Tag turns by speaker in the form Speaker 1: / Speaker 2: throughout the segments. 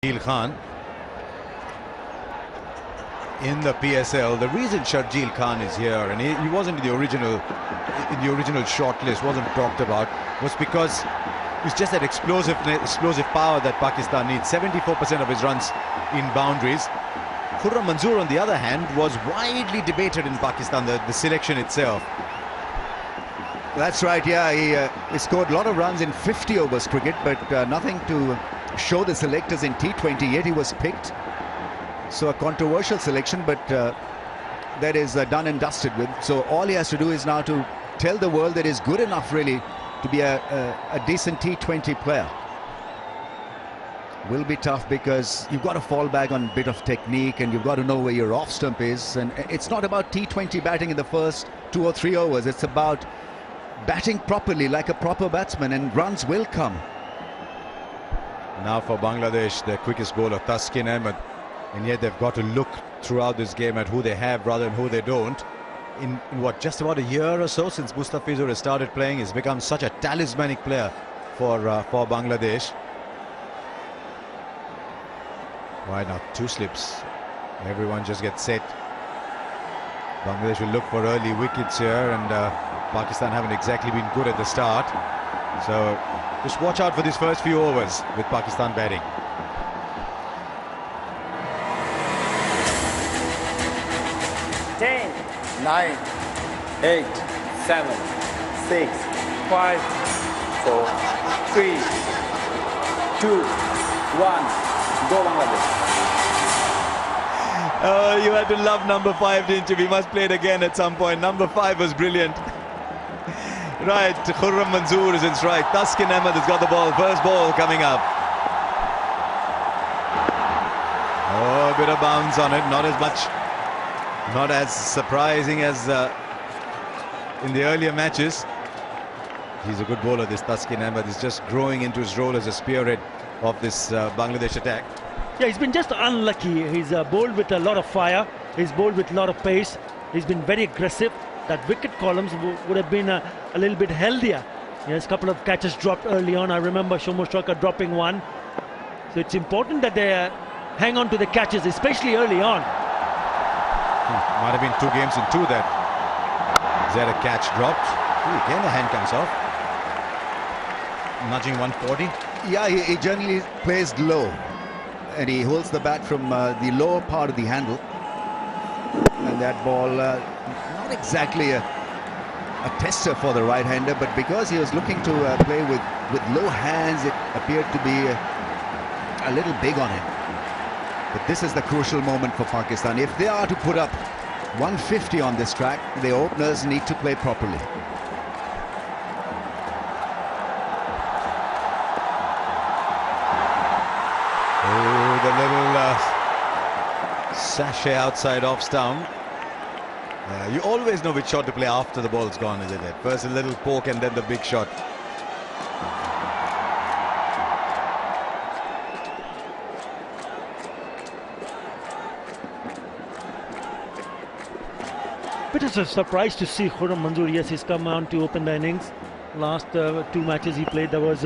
Speaker 1: Sharjeel Khan in the PSL. The reason Sharjeel Khan is here, and he wasn't in the original shortlist, wasn't talked about, was because it's just that explosive power that Pakistan needs. 74% of his runs in boundaries. Khurram Manzoor, on the other hand, was widely debated in Pakistan, the selection itself.
Speaker 2: That's right, yeah, he scored a lot of runs in 50 overs cricket, but nothing to show the selectors in T20, yet he was picked. So a controversial selection, but that is done and dusted with. So all he has to do is now to tell the world that he's good enough really to be a decent T20 player. Will be tough because you've got to fall back on a bit of technique and you've got to know where your off stump is. And it's not about T20 batting in the first 2 or 3 overs. It's about batting properly like a proper batsman, and runs will come.
Speaker 1: Now for Bangladesh, their quickest bowler, Taskin Ahmed. And yet they've got to look throughout this game at who they have rather than who they don't. In what, just about a year or so since Mustafizur has started playing, he's become such a talismanic player for Bangladesh. Right now, 2 slips. Everyone just gets set. Bangladesh will look for early wickets here, and Pakistan haven't exactly been good at the start. So just watch out for these first few overs with Pakistan batting.
Speaker 3: 10, 9, 8, 7, 6, 5, 4, 3, 2, 1. Go Bangladesh.
Speaker 1: Oh, you had to love number 5, didn't you? We must play it again at some point. Number 5 was brilliant. Right, Khurram Manzoor is in strike. Taskin Ahmed has got the ball. First ball coming up. Oh, a bit of bounce on it. Not as surprising as in the earlier matches. He's a good bowler, this Taskin Ahmed. He's just growing into his role as a spearhead of this Bangladesh attack.
Speaker 4: Yeah, he's been just unlucky. He's bowled with a lot of fire. He's bowled with a lot of pace. He's been very aggressive. That wicket columns would have been a little bit healthier. Yes, a couple of catches dropped early on. I remember Shomo Stroker dropping one. So it's important that they hang on to the catches, especially early on.
Speaker 1: Might have been 2 games in 2 that is there a catch dropped. Ooh, again the hand comes off. Nudging 140.
Speaker 2: Yeah, he generally plays low, and he holds the bat from the lower part of the handle. And that ball, not exactly a tester for the right-hander, but because he was looking to play with low hands, it appeared to be a little big on him. But this is the crucial moment for Pakistan. If they are to put up 150 on this track, the openers need to play properly.
Speaker 1: Oh, the little sachet outside off stump. You always know which shot to play after the ball's gone, isn't it? First a little poke and then the big shot.
Speaker 4: Bit of a surprise to see Khurram Manzoor. Yes, he's come on to open the innings. Last 2 matches he played, there was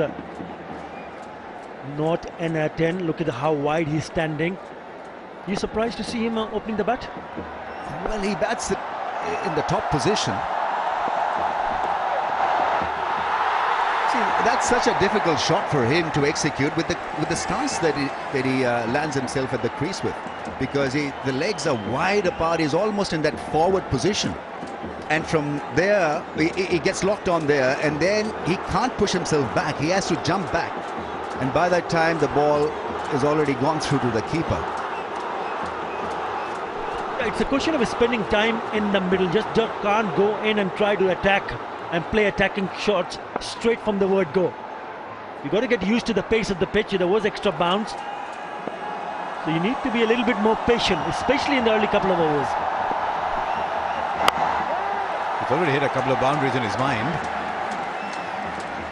Speaker 4: not an 10. Look at how wide he's standing. You surprised to see him opening the bat?
Speaker 2: Well, he bats in the top position. See, that's such a difficult shot for him to execute with the stance that he lands himself at the crease with, because the legs are wide apart. He's almost in that forward position, and from there he gets locked on there, and then he can't push himself back. He has to jump back, and by that time the ball is already gone through to the keeper.
Speaker 4: It's a question of spending time in the middle. Just can't go in and try to attack and play attacking shots straight from the word go. You got to get used to the pace of the pitch. There was extra bounce, so you need to be a little bit more patient, especially in the early couple of overs.
Speaker 1: He's already hit a couple of boundaries in his mind.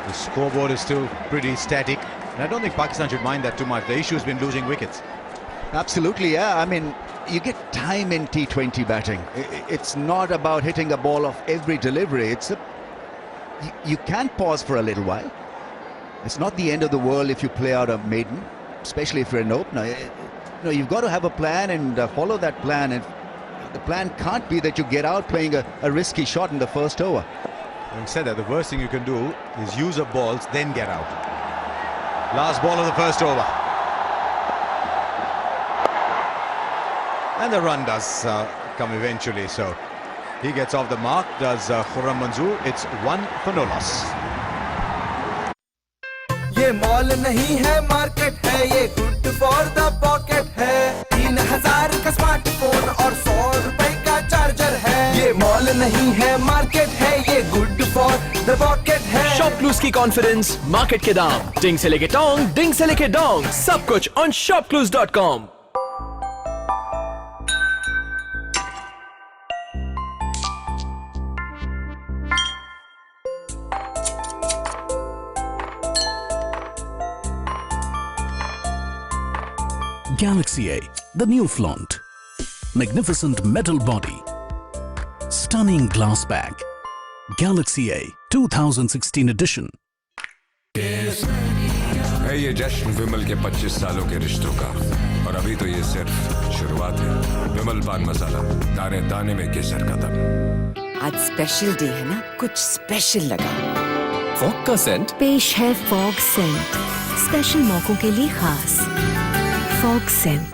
Speaker 1: The scoreboard is still pretty static, and I don't think Pakistan should mind that too much. The issue has been losing wickets.
Speaker 2: Absolutely, yeah. I mean, you get time in T20 batting. It's not about hitting a ball off every delivery. You can pause for a little while. It's not the end of the world if you play out a maiden. especially if you're an opener. You've got to have a plan and follow that plan. And the plan can't be that you get out playing a risky shot in the first over.
Speaker 1: Having said that, the worst thing you can do is use up balls, then get out. Last ball of the first over. And the run does come eventually, so he gets off the mark, does Khurram Manzoor. It's 1 for no loss.
Speaker 5: ये mall नहीं है market है, ये good for the pocket है। 3000 का smartphone और 100 रुपए का चार्जर है। ये मॉल नहीं है मार्केट है, ये गुड फॉर द पॉकेट है।
Speaker 6: शॉपक्लूज की कॉन्फिडेंस, मार्केट के दाम, डिंग से लेके टोंग, डिंग से लेके डोंग, सब कुछ on shopclues.com।
Speaker 7: Galaxy A, the new flaunt. Magnificent metal body. Stunning glass back. Galaxy A 2016 edition.
Speaker 8: है ये जश्न विमल के 25 सालों के रिश्तों का, और अभी तो ये सिर्फ शुरुआत है। विमल पान मसाला, दाने दाने में केसर का दम।
Speaker 9: आज स्पेशल डे है ना, कुछ स्पेशल लगा।
Speaker 6: फॉग का सेंट
Speaker 10: पेश है फॉग सेंट, स्पेशल मौकों के लिए खास Fogg Saint.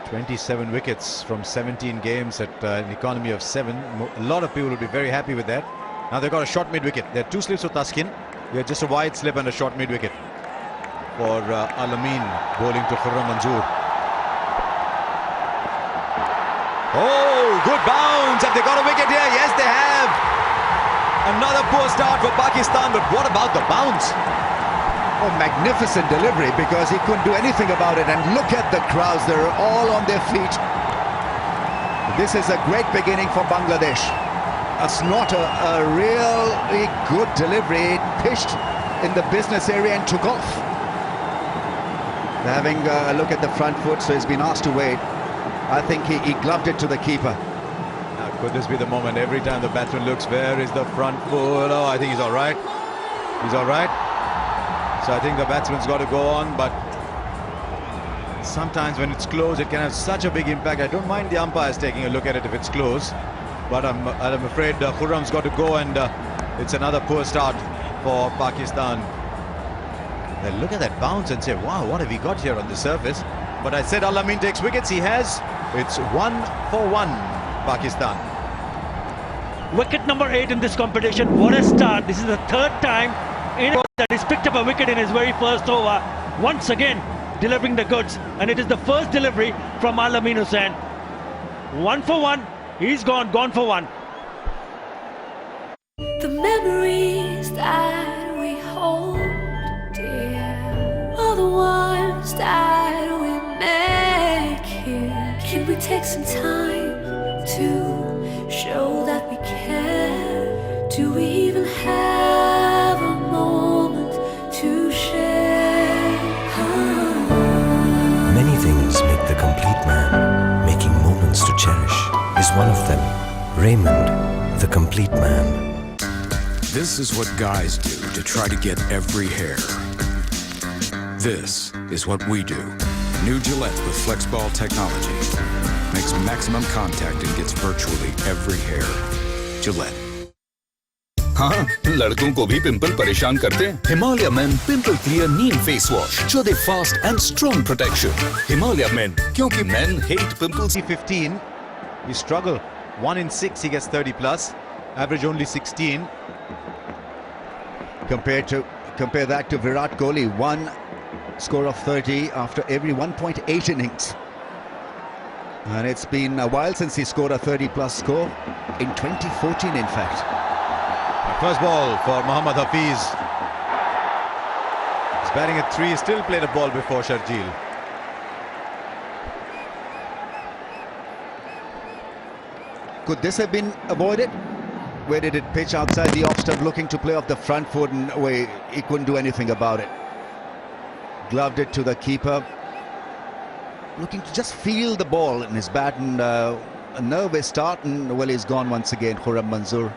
Speaker 1: 27 wickets from 17 games at an economy of 7. A lot of people will be very happy with that. Now they've got a short mid-wicket. There are 2 slips for Taskin. They just a wide slip and a short mid-wicket for Al-Amin bowling to Khurram Manzoor. Oh, good bounce. Have they got a wicket here? Yes, they have. Another poor start for Pakistan, but what about the bounce?
Speaker 2: Oh, magnificent delivery, because he couldn't do anything about it. And look at the crowds, they're all on their feet. This is a great beginning for Bangladesh. It's not a really good delivery. It pitched in the business area and took off. They're having a look at the front foot, so he's been asked to wait. I think he gloved it to the keeper.
Speaker 1: Now, could this be the moment? Every time the batsman looks, where is the front foot? Oh, I think he's all right. He's all right. So I think the batsman's got to go on, but sometimes when it's close, it can have such a big impact. I don't mind the umpires taking a look at it if it's close, but I'm afraid Khurram's got to go, and it's another poor start for Pakistan. They look at that bounce and say, wow, what have we got here on the surface? But I said Al-Amin takes wickets. He has. It's 1 for 1, Pakistan.
Speaker 4: Wicket number 8 in this competition. What a start. This is the 3rd time in a row that he's picked up a wicket in his very first over. Once again, delivering the goods. And it is the first delivery from Al-Amin Hussain. 1 for 1. He's gone for 1.
Speaker 10: The memories that we hold dear are the ones that we make here. Can we take some time to show that we care? Do we even have a moment to share?
Speaker 11: Many things make the complete man. Making moments to cherish is one of them. Raymond, the complete man.
Speaker 8: This is what guys do to try to get every hair. This is what we do. New Gillette with FlexBall technology makes maximum contact and gets virtually every hair. Gillette.
Speaker 12: हाँ, लड़कों को भी pimple परेशान करते हैं। Himalaya men pimple clear neem face wash जो दे fast and strong protection. Himalaya men, क्योंकि men hate pimples.
Speaker 1: 15, he struggled. 1 in 6, he gets 30 plus. Average only 16.
Speaker 2: Compare that to Virat Kohli, 1 score of 30 after every 1.8 innings. And it's been a while since he scored a 30 plus score, in 2014 in fact.
Speaker 1: First ball for Mohammad Hafiz. He's batting at 3, still played a ball before Sharjeel.
Speaker 2: Could this have been avoided? Where did it pitch outside the off stump, looking to play off the front foot, and away, he couldn't do anything about it. Gloved it to the keeper. Looking to just feel the ball in his bat, and a nervous start, and well, he's gone once again, Khurram Manzoor.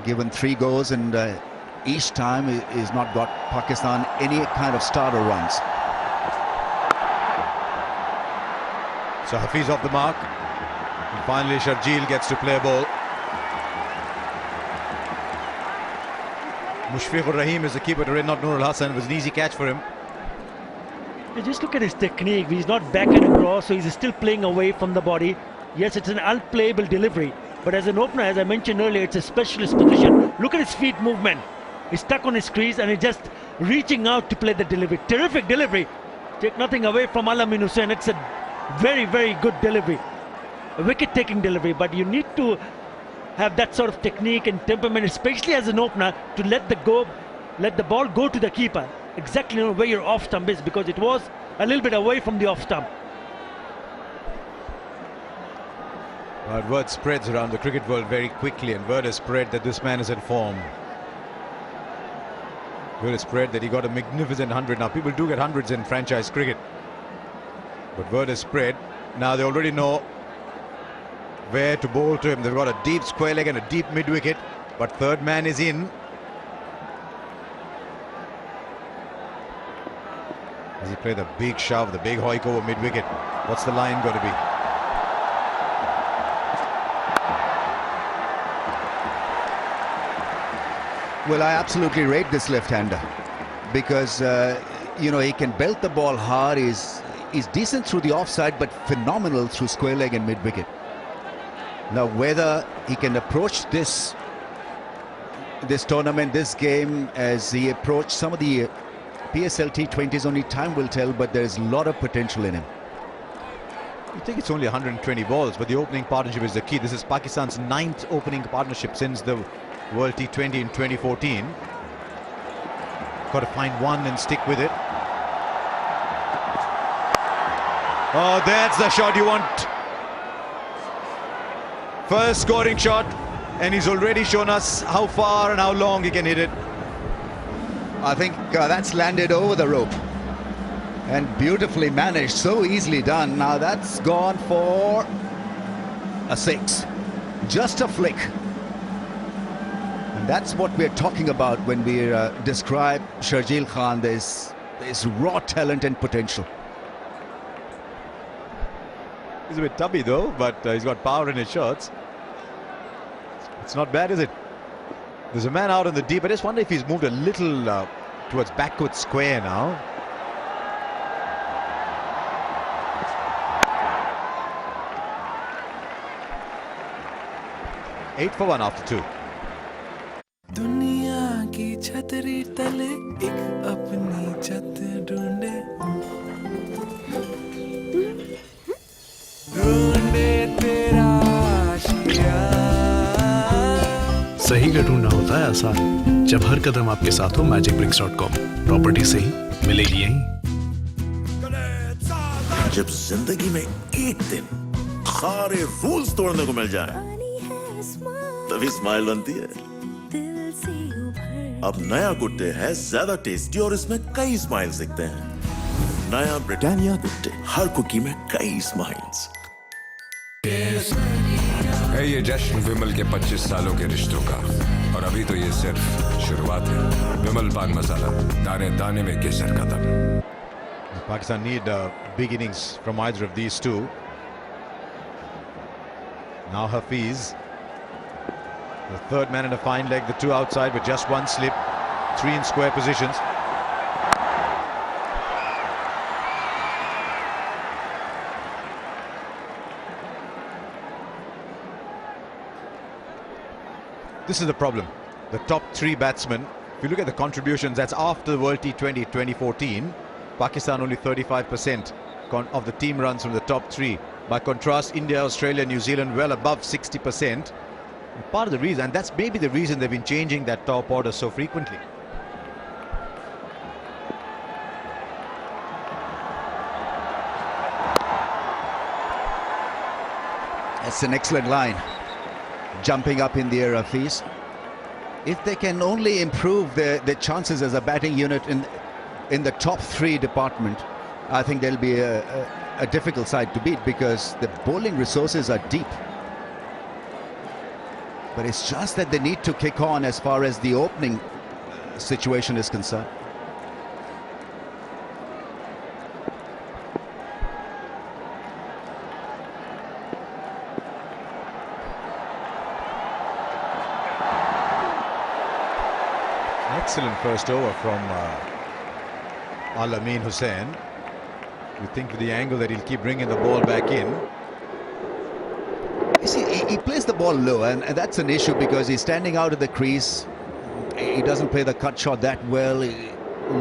Speaker 2: Given 3 goes, and each time is not got Pakistan any kind of starter runs.
Speaker 1: So Hafiz off the mark. And finally Sharjeel gets to play a ball. Mushfiqur Rahim is the keeper to not Nur Al-Hassan. It was an easy catch for him.
Speaker 4: You just look at his technique. He's not backhand across, so he's still playing away from the body. Yes, it's an unplayable delivery, but as an opener, as I mentioned earlier, it's a specialist position. Look at his feet movement. He's stuck on his crease and he's just reaching out to play the delivery. Terrific delivery. Take nothing away from Al-Amin Hussain. It's a very, very good delivery. A wicket-taking delivery, but you need to have that sort of technique and temperament, especially as an opener, to let the ball go to the keeper. Exactly where your off stump is, because it was a little bit away from the off stump.
Speaker 1: But word spreads around the cricket world very quickly, and word has spread that this man is in form. Word has spread that he got a magnificent 100. Now, people do get hundreds in franchise cricket, but word has spread. Now they already know where to bowl to him. They've got a deep square leg and a deep mid-wicket, but third man is in. As he play the big shove, the big hoik over mid-wicket. What's the line going to be?
Speaker 2: Well, I absolutely rate this left-hander because, you know, he can belt the ball hard. He's decent through the offside, but phenomenal through square leg and mid-wicket. Now, whether he can approach this tournament, this game, as he approached some of the PSL T20s, only time will tell, but there's a lot of potential in him.
Speaker 1: I think it's only 120 balls, but the opening partnership is the key. This is Pakistan's 9th opening partnership since the World T20 in 2014. Got to find one and stick with it. Oh, that's the shot you want. First scoring shot, and he's already shown us how far and how long he can hit it.
Speaker 2: I think that's landed over the rope and beautifully managed, so easily done. Now that's gone for a 6, just a flick. And that's what we're talking about when we describe Sharjeel Khan. There's raw talent and potential.
Speaker 1: He's a bit tubby though, but he's got power in his shots. It's not bad, is it? There's a man out in the deep. I just wonder if he's moved a little towards backward square now. Eight for 1 after 2.
Speaker 5: दुनिया की छतरी तले एक अपनी छत ढूंढे ढूंढे तेरा आशिया।
Speaker 7: सही का ढूंढना होता है आसान जब हर कदम आपके साथ हो magicbricks.com। प्रॉपर्टी सही मिलेगी यहीं।
Speaker 13: जब जिंदगी में एक दिन सारे रूल्स तोड़ने को मिल जाए तभी स्माइल बनती है। अब नया गुड डे है ज्यादा टेस्टी और इसमें कई स्माइल्स दिखते हैं। नया ब्रिटानिया गुड डे, हर कुकी में कई स्माइल्स।
Speaker 8: है ये जश्न विमल के 25 सालों के रिश्तों का, और अभी तो ये सिर्फ शुरुआत है। विमल पान मसाला, दाने दाने में केसर कदम।
Speaker 1: Pakistan need big innings from either of these two. Now Hafiz, the third man in a fine leg, the two outside with just one slip, 3 in square positions. This is the problem. The top 3 batsmen, if you look at the contributions, that's after the World T20 2014. Pakistan only 35% of the team runs from the top 3. By contrast, India, Australia, New Zealand well above 60%. And part of the reason, and that's maybe the reason they've been changing that top order so frequently.
Speaker 2: That's an excellent line. Jumping up in the air, Hafiz. If they can only improve their chances as a batting unit in the top 3 department, I think they'll be a difficult side to beat because the bowling resources are deep. But it's just that they need to kick on as far as the opening situation is concerned.
Speaker 1: Excellent first over from Al-Amin Hussain. You think with the angle that he'll keep bringing the ball back in.
Speaker 2: You see, he plays the ball low, and that's an issue because he's standing out of the crease. He doesn't play the cut shot that well. A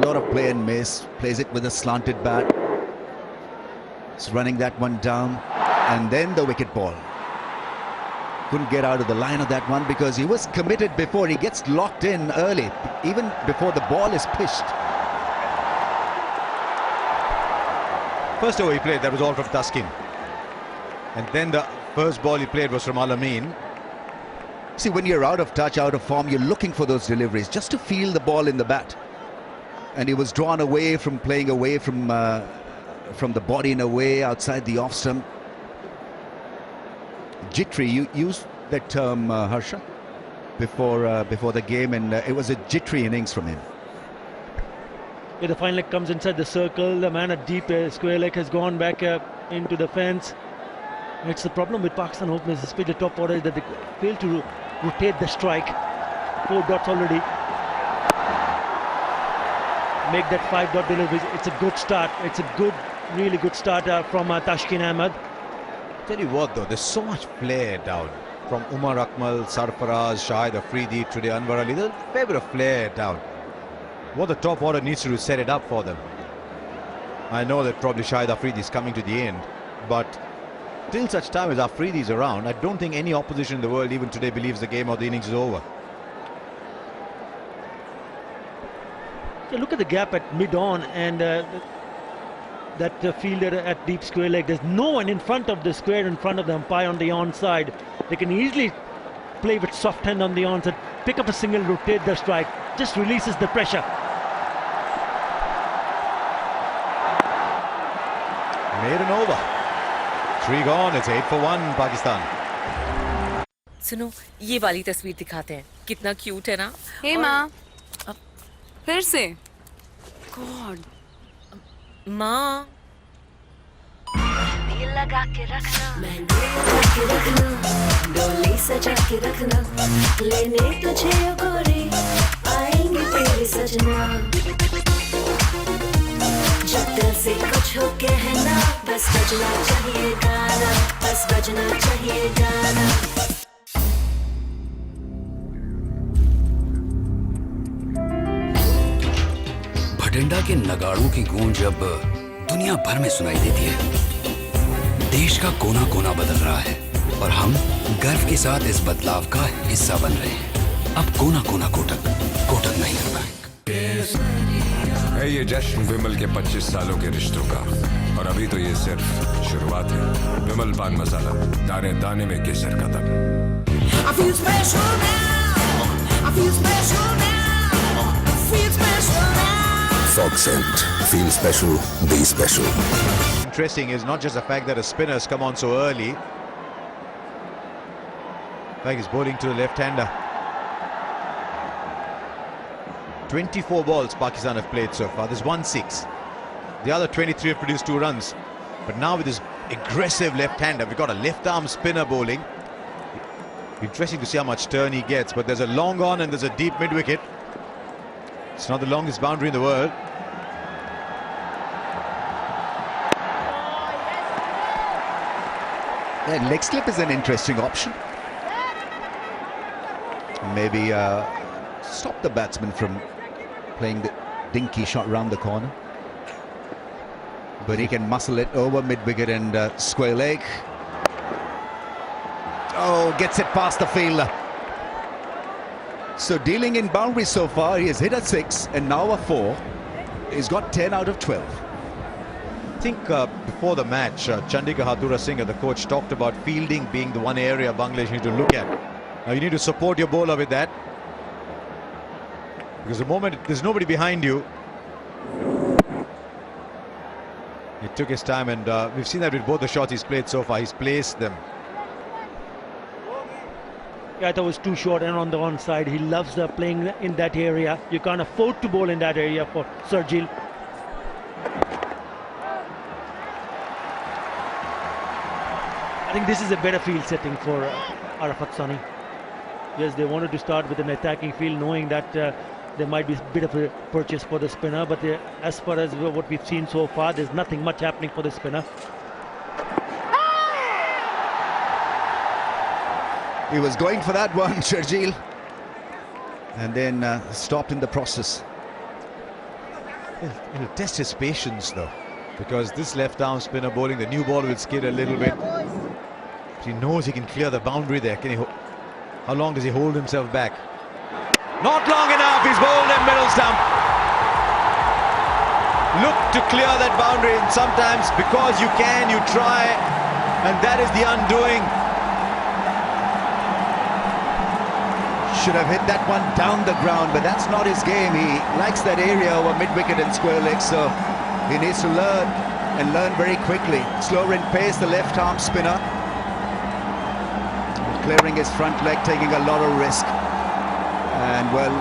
Speaker 2: lot of play and miss. Plays it with a slanted bat. He's running that one down. And then the wicket ball. Couldn't get out of the line of that one because he was committed before. He gets locked in early, even before the ball is pitched.
Speaker 1: First over he played, that was all from Taskin. And then the first ball he played was from Al-Amin.
Speaker 2: See, when you're out of touch, out of form, you're looking for those deliveries just to feel the ball in the bat. And he was drawn away from playing away from the body in a way outside the off stump. Jittery, you used that term, Harsha, before the game, and it was a jittery innings from him.
Speaker 4: Yeah, the fine leg comes inside the circle. The man at deep square leg has gone back into the fence. It's the problem with Pakistan openers, especially the top order, is that they fail to rotate the strike. 4 dots already. Make that 5-dot delivery. It's a good start. It's a good, really good start from Tashkeen Ahmed.
Speaker 1: Tell you what though, there's so much flair down from Umar Akmal, Sarfaraz, Shahid Afridi, today Anwar Ali. There's a fair bit of flair down. What the top order needs to do is set it up for them. I know that probably Shahid Afridi is coming to the end, but till such time as Afridi is around, I don't think any opposition in the world even today believes the game or the innings is over.
Speaker 4: Yeah, look at the gap at mid-on and that fielder at deep square leg. There's no one in front of the square, in front of the umpire on the onside. They can easily play with soft hand on the onside, pick up a single, rotate the strike, just releases the pressure.
Speaker 1: Made an over. 3 gone, it's 8 for 1 Pakistan.
Speaker 14: सुनो, ये वाली तस्वीर दिखाते हैं, कितना cute है ना?
Speaker 15: हे माँ, फिर से गॉड
Speaker 14: माँ
Speaker 10: दिल लगा के रखना, मेहंदी लगा के रखना, डोली सजा के रखना, लेने तुझे ओ गोरी, आएंगे तेरे सजना, जब दिल से कुछ हो कहना, बस बजना चाहिए गाना, बस बजना चाहिए गाना.
Speaker 12: भटिंडा के नगाड़ों की गूंज अब दुनिया भर में सुनाई देती है. देश का कोना कोना बदल रहा है और हम गर्व के साथ इस बदलाव का हिस्सा बन रहे हैं. अब कोना कोना कोटक, कोटक महिंद्रा बैंक.
Speaker 8: है ये जश्न विमल के 25 सालों के रिश्तों का, और अभी तो ये सिर्फ शुरुआत है. विमल पान मसाला, दाने दाने में केसर का दम.
Speaker 5: I feel special now. I feel special now. I feel special now.
Speaker 12: Fog scent. Feel special. Be special.
Speaker 1: Interesting is not just the fact that a spinner has come on so early. In fact, he's bowling to the left-hander. 24 balls Pakistan have played so far. There's 1 6. The other 23 have produced 2 runs. But now with this aggressive left-hander, we've got a left-arm spinner bowling. Interesting to see how much turn he gets. But there's a long on and there's a deep mid-wicket. It's not the longest boundary in the world.
Speaker 2: Yeah, leg slip is an interesting option. Maybe stop the batsman from playing the dinky shot round the corner. But he can muscle it over mid-wicket and square leg. Oh, gets it past the fielder. So dealing in boundaries so far, he has hit a 6 and now a 4. He's got 10 out of 12.
Speaker 1: I think before the match, Chandika Hadura Singh, the coach, talked about fielding being the one area Bangladesh need to look at. Now you need to support your bowler with that, because the moment there's nobody behind you, he took his time, and we've seen that with both the shots he's played so far. He's placed them.
Speaker 4: I thought it was too short and on the onside. He loves playing in that area. You can't afford to bowl in that area for Sharjeel. I think this is a better field setting for Arafat Sunny. Yes, they wanted to start with an attacking field, knowing that there might be a bit of a purchase for the spinner. But as far as what we've seen so far, there's nothing much happening for the spinner.
Speaker 2: He was going for that one, Sharjeel, and then stopped in the process.
Speaker 1: He'll test his patience though, because this left-arm spinner bowling, the new ball will skid a little bit. He knows he can clear the boundary there. How long does he hold himself back? Not long enough. He's bowled in middle stump. Look to clear that boundary, and sometimes because you can, you try, and that is the undoing.
Speaker 2: Should have hit that one down the ground, but that's not his game. He likes that area over mid-wicket and square leg, so he needs to learn, and learn very quickly. Slower in pace, the left-arm spinner. Clearing his front leg, taking a lot of risk. And, well,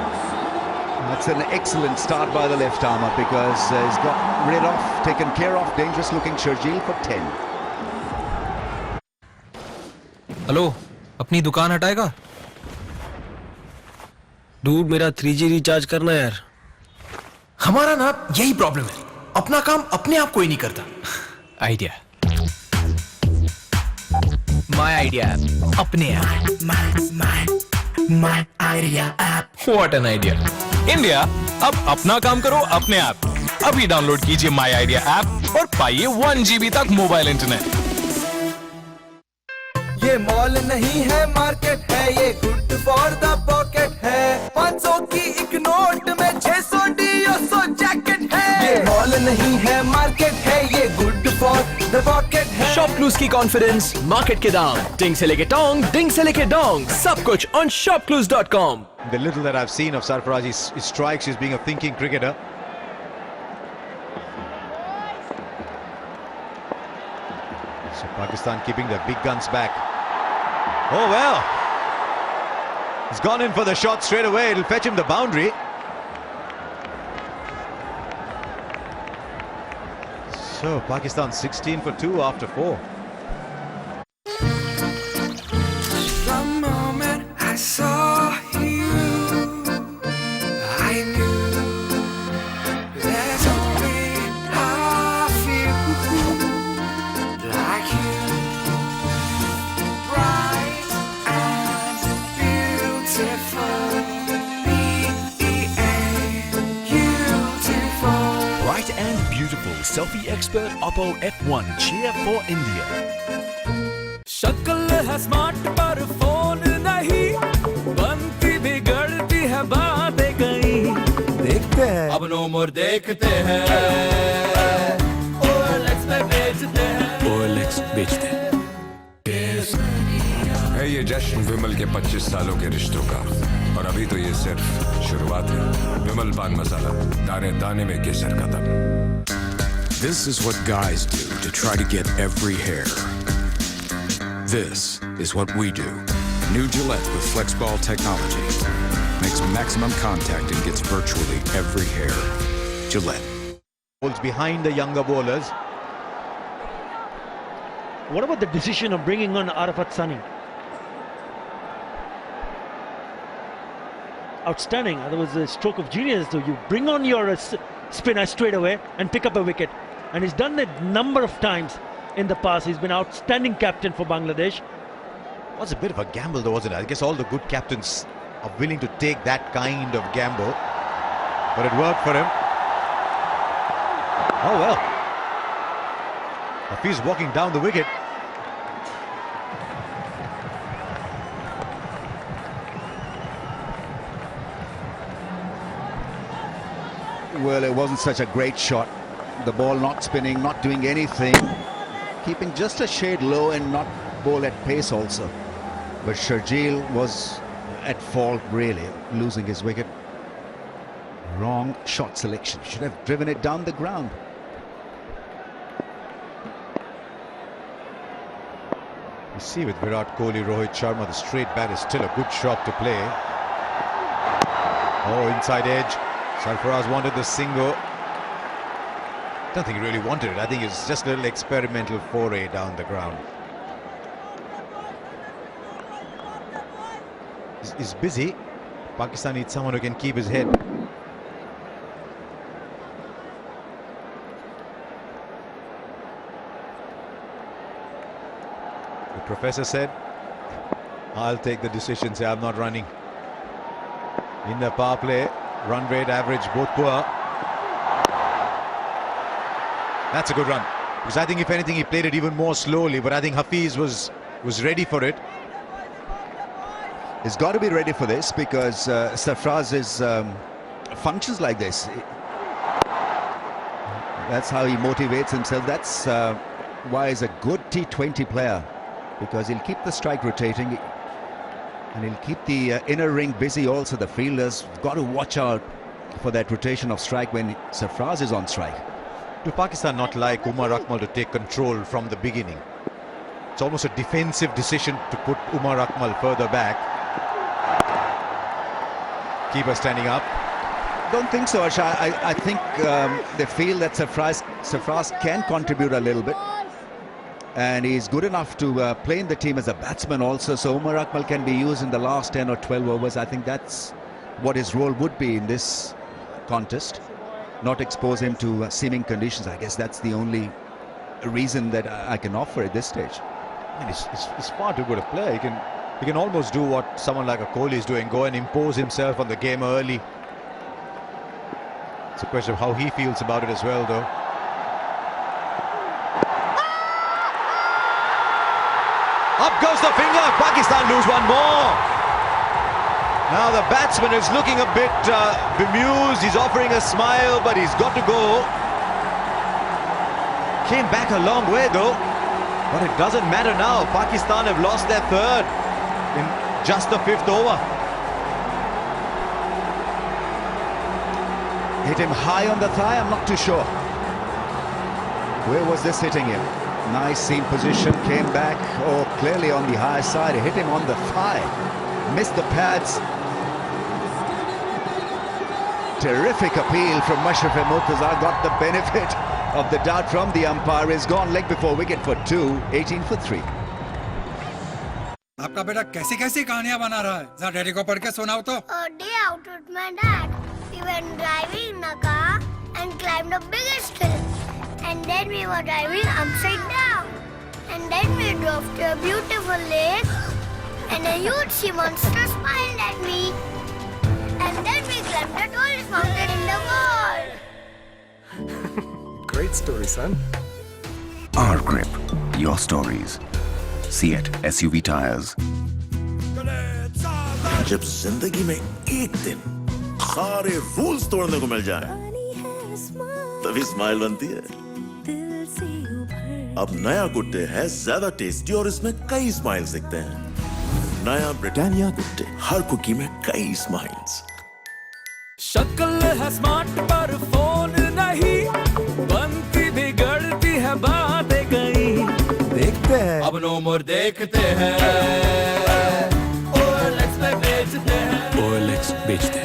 Speaker 2: that's an excellent start by the left-armer, because he's got rid of, taken care of dangerous-looking Sharjeel for 10.
Speaker 16: Hello, अपनी दुकान हटाएगा? Dude, मेरा 3G recharge करना यार।
Speaker 6: हमारा ना यही problem है, अपना काम अपने आप कोई नहीं करता।
Speaker 16: आइडिया, माय आइडिया ऐप, अपने ऐप, my Idea app. What an idea. India, अब अपना काम करो अपने आप। अभी डाउनलोड कीजिए माय आइडिया ऐप और पाइए 1 GB तक मोबाइल इंटरनेट।
Speaker 5: ये मॉल नहीं है, मार्केट है, ये गुड फॉर द पॉकेट है। 500 की एक नोट में 600 DO जैकेट है। ये मॉल नहीं है, मार्केट है, ये गुड फॉर द पॉकेट है।
Speaker 6: शॉप क्लूज की कॉन्फिडेंस, मार्केट के दाम, डिंग से लेके टोंग, डिंग से लेके डोंग, सब कुछ on shopclues.com.
Speaker 1: The little that I've seen of Sarfaraz, his strikes, he's being a thinking cricketer. So Pakistan keeping the big guns back. Oh well, he's gone in for the shot straight away. It'll fetch him the boundary. So Pakistan 16 for 2 after 4.
Speaker 5: The moment I saw you, I knew there's only a few like you. Bright and beautiful, beautiful.
Speaker 17: Bright and beautiful selfie expert Oppo F1 cheer for India.
Speaker 5: शक्ल है smart पर phone नहीं, बनती बिगड़ती है बातें कहीं। देखते हैं अब नो मोर देखते हैं, OLX में बेचते हैं,
Speaker 17: OLX बेचते हैं।
Speaker 8: है ये जश्न विमल के 25 सालों के रिश्तों का, और अभी तो ये सिर्फ शुरुआत है। विमल पान मसाला, दाने दाने में केसर का दम।
Speaker 18: This is what guys do to try to get every hair. This is what we do. New Gillette with FlexBall technology makes maximum contact and gets virtually every hair. Gillette.
Speaker 1: Bowls behind the younger bowlers.
Speaker 4: What about the decision of bringing on Arafat Sunny? Outstanding. That was a stroke of genius. So you bring on your spinner straight away and pick up a wicket. And he's done it a number of times in the past. He's been outstanding captain for Bangladesh.
Speaker 1: It was a bit of a gamble though, wasn't it? I guess all the good captains are willing to take that kind of gamble. But it worked for him. Oh well. Hafiz walking down the wicket.
Speaker 2: Well, it wasn't such a great shot. The ball not spinning, not doing anything. Keeping just a shade low and not bowl at pace also. But Sharjeel was at fault, really, losing his wicket. Wrong shot selection. Should have driven it down the ground.
Speaker 1: You see with Virat Kohli, Rohit Sharma, the straight bat is still a good shot to play. Oh, inside edge. Sarfaraz wanted the single. I don't think he really wanted it. I think it's just a little experimental foray down the ground. He's busy. Pakistan needs someone who can keep his head. The professor said, I'll take the decision, say I'm not running. In the power play, run rate, average, both poor. That's a good run. Because I think if anything he played it even more slowly, but I think Hafiz was ready for it.
Speaker 2: He's got to be ready for this because Sarfaraz functions like this. That's how he motivates himself. That's why he's a good T20 player, because he'll keep the strike rotating and he'll keep the inner ring busy also. The fielders got to watch out for that rotation of strike when Sarfaraz is on strike.
Speaker 1: Do Pakistan not like Umar Akmal to take control from the beginning? It's almost a defensive decision to put Umar Akmal further back. Keeper standing up.
Speaker 2: Don't think so, Asha. I think they feel that Sarfaraz can contribute a little bit, and he's good enough to play in the team as a batsman also, so Umar Akmal can be used in the last 10 or 12 overs. I think that's what his role would be in this contest, not expose him to seaming conditions. I guess that's the only reason that I can offer at this stage.
Speaker 1: I mean, he's far too good a player. He can almost do what someone like a Kohli is doing, go and impose himself on the game early. It's a question of how he feels about it as well, though. Up goes the finger. Pakistan lose one more. Now the batsman is looking a bit bemused. He's offering a smile, but he's got to go. Came back a long way, though. But it doesn't matter now. Pakistan have lost their third in just the 5th over.
Speaker 2: Hit him high on the thigh, I'm not too sure. Where was this hitting him? Nice seam position, came back, oh, clearly on the high side. It hit him on the thigh, missed the pads. Terrific appeal from Mashraf Murtaza, got the benefit of the doubt from the umpire. Is gone leg before wicket for 2, 18 for 3.
Speaker 19: आपका बेटा कैसी कैसी कहानियां बना रहा है? जरा daddy को पढ़ के सुनाओ तो।
Speaker 20: A day out with my dad. We went driving in a car and climbed the biggest hill. And then we were driving upside down. And then we drove to a beautiful lake. And a huge sea monster smiled at me. And then we climbed the tallest mountain in the world.
Speaker 21: Great story, son.
Speaker 22: Our Grip. Your stories. See it. SUV tires.
Speaker 13: जब जिंदगी में एक दिन सारे rules तोड़ने को मिल जाए, तभी स्माइल बनती है। अब नया गुड डे है ज्यादा टेस्टी और इसमें कई स्माइल्स दिखते हैं। नया ब्रिटानिया गुड डे, हर कुकी में कई स्माइल्स।
Speaker 6: शक्ल है स्मार्ट पर फोन नहीं, बनती बिगड़ती है बातें कहीं। देखते हैं अब नो मोर देखते हैं, OLX में बेचते हैं।
Speaker 7: OLX बेचते हैं।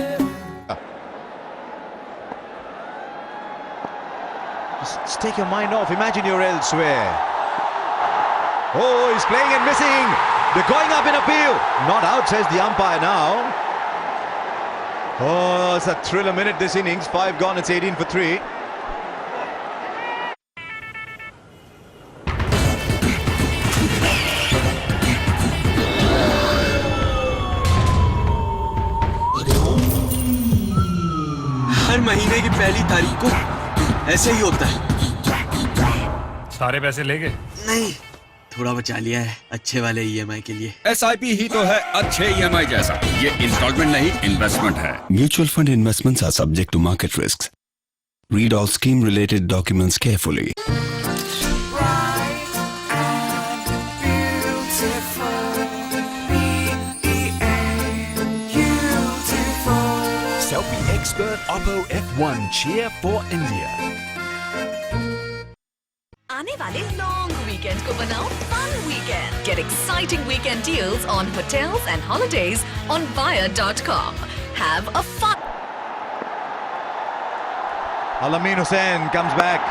Speaker 1: Just take your mind off. Imagine you're elsewhere. Oh, he's playing and missing. They're going up in appeal. Not out, says the umpire now. Oh, it's a thriller minute this innings. 5 gone, it's 18 for 3.
Speaker 12: हर महीने की पहली तारीख को ऐसे ही होता है।
Speaker 23: सारे पैसे ले गए?
Speaker 12: नहीं, थोड़ा बचा लिया है अच्छे वाले EMI के लिए।
Speaker 24: SIP ही तो है अच्छे EMI जैसा। ये इंस्टॉलमेंट नहीं, इन्वेस्टमेंट है।
Speaker 22: Mutual fund investments are subject to market risks. Read all scheme-related documents carefully.
Speaker 17: Selfie expert Oppo F1 cheer for India.
Speaker 15: आने वाले लॉन्ग वीकेंड को बनाओ fun weekend. Get exciting weekend deals on hotels and holidays on Buyer.com. Have a fun.
Speaker 1: Alamin Hussain comes back.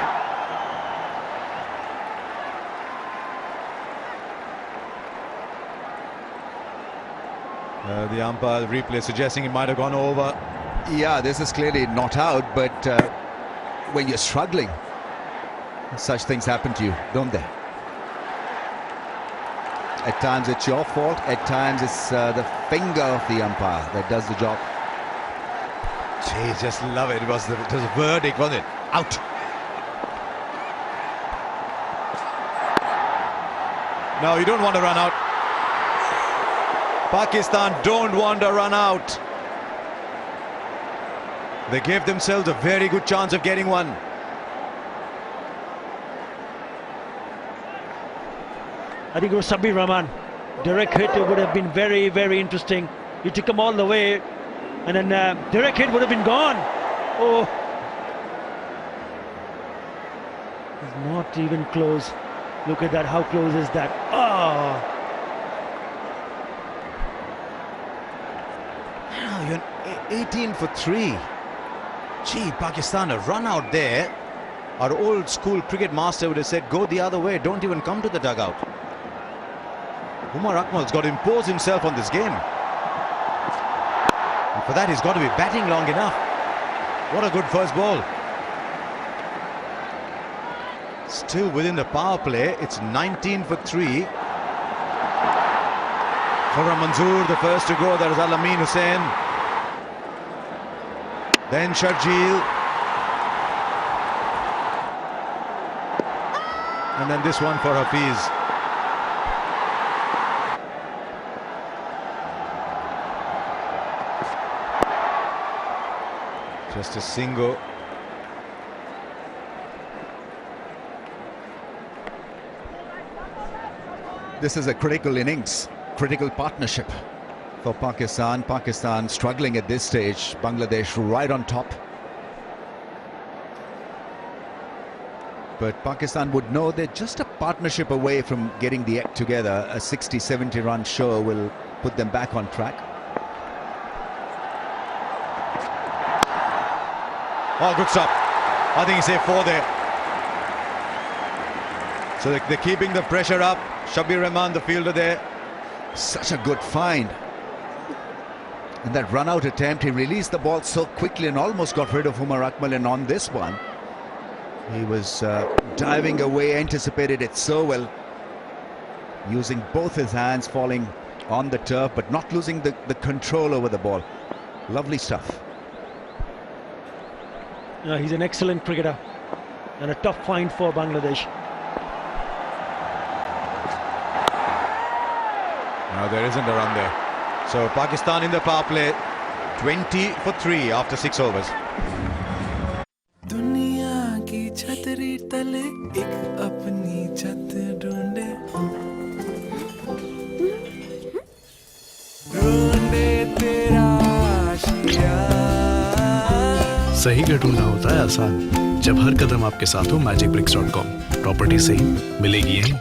Speaker 1: The umpire replay suggesting it might have gone over.
Speaker 2: Yeah, this is clearly not out, but when you're struggling, such things happen to you, don't they? At times it's your fault, at times it's the finger of the umpire that does the job.
Speaker 1: Gee, just love it. It was a verdict, wasn't it? Out. No, you don't want to run out. Pakistan don't want to run out. They gave themselves a very good chance of getting one.
Speaker 4: I think it was Sabir Rahman. Direct hit would have been very, very interesting. He took him all the way, and then direct hit would have been gone. Oh, it's not even close. Look at that. How close is that? Oh.
Speaker 1: Now you're 18 for 3. Gee, Pakistan, a run out there. Our old school cricket master would have said, go the other way. Don't even come to the dugout. Umar Akmal's got to impose himself on this game. And for that, he's got to be batting long enough. What a good first ball. Still within the power play. It's 19 for 3. Khurram Manzoor, the first to go. That is Alamin Hussain. Then Sharjeel. And then this one for Hafiz. Just a single.
Speaker 2: This is a critical innings, critical partnership for Pakistan. Pakistan struggling at this stage. Bangladesh right on top. But Pakistan would know they're just a partnership away from getting the act together. A 60-70 run show will put them back on track.
Speaker 1: Oh, good stop. I think he's safe 4 there. So they're keeping the pressure up. Shabir Rahman, the fielder there.
Speaker 2: Such a good find. And that run-out attempt, he released the ball so quickly and almost got rid of Umar Akmal. And on this one, he was diving away, anticipated it so well. Using both his hands, falling on the turf, but not losing the control over the ball. Lovely stuff.
Speaker 4: Yeah, he's an excellent cricketer and a tough find for Bangladesh.
Speaker 1: No, there isn't a run there. So Pakistan in the power play, 20 for 3 after 6 overs.
Speaker 6: दुनिया की छतरी तले एक अपनी छत ढूंढे ढूंढे तेरा आशिया.
Speaker 7: सही घर ढूंढना होता है आसान जब हर कदम आपके साथ हो magicbricks.com. प्रॉपर्टी सही मिलेगी यहीं.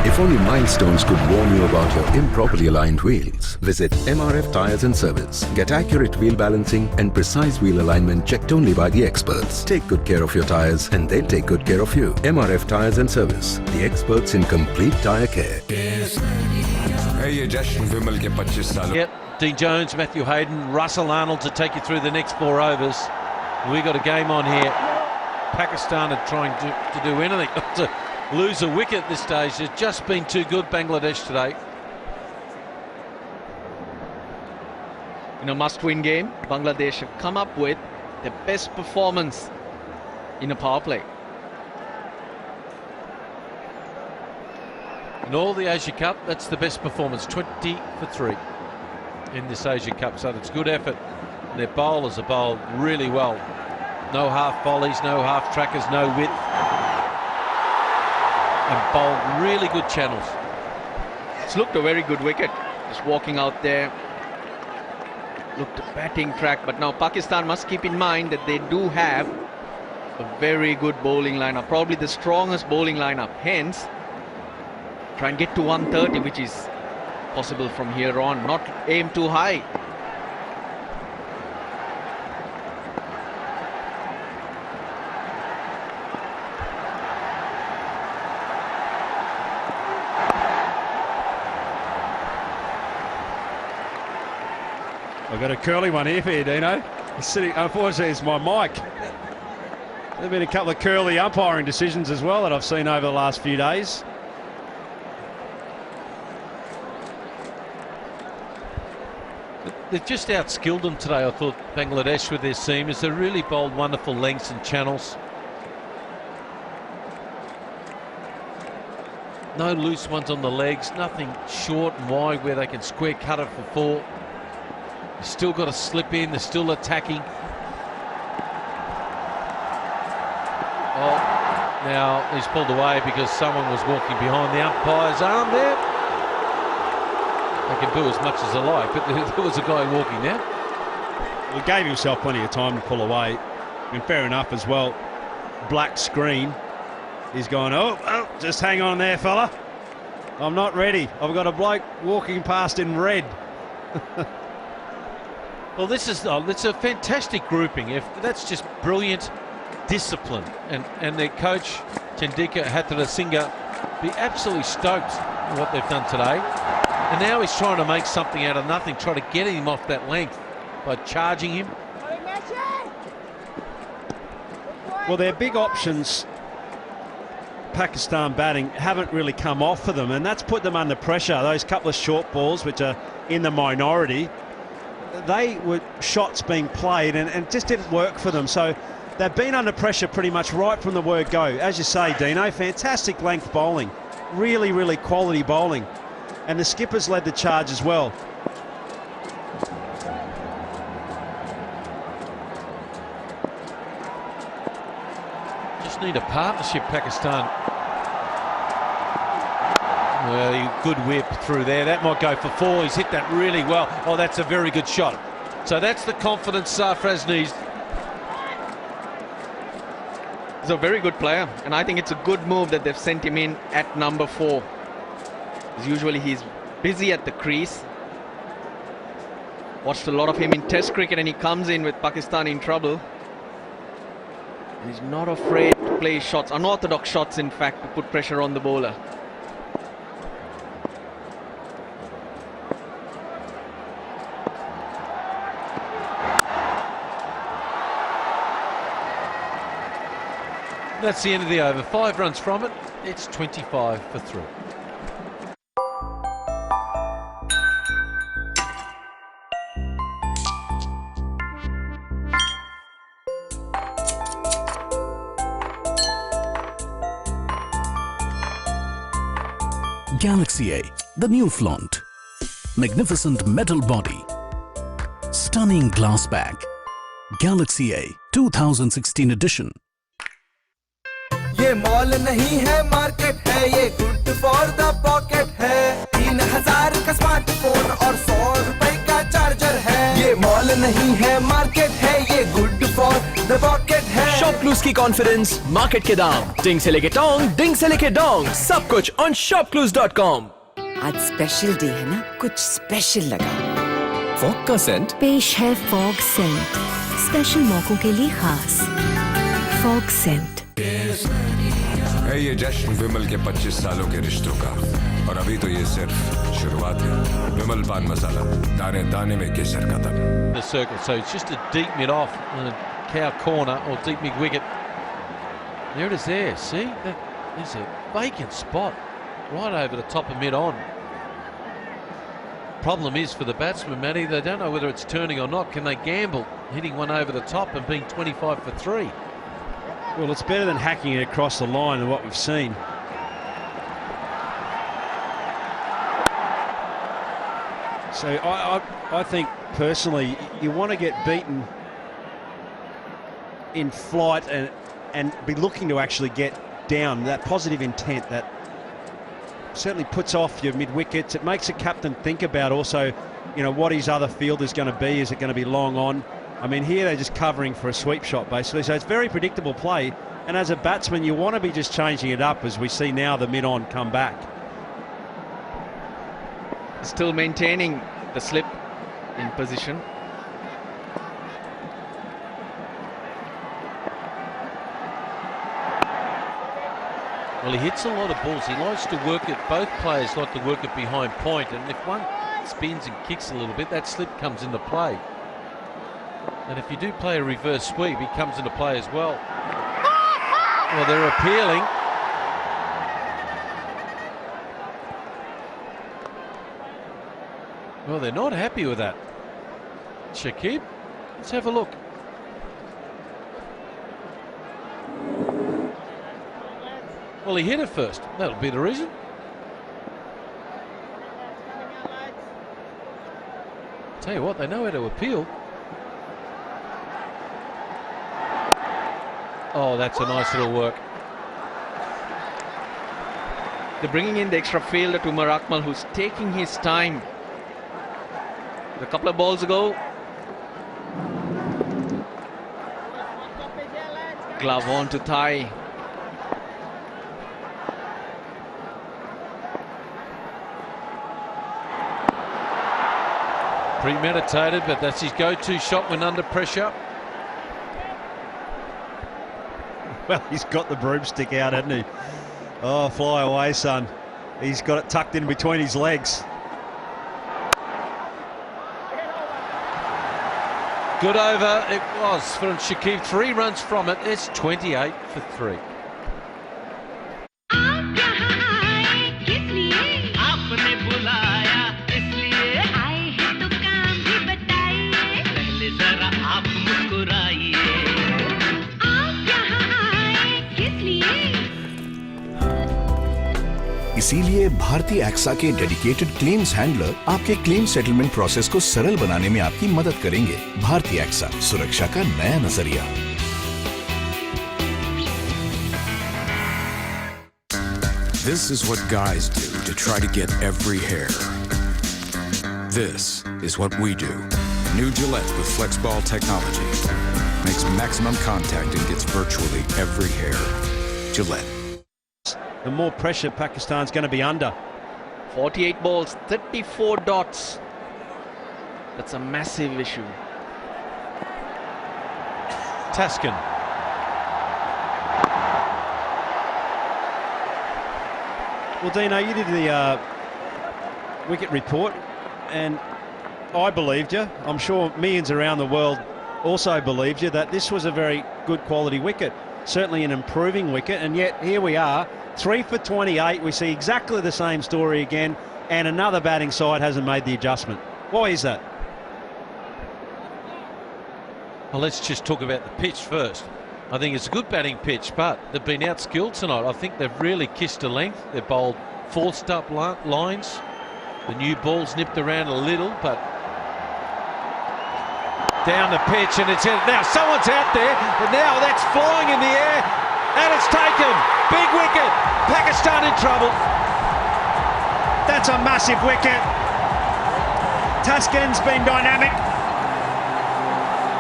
Speaker 3: If only milestones could warn you about your improperly aligned wheels, visit MRF Tires and Service. Get accurate wheel balancing and precise wheel alignment checked only by the experts. Take good care of your tires and they'll take good care of you. MRF Tires and Service, the experts in complete tire care.
Speaker 8: है ये जश्न विमल के 25 सालों.
Speaker 9: Yep, Dean Jones, Matthew Hayden, Russell Arnold to take you through the next 4 overs. We got a game on here. Pakistan are trying to do anything not to lose a wicket at this stage. They've just been too good, Bangladesh, today.
Speaker 11: In a must-win game, Bangladesh have come up with their best performance in a power play.
Speaker 9: In all the Asia Cup, that's the best performance, 20 for 3 in this Asia Cup. So it's good effort. And their bowlers are bowled really well. No half volleys, no half trackers, no width. And bowled really good channels.
Speaker 11: It's looked a very good wicket. Just walking out there, looked a batting track, but now Pakistan must keep in mind that they do have a very good bowling lineup, probably the strongest bowling lineup. Hence, try and get to 130, which is possible from here on, not aim too high.
Speaker 10: I've got a curly one here for you, Dino. It's sitting, unfortunately, it's my mic. There have been a couple of curly umpiring decisions as well that I've seen over the last few days.
Speaker 9: They've just outskilled them today, I thought, Bangladesh, with their seamers. They really bowled wonderful lengths and channels. No loose ones on the legs, nothing short and wide where they can square cut it for four. Still got to slip in, they're still attacking. Oh, now he's pulled away because someone was walking behind the umpire's arm there. They can do as much as they like, but there was a guy walking there.
Speaker 10: Well, he gave himself plenty of time to pull away, and fair enough as well. Black screen. He's going, oh, just hang on there, fella. I'm not ready. I've got a bloke walking past in red.
Speaker 9: Well, it's a fantastic grouping. If that's just brilliant discipline, and their coach Chandika Hatharasinghe be absolutely stoked at what they've done today. And now he's trying to make something out of nothing, trying to get him off that length by charging him.
Speaker 10: Well, their big options, Pakistan batting, haven't really come off for them, and that's put them under pressure. Those couple of short balls, which are in the minority, they were shots being played and just didn't work for them. So they've been under pressure pretty much right from the word go. As you say, Dino, fantastic length bowling, really, really quality bowling. And the skippers led the charge as well.
Speaker 9: Just need a partnership, Pakistan. Well, good whip through there. That might go for four. He's hit that really well. Oh, that's a very good shot. So that's the confidence Sarfraz needs.
Speaker 11: He's a very good player, and I think it's a good move that they've sent him in at number 4. Usually he's busy at the crease. Watched a lot of him in Test cricket, and he comes in with Pakistan in trouble. And he's not afraid to play shots, unorthodox shots in fact, to put pressure on the bowler.
Speaker 9: That's the end of the over. 5 runs from it. It's 25 for 3.
Speaker 17: Galaxy A, the new flaunt. Magnificent metal body. Stunning glass back. Galaxy A 2016 edition.
Speaker 5: ये mall नहीं है market है, ये good for the pocket है। 3000 का smartphone और 100 रुपए का चार्जर है। ये मॉल नहीं है मार्केट है, ये गुड फॉर द पॉकेट है।
Speaker 14: शॉप क्लूज की कॉन्फिडेंस, मार्केट के दाम, डिंग से लेके डोंग, डिंग से लेके डोंग, सब कुछ ऑन shopclues.com।
Speaker 16: आज स्पेशल डे है ना, कुछ स्पेशल लगा।
Speaker 14: फॉग का सेंट
Speaker 16: पेश है फॉग सेंट, स्पेशल मौकों के लिए खास फॉग सेंट।
Speaker 8: है ये जश्न विमल के 25 सालों के रिश्तों का, और अभी तो ये सिर्फ शुरुआत है। विमल पान मसाला, दाने दाने में केसर का दम।
Speaker 9: The circle, so it's just a deep mid off, cow corner or deep mid wicket. There it is there, see? There's a vacant spot right over the top of mid on. Problem is for the batsman, Matty, they don't know whether it's turning or not. Can they gamble hitting one over the top and being 25 for 3?
Speaker 10: Well, it's better than hacking it across the line than what we've seen. So I think personally you want to get beaten in flight and be looking to actually get down. That positive intent that certainly puts off your mid wickets. It makes a captain think about also what his other field is going to be. Is it going to be long on? I mean, here they're just covering for a sweep shot, basically. So it's very predictable play. And as a batsman, you want to be just changing it up, as we see now the mid-on come back.
Speaker 11: Still maintaining the slip in position.
Speaker 9: Well, he hits a lot of balls. He likes to work it. Both players like to work it behind point, and if one spins and kicks a little bit, that slip comes into play. And if you do play a reverse sweep, he comes into play as well. Well, they're appealing. Well, they're not happy with that. Shakib, let's have a look. Well, he hit it first. That'll be the reason. Tell you what, they know how to appeal. Oh, that's a nice little work.
Speaker 11: They're bringing in the extra fielder to Umar Akmal, who's taking his time. A couple of balls ago, glove on to thigh.
Speaker 9: Premeditated, but that's his go-to shot when under pressure.
Speaker 10: Well, he's got the broomstick out, hasn't he? Oh, fly away, son. He's got it tucked in between his legs.
Speaker 9: Good over it was from Shakib. 3 runs from it. It's 28 for 3.
Speaker 18: इसीलिए भारतीय AXA के dedicated claims handler आपके claim settlement process को सरल बनाने में आपकी मदद करेंगे। भारतीय एक्सा, सुरक्षा का नया नजरिया।
Speaker 8: This is what guys do to try to get every hair. This is what we do. New Gillette with FlexBall technology makes maximum contact and gets virtually every hair. Gillette.
Speaker 10: The more pressure Pakistan's going to be under.
Speaker 11: 48 balls, 34 dots. That's a massive issue.
Speaker 9: Taskin.
Speaker 10: Well, Dino, you did the wicket report, and I believed you. I'm sure millions around the world also believed you that this was a very good quality wicket. Certainly an improving wicket, and yet here we are. 3 for 28. We see exactly the same story again, and another batting side hasn't made the adjustment. Why is that?
Speaker 9: Well, let's just talk about the pitch first. I think it's a good batting pitch, but they've been outskilled tonight. I think they've really kissed a length. They've bowled forced up lines. The new ball's nipped around a little, but down the pitch, and it's in. Now someone's out there, and now that's flying in the air, and it's taken. Big wicket. Pakistan in trouble.
Speaker 10: That's a massive wicket. Taskin's been dynamic.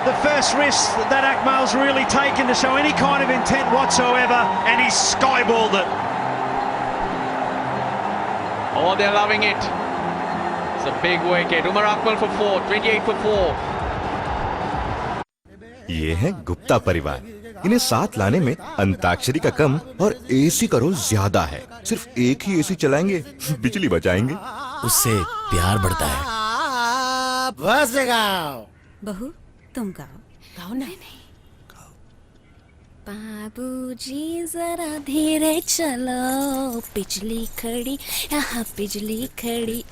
Speaker 10: The first risk that Akmal's really taken to show any kind of intent whatsoever, and he's skyballed it.
Speaker 11: Oh, they're loving it. It's a big wicket. Umar Akmal for 4, 28 for 4.
Speaker 19: ये है गुप्ता परिवार। इन्हें साथ लाने में अंताक्षरी का कम और AC का रोल ज्यादा है। सिर्फ एक ही एसी चलाएंगे, बिजली बचाएंगे।
Speaker 12: उससे प्यार बढ़ता है।
Speaker 20: बस गाओ।
Speaker 16: बहू तुम गाओ। गाओ ना। बाबूजी जरा धीरे चलो, बिजली खड़ी यहाँ बिजली खड़ी,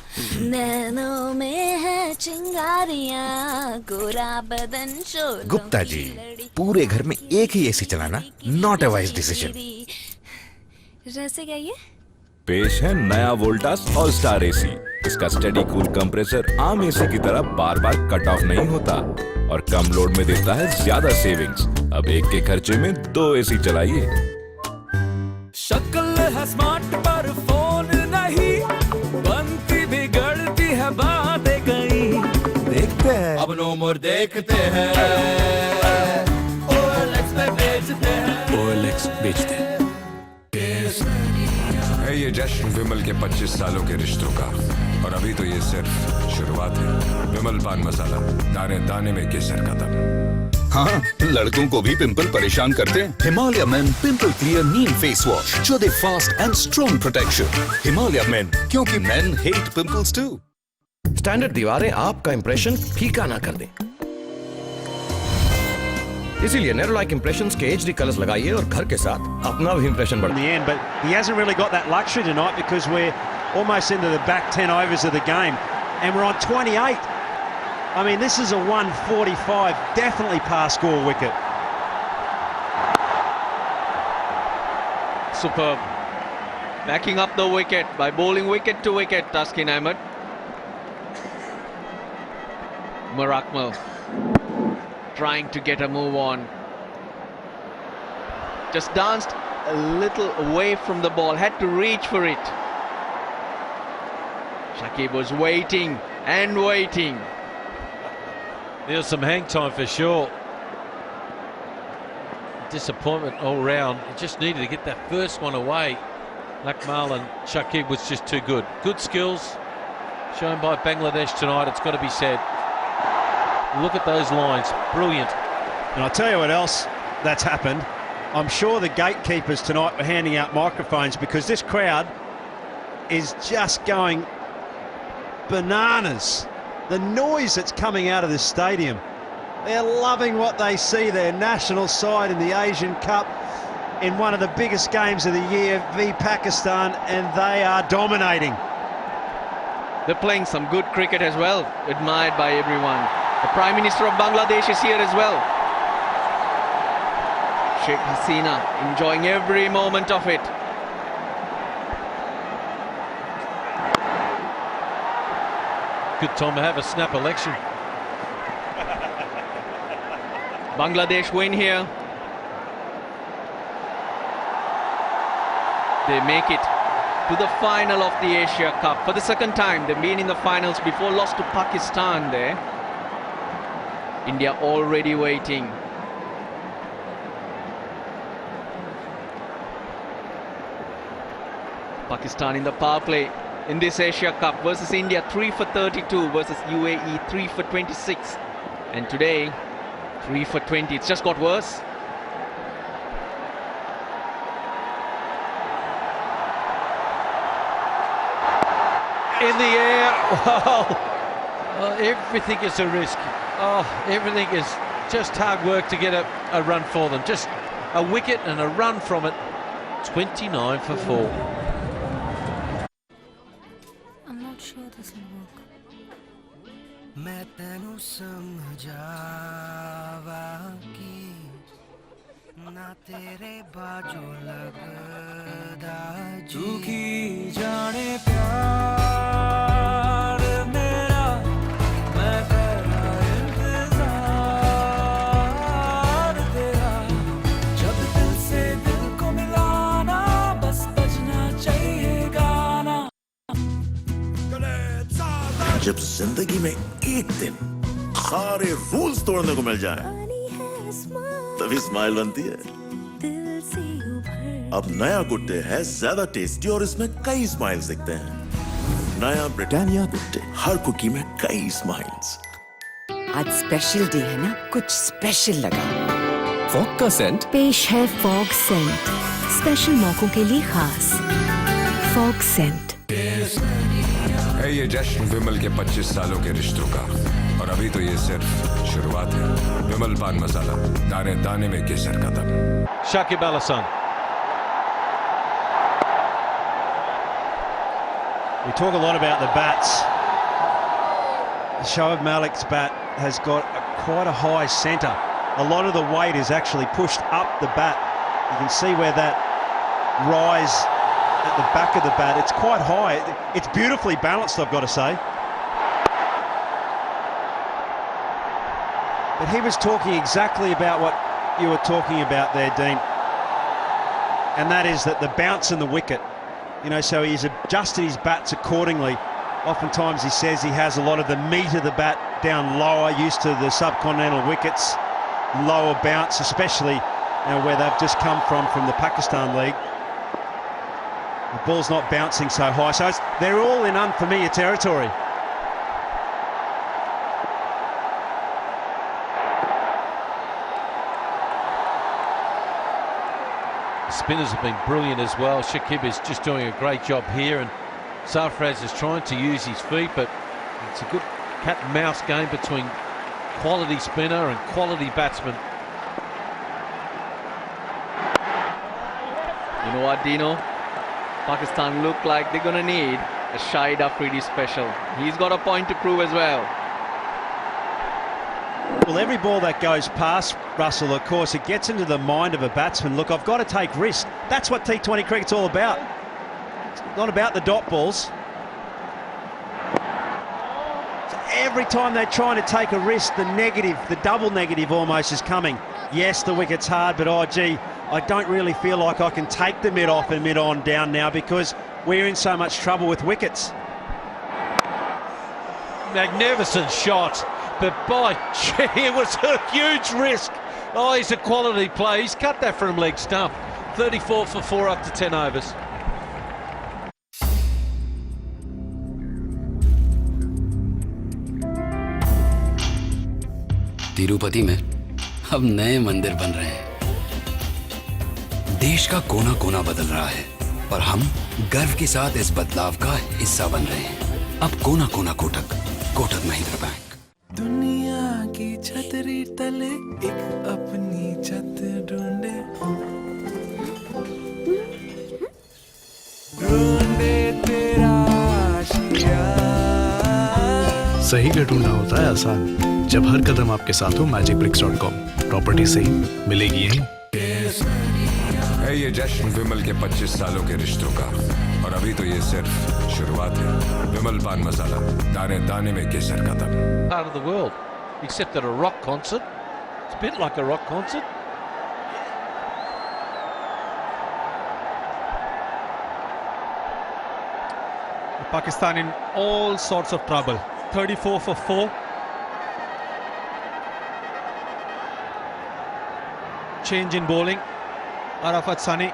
Speaker 16: नैनों में है चिंगारियाँ, गोरा बदन शोलों
Speaker 19: गुप्ता जी, पूरे घर में एक ही एसी चलाना नॉट अ वाइज डिसीजन।
Speaker 16: जैसे क्या ये?
Speaker 22: पेश है नया वोल्टास ऑल स्टार एसी। इसका स्टडी कूल कंप्रेसर आम एसी की तरह बार बार कट ऑफ नहीं होता और कम लोड में देता है ज्यादा सेविंग्स। अब एक के खर्चे में 2 एसी चलाइए।
Speaker 6: शक्ल है स्मार्ट पर फोन नहीं, बनती बिगड़ती है बातें कहीं। मोर देखते हैं OLX पे बेचते हैं
Speaker 12: OLX बेचते हैं।
Speaker 8: है ये जश्न विमल के 25 सालों के रिश्तों का, और अभी तो ये सिर्फ शुरुआत है। विमल पान मसाला, दाने दाने में केसर का दम।
Speaker 18: हाँ, लड़कों को भी पिंपल परेशान करते हैं। Himalaya men pimple clear neem face wash जो दे fast and strong protection. Himalaya men, क्योंकि men hate pimples too.
Speaker 14: Standard दीवारें आपका इंप्रेशन फीका ना कर दें, इसीलिए नेरोलाइक इंप्रेशंस के HD कलर्स लगाइए और घर के साथ अपना भी इंप्रेशन बढ़ाइए।
Speaker 10: But he hasn't really got that luxury tonight because we're almost into the back 10 overs of the game and we're on 28. I mean, this is a 145, definitely past score wicket.
Speaker 11: Superb. Backing up the wicket by bowling wicket to wicket, Taskin Ahmed. Murakmal trying to get a move on. Just danced a little away from the ball, had to reach for it. Shakib was waiting and waiting.
Speaker 9: There's some hang time for sure. Disappointment all round. He just needed to get that first one away. Lakmal and Shakib was just too good. Good skills shown by Bangladesh tonight, it's got to be said. Look at those lines, brilliant.
Speaker 10: And I'll tell you what else that's happened. I'm sure the gatekeepers tonight were handing out microphones because this crowd is just going bananas. The noise that's coming out of this stadium. They're loving what they see, their national side in the Asian Cup in one of the biggest games of the year v Pakistan, and they are dominating.
Speaker 11: They're playing some good cricket as well, admired by everyone. The Prime Minister of Bangladesh is here as well. Sheikh Hasina enjoying every moment of it.
Speaker 9: Good time to have a snap election.
Speaker 11: Bangladesh win here. They make it to the final of the Asia Cup. For the second time, they've been in the finals before, lost to Pakistan there. India already waiting. Pakistan in the power play in this Asia Cup versus India 3 for 32 versus UAE 3 for 26. And today 3 for 20. It's just got worse.
Speaker 9: In the air, well, everything is a risk. Oh, everything is just hard work to get a run for them. Just a wicket and a run from it. 29 for 4.
Speaker 16: I'm not sure this will work.
Speaker 5: मैं तेनू समझावा की ना तेरे बाजू लगदा झूठी जाने प्यार मेरा मैं तेरा इंतजार तेरा जब दिल से दिल को मिलाना बस बजना चाहिए गाना
Speaker 13: जब जिंदगी में एक दिन सारे रूल्स तोड़ने को मिल जाए तभी स्माइल बनती है। अब नया गुड डे है ज्यादा टेस्टी और इसमें कई स्माइल्स दिखते हैं। नया ब्रिटानिया गुड डे, हर कुकी में कई स्माइल्स।
Speaker 21: आज स्पेशल डे है ना, कुछ स्पेशल लगा।
Speaker 14: फॉग का सेंट
Speaker 16: पेश है फॉग सेंट, स्पेशल मौकों के लिए खास फॉग सेंट।
Speaker 8: है ये जश्न विमल के 25 सालों के रिश्तों का, और अभी तो ये सिर्फ शुरुआत है। विमल पान मसाला, दाने दाने में केसर का दम।
Speaker 9: Shakib Al Hasan.
Speaker 10: We talk a lot about the bats. Shoaib Malik's bat has got quite a high centre. A lot of the weight is actually pushed up the bat. You can see where that rise at the back of the bat, it's quite high. It's beautifully balanced, I've got to say. But he was talking exactly about what you were talking about there, Dean. And that is that the bounce and the wicket, you know, so he's adjusted his bats accordingly. Oftentimes he says he has a lot of the meat of the bat down lower, used to the subcontinental wickets, lower bounce, especially where they've just come from the Pakistan League. The ball's not bouncing so high, so they're all in unfamiliar territory.
Speaker 9: The spinners have been brilliant as well. Shakib is just doing a great job here, and Sarfraz is trying to use his feet, but it's a good cat and mouse game between quality spinner and quality batsman.
Speaker 11: You know what, Dino? Pakistan look like they're gonna need a Shahid Afridi special. He's got a point to prove as well.
Speaker 10: Well, every ball that goes past Russell, of course, it gets into the mind of a batsman. Look, I've got to take risks. That's what T20 cricket's all about. It's not about the dot balls. So every time they're trying to take a risk, the negative, the double negative almost is coming. Yes, the wicket's hard, but oh gee, I don't really feel like I can take the mid off and mid on down now because we're in so much trouble with wickets.
Speaker 9: Magnificent shot, but by gee, it was a huge risk. Oh, he's a quality play. He's cut that from leg stump. 34 for 4 after 10 overs.
Speaker 12: Tirupati में अब नए मंदिर बन रहे हैं। देश का कोना कोना बदल रहा है और हम गर्व के साथ इस बदलाव का हिस्सा बन रहे हैं। अब कोना कोना कोटक, कोटक महिंद्रा बैंक।
Speaker 6: दुनिया की छतरी तले एक अपनी छत ढूंढे, ढूंढे तेरा आशिया।
Speaker 7: सही का ढूंढना होता है आसान जब हर कदम आपके साथ हो magicbricks.com। प्रॉपर्टी सही मिलेगी यहीं।
Speaker 8: है ये जश्न विमल के 25 सालों के रिश्तों का, और अभी तो ये सिर्फ शुरुआत है। विमल पान मसाला, दाने दाने में केसर का दम।
Speaker 9: Part of the world, except at a rock concert. It's a bit like a rock concert.
Speaker 2: Pakistan in all sorts of trouble. 34 for 4. Change in bowling. Arafat Sani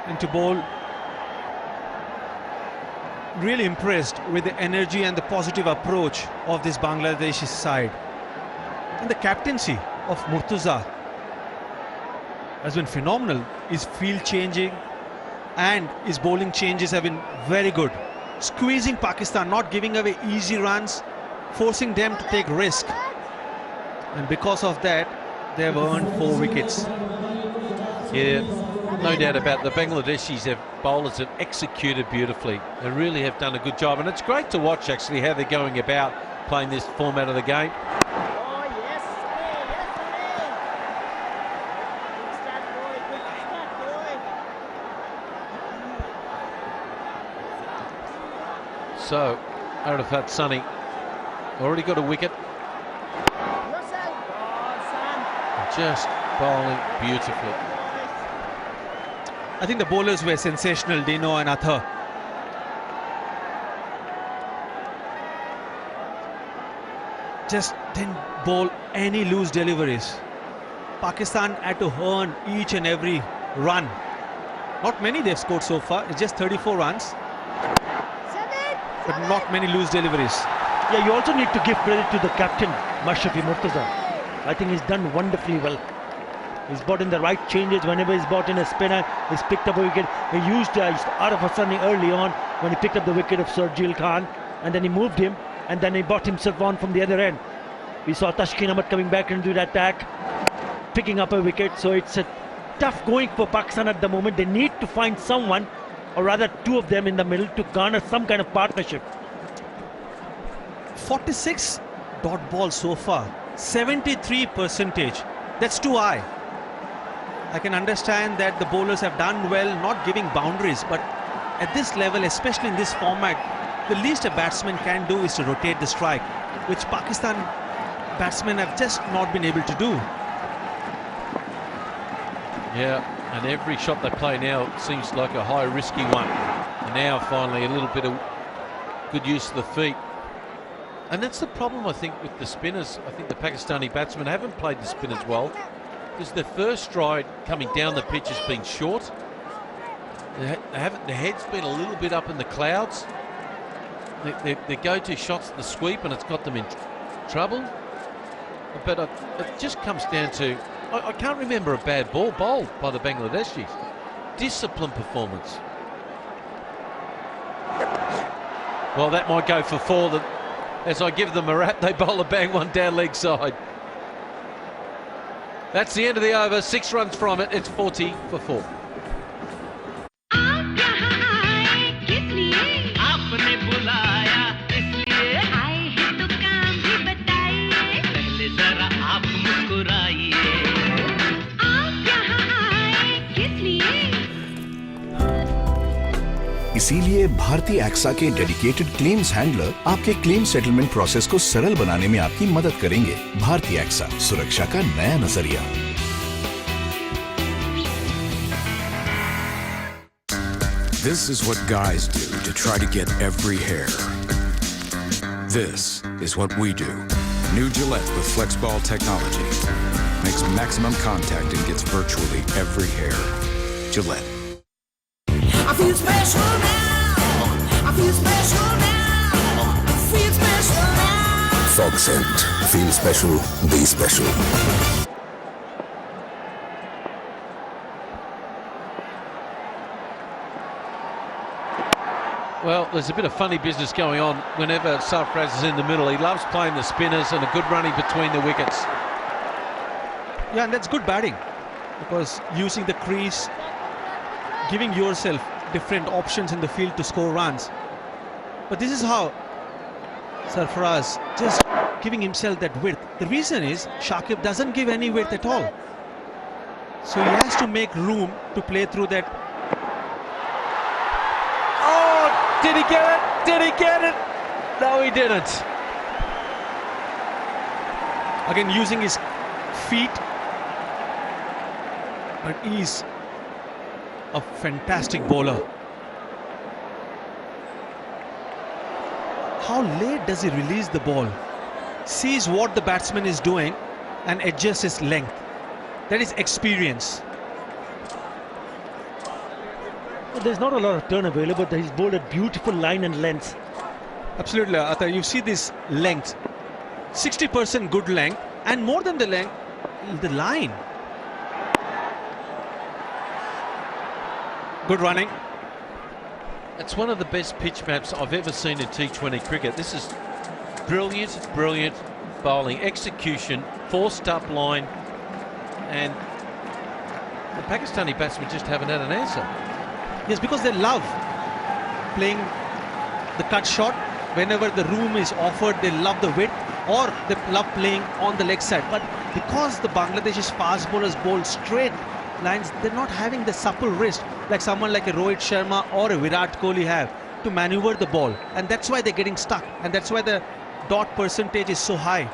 Speaker 2: into bowl. Really impressed with the energy and the positive approach of this Bangladeshi side. And the captaincy of Murtuza has been phenomenal. His field changing and his bowling changes have been very good. Squeezing Pakistan, not giving away easy runs, forcing them to take risk. And because of that, they have earned 4 wickets.
Speaker 9: Yeah, no doubt about the Bangladeshis. Have bowlers have executed beautifully. They really have done a good job, and it's great to watch actually how they're going about playing this format of the game. So, Arafat Sani already got a wicket. Just bowling beautifully.
Speaker 2: I think the bowlers were sensational, Dino and Athar. Just didn't bowl any loose deliveries. Pakistan had to earn each and every run. Not many they've scored so far, it's just 34 runs. But not many loose deliveries.
Speaker 4: Yeah, you also need to give credit to the captain, Mashrafi Murtaza. I think he's done wonderfully well. He's brought in the right changes whenever he's brought in a spinner. He's picked up a wicket. He used Arafat Sani early on when he picked up the wicket of Shardul Khan, and then he moved him, and then he brought himself on from the other end. We saw Tashkeen Ahmed coming back into the attack, picking up a wicket. So it's a tough going for Pakistan at the moment. They need to find someone, or rather 2 of them in the middle, to garner some kind of partnership.
Speaker 2: 46 dot balls so far, 73%. That's too high. I can understand that the bowlers have done well not giving boundaries, but at this level, especially in this format, the least a batsman can do is to rotate the strike, which Pakistan batsmen have just not been able to do.
Speaker 9: Yeah, and every shot they play now seems like a high risky one. And now finally a little bit of good use of the feet. And that's the problem, I think, with the spinners. I think the Pakistani batsmen haven't played the spinners well because their first stride coming down the pitch has been short. Their head's been a little bit up in the clouds. Their go-to shots the sweep, and it's got them in trouble. But it just comes down to, I can't remember a bad ball bowled by the Bangladeshis. Disciplined performance. Well, that might go for 4. As I give them a rap, they bowl a bang one down leg side. That's the end of the over. 6 runs from it. It's 40 for 4.
Speaker 17: इसीलिए भारतीय AXA के dedicated claims handler आपके claim settlement process को सरल बनाने में आपकी मदद करेंगे। भारतीय एक्सा, सुरक्षा का नया नजरिया।
Speaker 1: This is what guys do to try to get every hair. This is what we do. New Gillette with FlexBall technology makes maximum contact and gets virtually every hair. Gillette.
Speaker 5: I feel special now. I feel special now. I feel special now.
Speaker 3: Fog scent. Feel special. Be special.
Speaker 9: Well, there's a bit of funny business going on whenever Sarfraz is in the middle. He loves playing the spinners and a good running between the wickets.
Speaker 2: Yeah, and that's good batting because using the crease, giving yourself different options in the field to score runs. But this is how Sarfraz just giving himself that width. The reason is Shakib doesn't give any width at all. So he has to make room to play through that.
Speaker 9: Oh, did he get it? Did he get it? No, he didn't.
Speaker 2: Again, using his feet. But he's a fantastic bowler. How late does he release the ball? Sees what the batsman is doing and adjusts his length. That is experience.
Speaker 4: Well, there's not a lot of turn available, but he's bowled a beautiful line and length.
Speaker 2: Absolutely, Atta. You see this length. 60% good length, and more than the length, the line. Good running.
Speaker 9: It's one of the best pitch maps I've ever seen in T20 cricket. This is brilliant, brilliant bowling. Execution, forced up line, and the Pakistani batsmen just haven't had an answer.
Speaker 2: Yes, because they love playing the cut shot. Whenever the room is offered, they love the width, or they love playing on the leg side. But because the Bangladesh's fast bowlers bowl straight lines, they're not having the supple wrist like someone like a Rohit Sharma or a Virat Kohli have to maneuver the ball, and that's why they're getting stuck, and that's why the dot percentage is so high.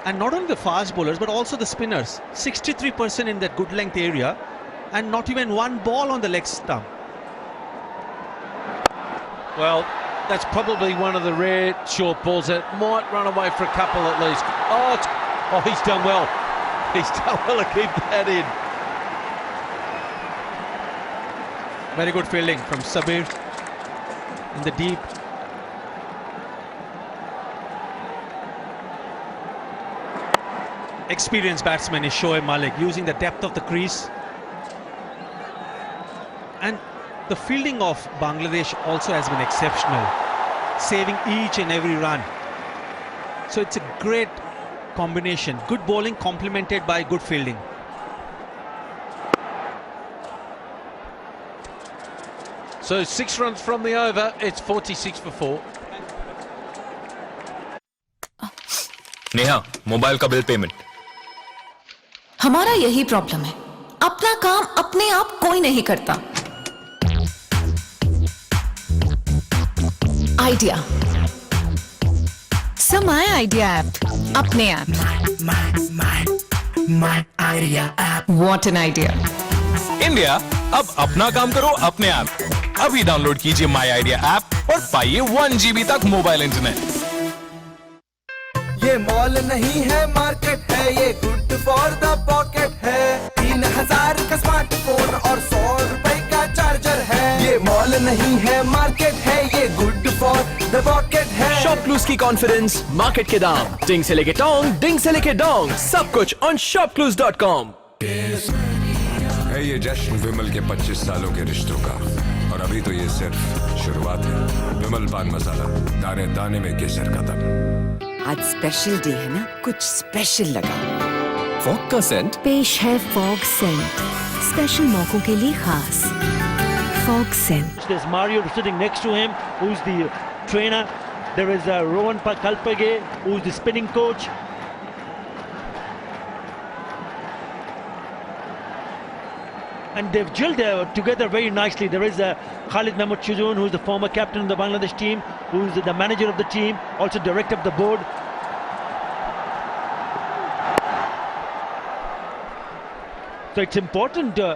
Speaker 2: And not only the fast bowlers but also the spinners, 63% in that good length area and not even one ball on the leg stump.
Speaker 9: Well, that's probably one of the rare short balls that might run away for a couple at least. Oh, he's done well. He's done well to keep that in.
Speaker 2: Very good fielding from Sabir in the deep. Experienced batsman is Shoaib Malik, using the depth of the crease. And the fielding of Bangladesh also has been exceptional, saving each and every run. So it's a great combination. Good bowling complemented by good fielding.
Speaker 9: So 6 runs from the over. It's 46 for 4.
Speaker 18: Neha, mobile का bill payment.
Speaker 15: हमारा यही problem है, अपना काम अपने आप कोई नहीं करता। Idea, so my Idea app, अपने ऐप। My Idea app. What an idea.
Speaker 18: India, अब अपना काम करो अपने आप।
Speaker 19: अभी डाउनलोड कीजिए माई आइडिया ऐप और पाइए 1 GB तक मोबाइल इंटरनेट।
Speaker 5: ये मॉल नहीं है मार्केट है, ये गुड फॉर द पॉकेट है। 3000 का स्मार्टफोन और 100 रुपए का चार्जर है। ये मॉल नहीं है मार्केट है, ये गुड फॉर द पॉकेट है।
Speaker 14: शॉप क्लूज की कॉन्फिडेंस, मार्केट के दाम, डिंग से लेके टोंग, डिंग से लेके डोंग, सब कुछ ऑन shopclues.com।
Speaker 8: है ये जश्न विमल के 25 सालों के रिश्तों का, और अभी तो ये सिर्फ शुरुआत है। विमल पान मसाला, दाने दाने में केसर का दम।
Speaker 21: आज स्पेशल डे है ना, कुछ स्पेशल लगा।
Speaker 14: फॉग का सेंट
Speaker 16: पेश है फॉग सेंट, स्पेशल मौकों के लिए खास Fogg scent.
Speaker 4: There's Mario sitting next to him, who's the trainer. There is Rohan Kalpage, who's the spinning coach. And they've gelled together very nicely. There is Khalid Mahmood Chuzun, who's the former captain of the Bangladesh team, who's the manager of the team, also director of the board. So it's important to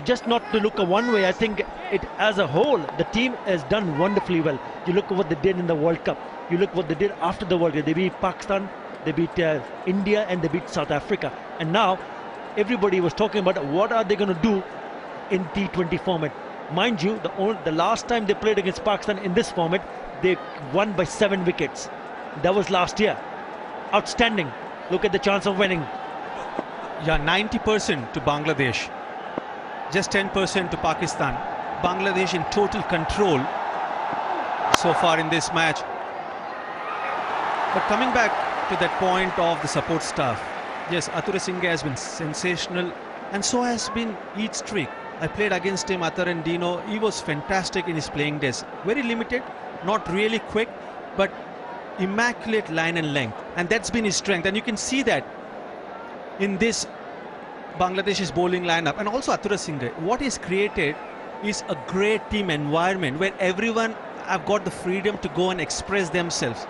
Speaker 4: just not to look one way. I think it as a whole, the team has done wonderfully well. You look at what they did in the World Cup. You look what they did after the World Cup. They beat Pakistan, they beat India, and they beat South Africa. And now everybody was talking about what are they going to do in T20 format. Mind you, the last time they played against Pakistan in this format, they won by 7 wickets. That was last year. Outstanding. Look at the chance of winning.
Speaker 2: Yeah, 90% to Bangladesh, just 10% to Pakistan. Bangladesh in total control so far in this match. But coming back to that point of the support staff, yes, Athura Singh has been sensational, and so has been each streak. I played against him, Athar and Dino. He was fantastic in his playing days. Very limited, not really quick, but immaculate line and length. And that's been his strength. And you can see that in this Bangladesh's bowling lineup. And also Athura Singh, what he's created is a great team environment where everyone have got the freedom to go and express themselves.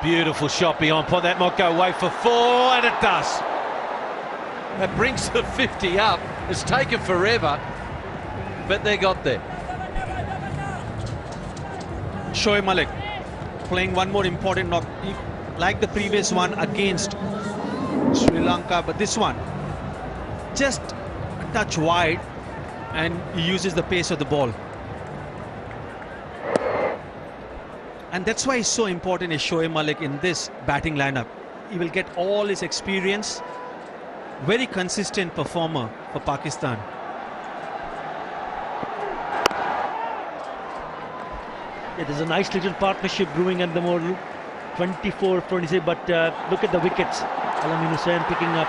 Speaker 9: Beautiful shot beyond, put that might go away for 4, and it does. That brings the 50 up. It's taken forever, but they got there.
Speaker 2: Shoaib Malik playing one more important knock, like the previous one against Sri Lanka, but this one just a touch wide, and he uses the pace of the ball. And that's why he's so important, is Shoaib Malik in this batting lineup. He will get all his experience. Very consistent performer for Pakistan.
Speaker 4: Yeah, there's a nice little partnership brewing at the moment. 24-26, but look at the wickets. Alamin Hussain picking up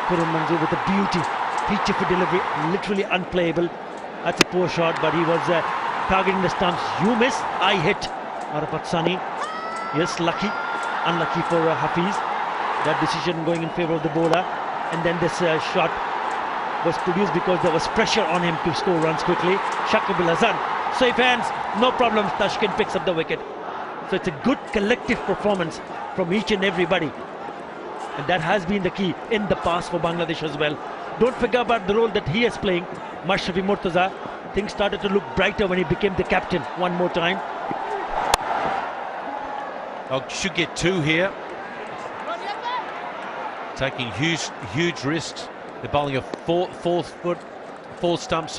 Speaker 4: Puram Manzoor with a beauty. Pitch of a delivery, literally unplayable. That's a poor shot, but he was targeting the stumps. You miss, I hit. Arafat Sani, yes, lucky. Unlucky for Hafiz. That decision going in favour of the bowler. And then this shot was produced because there was pressure on him to score runs quickly. Shakib Al Hasan, safe hands, no problem. Tashkent picks up the wicket. So it's a good collective performance from each and everybody. And that has been the key in the past for Bangladesh as well. Don't forget about the role that he is playing. Mashrafi Murtaza, things started to look brighter when he became the captain one more time.
Speaker 9: Oh, should get 2 here. Taking huge risks. They're bowling a fourth stump,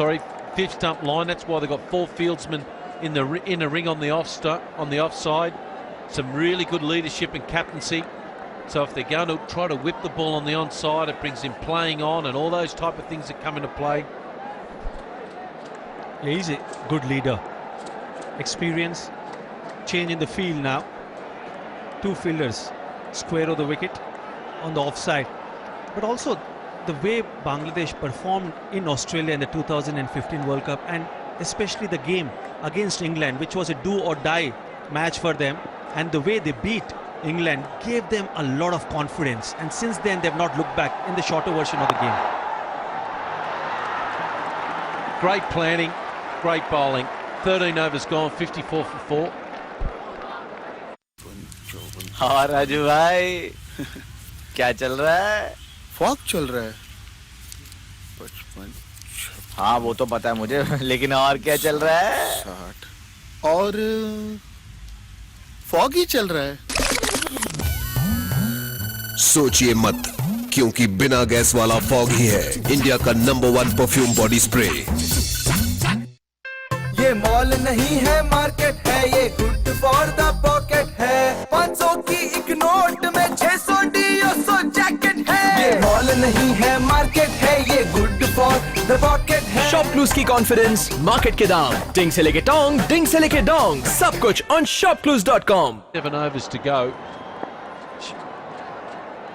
Speaker 9: fifth stump line. That's why they've got 4 fieldsmen in a ring on the offside. Some really good leadership and captaincy. So if they're going to try to whip the ball on the onside, it brings him playing on, and all those type of things that come into play.
Speaker 2: Yeah, he's a good leader. Experience, change in the field now. 2 fielders square of the wicket on the offside. But also the way Bangladesh performed in Australia in the 2015 World Cup, and especially the game against England, which was a do or die match for them, and the way they beat England gave them a lot of confidence, and since then they've not looked back in the shorter version of the game.
Speaker 9: Great planning, great bowling. 13 overs gone, 54 for 4.
Speaker 20: हाँ राजू भाई क्या चल रहा है?
Speaker 23: Fog चल रहा है 55
Speaker 20: हाँ वो तो पता है मुझे, लेकिन और क्या चल रहा है?
Speaker 13: और फॉगी चल रहा है।
Speaker 22: सोचिए मत, क्योंकि बिना गैस वाला फॉग ही है इंडिया का नंबर 1 परफ्यूम बॉडी स्प्रे।
Speaker 5: ये मॉल नहीं है मार्केट है, ये गुड फॉर द पॉकेट है। 500 की एक नोट में 600 DOSO जैकेट है। ये मॉल नहीं है मार्केट है, ये गुड फॉर द पॉकेट है।
Speaker 14: शॉप क्लूज की कॉन्फिडेंस, मार्केट के दाम, डिंग से लेके डोंग, डिंग से लेके डोंग, सब कुछ on shopclues.com।
Speaker 9: 7 overs to go.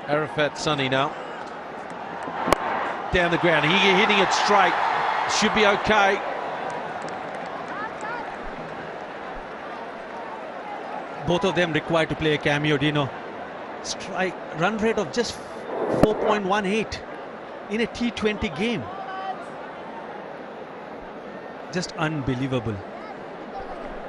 Speaker 9: Arafat Sunny now. Down the ground, he hitting it straight. Should be okay.
Speaker 2: Both of them required to play a cameo, Dino. Strike run rate of just 4.18 in a T20 game. Just unbelievable.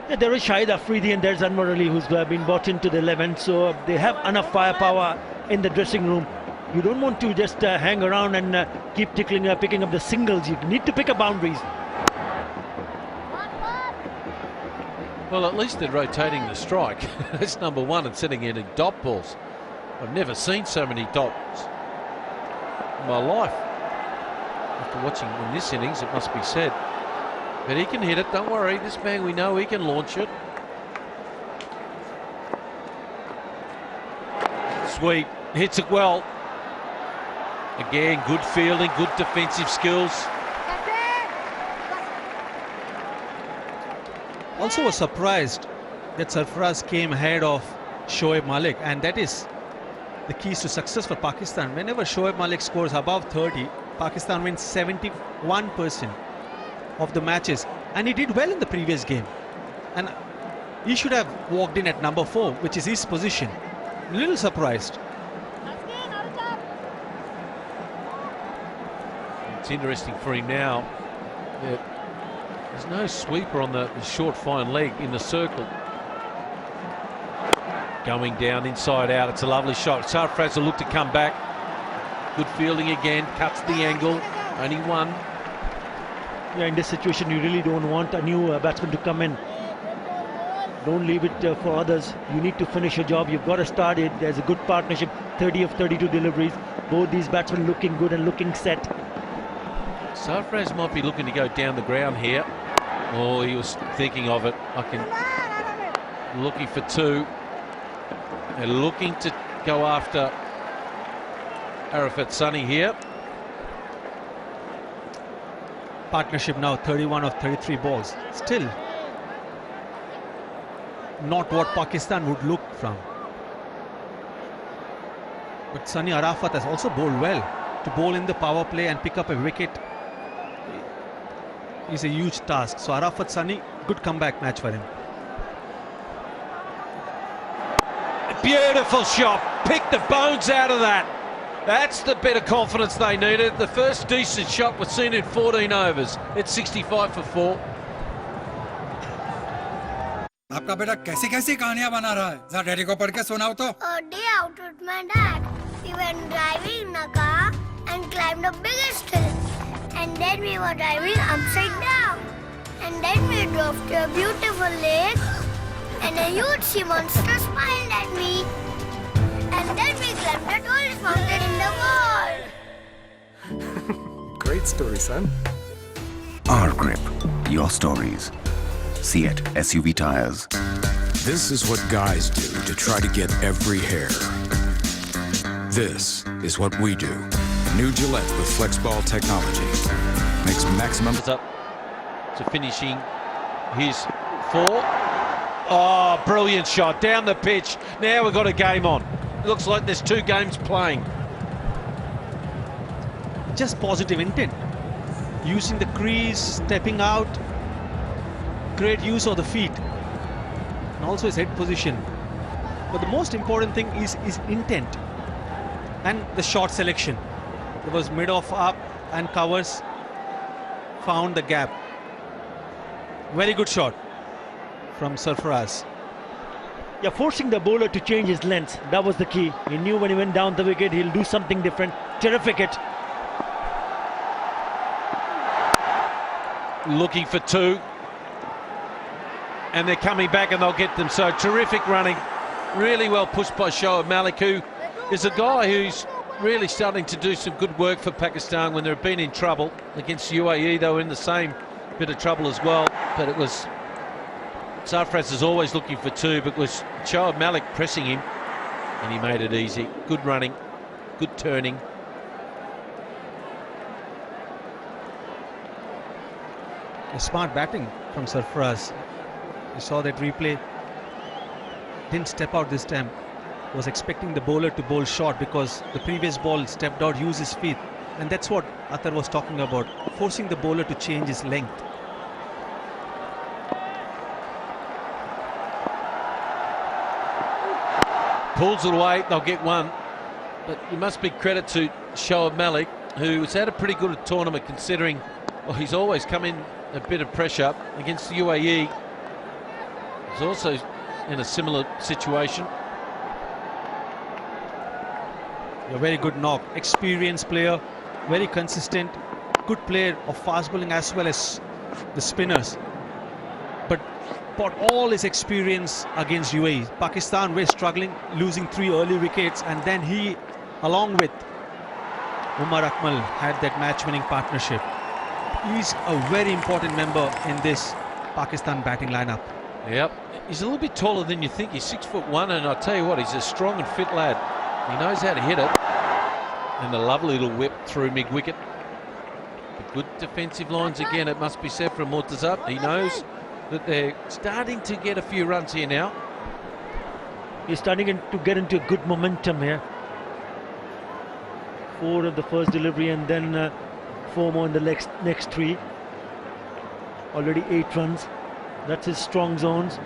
Speaker 4: Yeah, there is Shahid Afridi and there's Anwar Ali who's been brought into the 11, so they have enough firepower in the dressing room. You don't want to just hang around and keep picking up the singles. You need to pick up boundaries.
Speaker 9: Well, at least they're rotating the strike. That's number one, and setting in dot balls. I've never seen so many dots in my life. After watching in this innings, it must be said. But he can hit it, don't worry. This man, we know he can launch it. Sweep, hits it well. Again, good fielding, good defensive skills.
Speaker 2: Also was surprised that Sarfaraz came ahead of Shoaib Malik, and that is the keys to success for Pakistan. Whenever Shoaib Malik scores above 30, Pakistan wins 71% of the matches, and he did well in the previous game. And he should have walked in at number 4, which is his position. A little surprised.
Speaker 9: It's interesting for him now. There's no sweeper on the short fine leg in the circle. Going down inside out, it's a lovely shot. Sarfaraz will look to come back. Good fielding again, cuts the angle, only one.
Speaker 4: Yeah, in this situation you really don't want a new batsman to come in. Don't leave it for others. You need to finish your job. You've got to start it. There's a good partnership, 30 of 32 deliveries. Both these batsmen looking good and looking set.
Speaker 9: Sarfaraz might be looking to go down the ground here. Oh, he was thinking of it. Looking for 2. They're looking to go after Arafat Sunny here.
Speaker 2: Partnership now 31 of 33 balls. Still not what Pakistan would look from. But Sunny Arafat has also bowled well. To bowl in the power play and pick up a wicket is a huge task. So Arafat Sunny, good comeback match for him.
Speaker 9: Beautiful shot. Pick the bones out of that. That's the bit of confidence they needed. The first decent shot was seen in 14 overs. It's 65 for 4.
Speaker 23: आपका बेटा कैसी कैसी कहानियां बना रहा है? जरा daddy को पढ़ के सुनाओ तो।
Speaker 24: A day out with my dad. We went driving in a car and climbed the biggest hill. And then we were driving upside down. And then we drove to a beautiful lake. And a huge sea monster smiled at me. And then we climbed the tallest mountain in the world.
Speaker 22: Great story, son. Our Grip. Your stories. See it. SUV tires.
Speaker 1: This is what guys do to try to get every hair. This is what we do. New Gillette with FlexBall technology makes maximum.
Speaker 9: Up to finishing his 4. Oh, brilliant shot down the pitch. Now we've got a game on. It looks like there's 2 games playing.
Speaker 2: Just positive intent. Using the crease, stepping out. Great use of the feet. And also his head position. But the most important thing is intent. And the shot selection. It was mid-off up and covers. Found the gap. Very good shot from Sarfaraz.
Speaker 4: Yeah, forcing the bowler to change his length. That was the key. He knew when he went down the wicket, he'll do something different. Terrific hit.
Speaker 9: looking for two. And they're coming back and they'll get them. So terrific running. Really well pushed by Shoaib Malik, who is a guy who's really starting to do some good work for Pakistan when they've been in trouble. Against UAE, they were in the same bit of trouble as well. But it was... Sarfraz is always looking for two, but it was Shoaib Malik pressing him. And he made it easy. Good running. Good turning.
Speaker 2: A smart batting from Sarfraz. You saw that replay. Didn't step out this time. Was expecting the bowler to bowl short because the previous ball stepped out, used his feet. And that's what Athar was talking about. Forcing the bowler to change his length.
Speaker 9: Pulls it away, they'll get one. But you must be credit to Shoaib Malik, who's had a pretty good tournament considering, well, he's always come in a bit of pressure against the UAE. He's also in a similar situation.
Speaker 2: A very good knock. Experienced player, very consistent, good player of fast bowling as well as the spinners. But all his experience against UAE. Pakistan were struggling, losing 3 early wickets, and then he, along with Umar Akmal, had that match-winning partnership. He's a very important member in this Pakistan batting lineup.
Speaker 9: Yep, he's a little bit taller than you think. He's 6'1", and I'll tell you what, he's a strong and fit lad. He knows how to hit it. And a lovely little whip through mid-wicket. Good defensive lines again, it must be said, from Murtaza. He knows that they're starting to get a few runs here now.
Speaker 4: He's starting to get into a good momentum here. 4 of the first delivery and then 4 more in the next 3. Already 8 runs. That's his strong zones.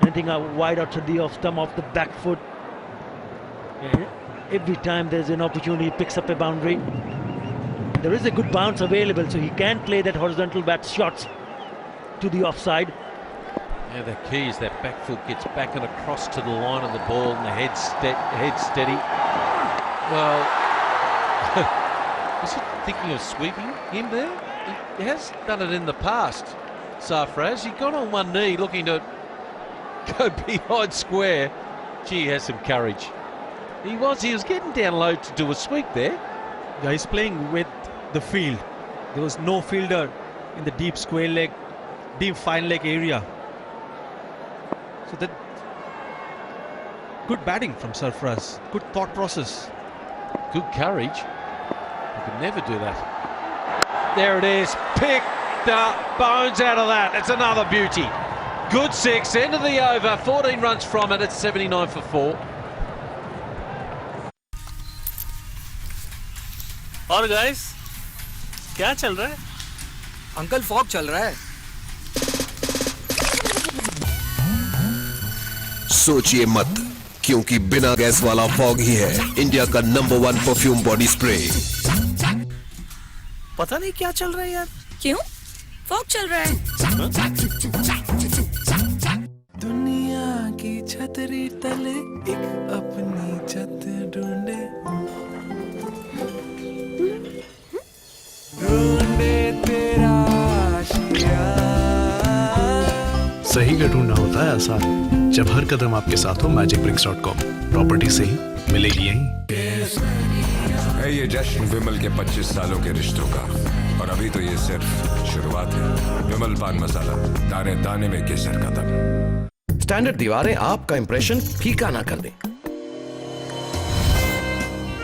Speaker 4: Anything wide out to the off stump, off the back foot. Yeah, every time there's an opportunity, he picks up a boundary. There is a good bounce available, so he can play that horizontal bat shots to the offside.
Speaker 9: Yeah, the key is that back foot gets back and across to the line of the ball and the head steady. Well, is he thinking of sweeping him there? He has done it in the past, Sarfraz. He got on one knee looking to go behind square. Gee, he has some courage. He was getting down low to do a sweep there.
Speaker 2: Yeah, he's playing with the field. There was no fielder in the deep square leg, deep fine leg area. So that good batting from Sarfraz, good thought process.
Speaker 9: Good courage. You could never do that. There it is, picked up, bones out of that. It's another beauty. Good 6, end of the over, 14 runs from it. It's 79 for 4.
Speaker 6: और guys क्या चल रहा है?
Speaker 5: Uncle fog चल रहा है।
Speaker 10: सोचिए मत, क्योंकि बिना गैस वाला फॉग ही है इंडिया का नंबर 1 परफ्यूम बॉडी स्प्रे।
Speaker 6: पता नहीं क्या चल रहा है यार।
Speaker 15: क्यों? फॉग चल रहा है।
Speaker 5: दुनिया की छतरी तले एक अपनी छत ढूंढे, तेरा आशिया।
Speaker 7: सही का ढूंढना होता है आसान, जब हर कदम आपके साथ हो magicbricks.com। प्रॉपर्टी सही मिलेगी यहीं।
Speaker 8: है ये जश्न विमल के 25 सालों के रिश्तों का, और अभी तो ये सिर्फ शुरुआत है। विमल पान मसाला, दाने दाने में केसर का दम।
Speaker 14: स्टैंडर्ड दीवारें आपका इंप्रेशन फीका ना कर दें,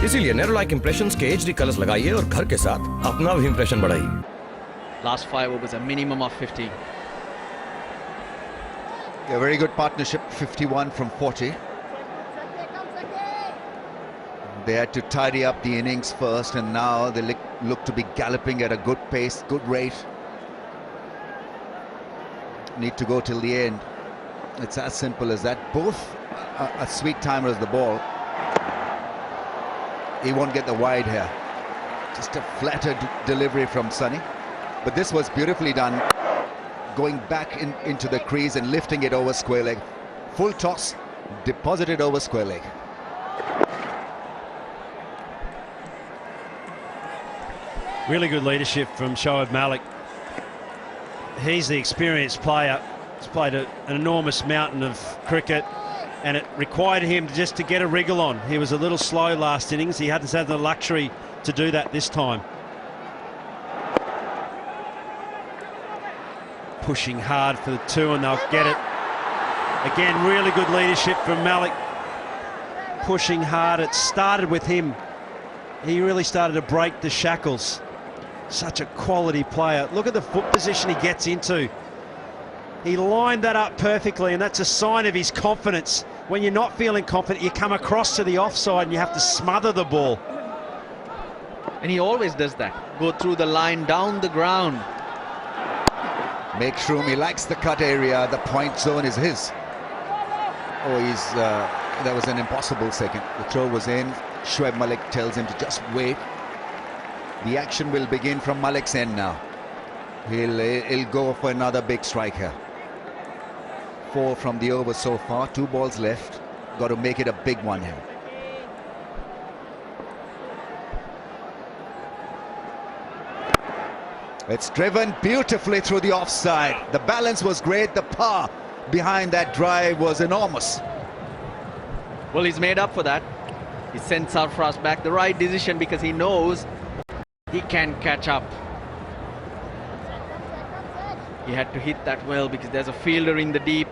Speaker 14: इसीलिए नेरोलाइक इंप्रेशंस के HD कलर्स लगाइए और घर के साथ अपना भी इंप्रेशन बढ़ाइए।
Speaker 6: Last 5 overs, a minimum of 50.
Speaker 11: A very good partnership, 51 from 40. They had to tidy up the innings first, and now they look to be galloping at a good pace, good rate. Need to go till the end. It's as simple as that. Both a sweet timer as the ball. He won't get the wide here. Just a flatter delivery from Sunny. But this was beautifully done. Going back into the crease and lifting it over square leg. Full toss, deposited over square leg.
Speaker 12: Really good leadership from Shoaib Malik.
Speaker 3: he's the experienced player. He's played an enormous mountain of cricket, and it required him just to get a wriggle on. He was a little slow last innings. He hadn't had the luxury to do that this time. Pushing hard for the two, and they'll get it. Again, really good leadership from Malik. Pushing hard. It started with him. He really started to break the shackles. Such a quality player. Look at the foot position he gets into. He lined that up perfectly, and that's a sign of his confidence. When you're not feeling confident, you come across to the offside and you have to smother the ball.
Speaker 12: And he always does that. Go through the line, down the ground.
Speaker 11: Makes room. He likes the cut area. The point zone is his. Oh, that was an impossible second. The throw was in. Shoaib Malik tells him to just wait. The action will begin from Malik's end now. He'll go for another big strike here. 4 from the over so far. 2 balls left. Got to make it a big one here. It's driven beautifully through the offside. The balance was great. The power behind that drive was enormous.
Speaker 12: Well, he's made up for that. He sent Sarfaraz back. The right decision, because he knows he can catch up. He had to hit that well because there's a fielder in the deep.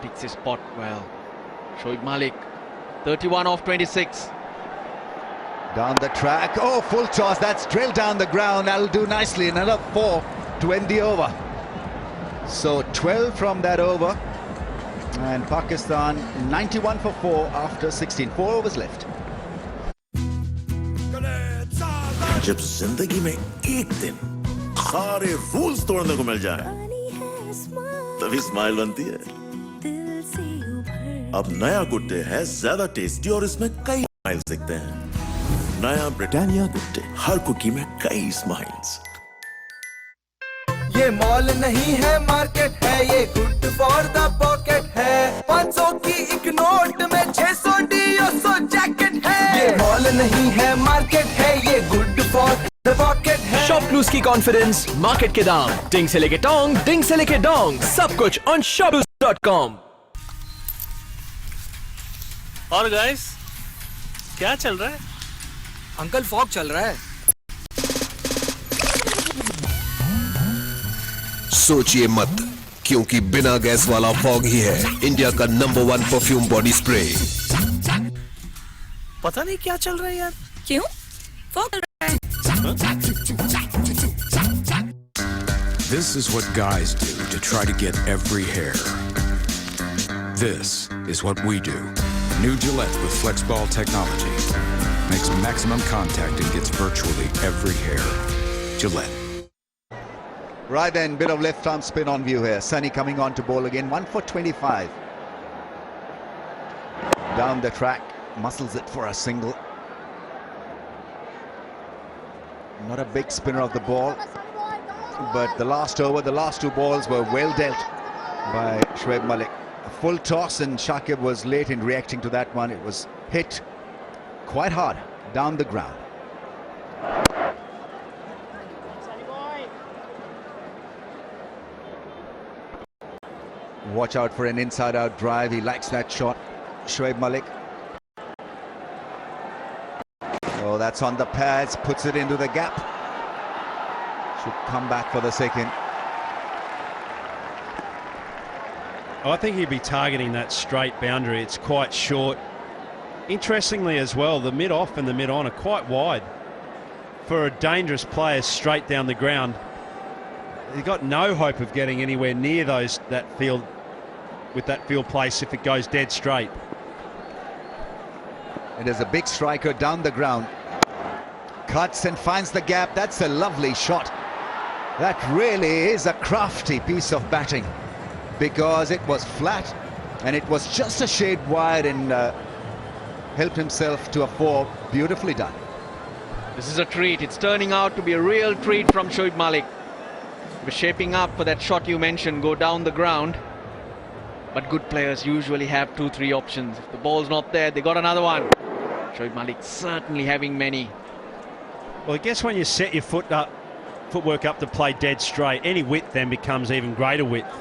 Speaker 12: Picks his spot well. Shoaib Malik, 31 off 26.
Speaker 11: Down the track. Oh, full toss. That's drilled down the ground. That'll do nicely. Another 4 to end the over. So 12 from that over. And Pakistan 91 for 4 after 16. 4 overs left.
Speaker 17: जब जिंदगी में एक दिन सारे rules तोड़ने को मिल जाए तभी स्माइल बनती है। अब नया गुड डे है ज्यादा टेस्टी और इसमें कई स्माइल्स दिखते हैं। नया ब्रिटानिया गुड डे, हर कुकी में कई स्माइल्स।
Speaker 5: ये मॉल नहीं है मार्केट है, ये गुड फॉर द पॉकेट है। 500 की एक नोट में 600 DOSO जैकेट है। ये मॉल नहीं है मार्केट है, ये गुड फॉर द पॉकेट है।
Speaker 14: शॉप क्लूज की कॉन्फिडेंस, मार्केट के दाम, डिंग से लेके डोंग, डिंग से लेके डोंग, सब कुछ ऑन shopclues.com।
Speaker 6: और गाइस, क्या चल रहा है?
Speaker 18: अंकल फॉग चल रहा है।
Speaker 10: सोचिए मत, क्योंकि बिना गैस वाला फॉग ही है इंडिया का नंबर 1 परफ्यूम बॉडी स्प्रे।
Speaker 6: पता नहीं क्या चल रहा है यार।
Speaker 15: क्यों? फॉग चल रहा है।
Speaker 1: This is what guys do to try to get every hair. This is what we do. New Gillette with FlexBall technology makes maximum contact and gets virtually every hair. Gillette.
Speaker 11: Right then, bit of left arm spin on view here. Sunny coming on to bowl again. 1 for 25. Down the track, muscles it for a single. Not a big spinner of the ball, but the last over, the last 2 balls were well dealt by Shoaib Malik. A full toss, and Shakib was late in reacting to that one. It was hit quite hard down the ground. Watch out for an inside-out drive. He likes that shot, Shoaib Malik. Oh, that's on the pads, puts it into the gap. Should come back for the second.
Speaker 3: I think he'd be targeting that straight boundary. It's quite short. Interestingly as well, the mid-off and the mid-on are quite wide. For a dangerous player straight down the ground, he's got no hope of getting anywhere near that field with that field place if it goes dead straight.
Speaker 11: It is a big striker down the ground. Cuts and finds the gap. That's a lovely shot. That really is a crafty piece of batting, because it was flat and it was just a shade wide, and helped himself to a 4. Beautifully done.
Speaker 12: This is a treat. It's turning out to be a real treat from Shoaib Malik. We're shaping up for that shot you mentioned, go down the ground. But good players usually have 2-3 options. If the ball's not there, they got another one. Shoaib Malik certainly having many.
Speaker 3: Well, I guess when you set your foot up footwork up to play dead straight. Any width then becomes even greater width.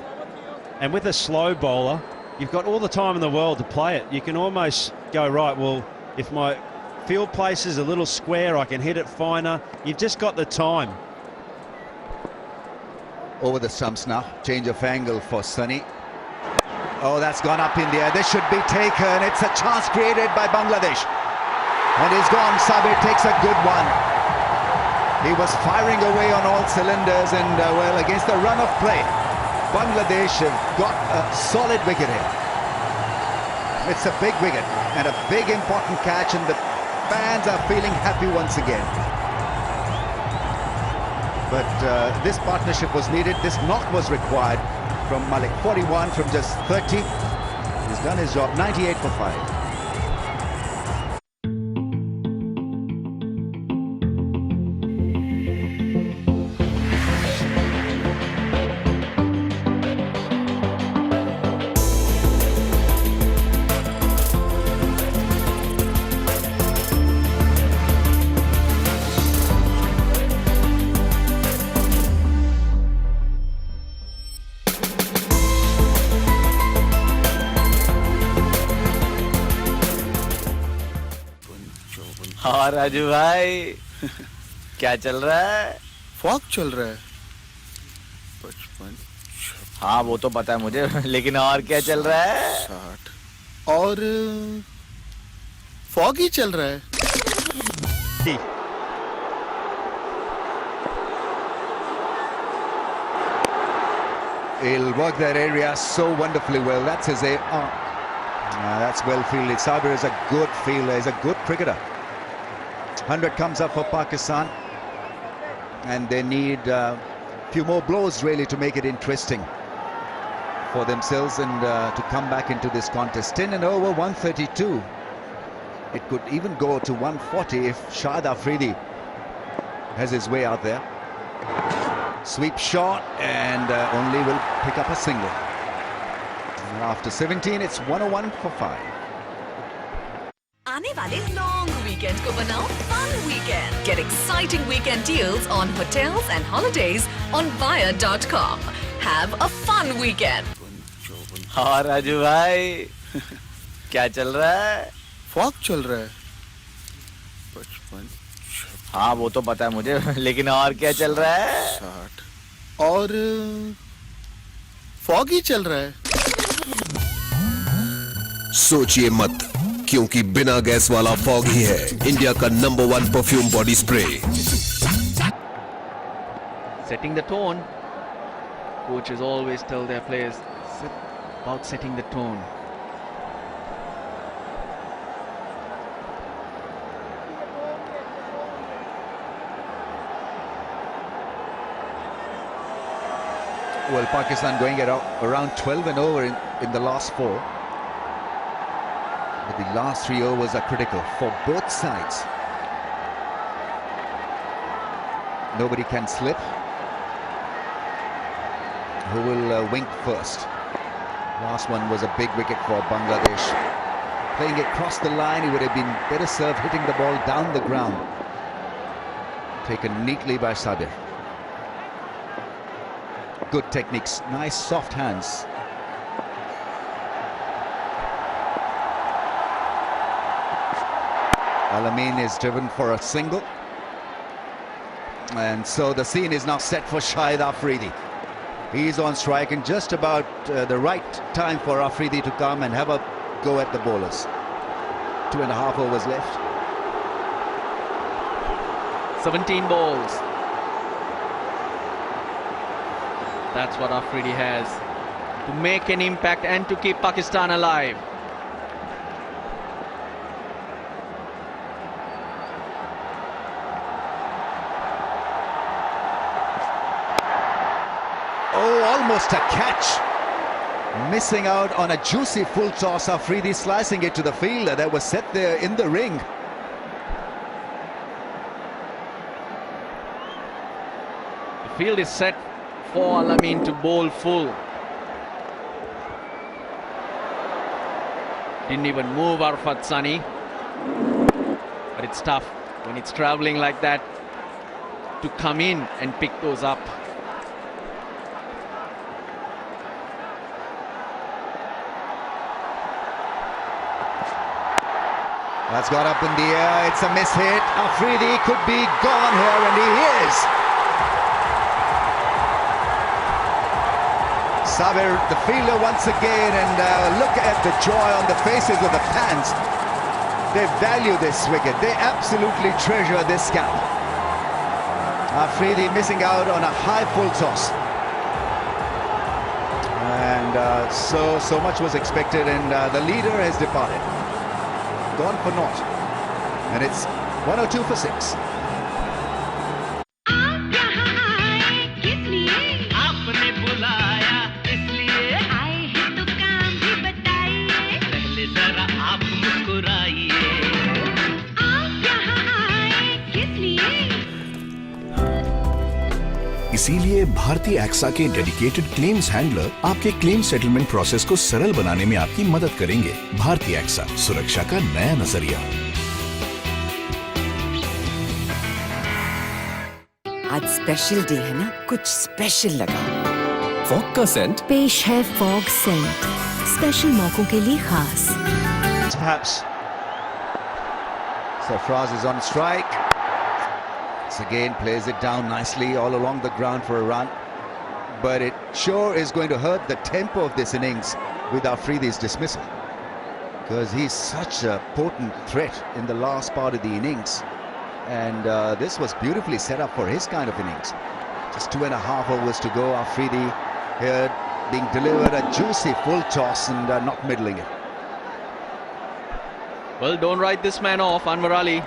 Speaker 3: And with a slow bowler, you've got all the time in the world to play it. You can almost go, right, well, if my field place is a little square, I can hit it finer. You've just got the time.
Speaker 11: Over the stumps now. Change of angle for Sunny. Oh, that's gone up in the air. This should be taken. It's a chance created by Bangladesh. And he's gone. Sabir takes a good one. He was firing away on all cylinders, and well, against the run of play, Bangladesh have got a solid wicket here. It's a big wicket and a big important catch, and the fans are feeling happy once again. But this partnership was needed. This knock was required from Malik. 41 from just 30. He's done his job. 98 for 5.
Speaker 16: और राजू भाई क्या चल रहा है?
Speaker 13: Fog चल रहा है 55
Speaker 16: हाँ वो तो पता है मुझे, लेकिन और क्या चल रहा है?
Speaker 13: 60 और फॉग ही चल रहा है.
Speaker 11: He'll work that area so wonderfully well. That's his aim. That's well fielded. Sabir is a good fielder. He's a good cricketer. 100 comes up for Pakistan, and they need a few more blows really to make it interesting for themselves and to come back into this contest. 10 and over, 132. It could even go to 140 if Shahid Afridi has his way out there. Sweep shot, and only will pick up a single. And after 17, it's 101 for 5.
Speaker 15: आने वाले long weekend को बनाओ fun weekend. Get exciting weekend deals on hotels and holidays on Buyer.com. Have a fun weekend.
Speaker 16: और राजू भाई क्या चल रहा है?
Speaker 13: फॉग चल रहा है 55
Speaker 16: हाँ वो तो पता है मुझे, लेकिन और क्या चल रहा है?
Speaker 13: 60 और फॉग ही चल रहा है.
Speaker 10: सोचिए मत, क्योंकि बिना गैस वाला फॉग ही है इंडिया का number 1 perfume body spray.
Speaker 12: Setting the tone. Coaches always tell their players about setting the tone.
Speaker 11: Well, Pakistan going around 12 and over in the last 4. But the last 3 overs are critical for both sides. Nobody can slip. Who will wink first? Last one was a big wicket for Bangladesh. Playing it across the line, he would have been better served hitting the ball down the ground. Taken neatly by Sabir. Good techniques, nice soft hands. Al-Amin is driven for a single. And so the scene is now set for Shahid Afridi. He's on strike, and just about the right time for Afridi to come and have a go at the bowlers. 2.5 overs left.
Speaker 12: 17 balls. That's what Afridi has to make an impact and to keep Pakistan alive.
Speaker 11: Oh, almost a catch. Missing out on a juicy full toss. Afridi slicing it to the fielder that was set there in the ring.
Speaker 12: The field is set for Al-Amin to bowl full. Didn't even move Arfat Sani. But it's tough when it's travelling like that. to come in and pick those up.
Speaker 11: That's got up in the air. It's a miss hit. Afridi could be gone here, and he is. Sabir, the fielder, once again, and look at the joy on the faces of the fans. They value this wicket. They absolutely treasure this gap. Afridi missing out on a high full toss. And so much was expected, and the leader has departed. Gone for naught. And it's 102 for 6.
Speaker 19: इसीलिए भारतीय AXA के dedicated claims handler आपके claim settlement process को सरल बनाने में आपकी मदद करेंगे। भारतीय एक्सा, सुरक्षा का नया नजरिया।
Speaker 20: आज स्पेशल डे है ना, कुछ स्पेशल लगा।
Speaker 14: फॉग का सेंट
Speaker 20: पेश है फॉग सेंट, स्पेशल मौकों के लिए खास।
Speaker 11: Perhaps Sarfraz is on strike. Again plays it down nicely all along the ground for a run, but it sure is going to hurt the tempo of this innings with Afridi's dismissal, because he's such a potent threat in the last part of the innings, and this was beautifully set up for his kind of innings. Just 2.5 overs to go. Afridi here being delivered a juicy full toss and not middling it.
Speaker 12: Well, don't write this man off, Anwar Ali.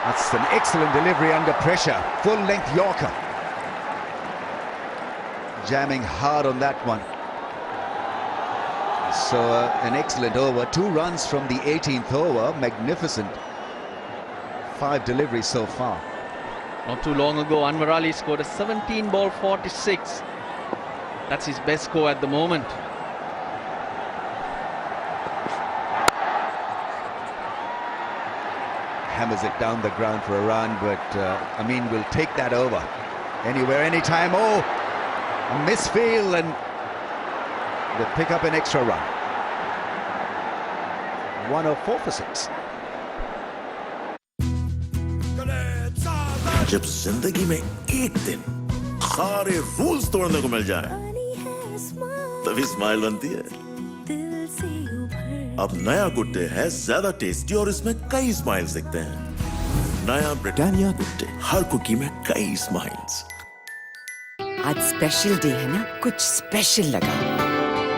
Speaker 11: That's an excellent delivery under pressure. Full length Yorker. Jamming hard on that one. So an excellent over. 2 runs from the 18th over. Magnificent. 5 deliveries so far.
Speaker 12: Not too long ago, Anwar Ali scored a 17 ball 46. That's his best score at the moment.
Speaker 11: Hammers it down the ground for a run, but Amin will take that over. Anywhere, anytime. Oh, a misfield, and they pick up an extra run. 104 for 6.
Speaker 17: जब जिंदगी में एक दिन सारे rules तोड़ने को मिल जाए, तभी स्माइल बनती है। अब नया गुड डे है ज्यादा टेस्टी और इसमें कई स्माइल्स दिखते हैं। नया ब्रिटानिया गुड डे, हर कुकी में कई स्माइल्स।
Speaker 20: आज स्पेशल डे है ना, कुछ स्पेशल लगा।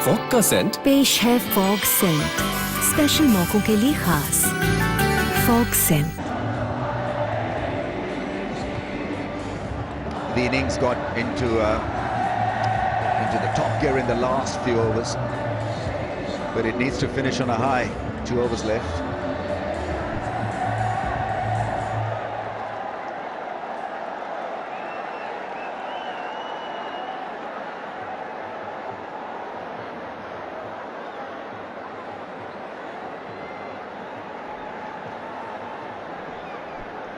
Speaker 14: फॉग का सेंट
Speaker 20: पेश है फॉग सेंट, स्पेशल मौकों के लिए खास। Fogg scent.
Speaker 11: The innings got into the top gear in the last few overs, but it needs to finish on a high. 2 overs left.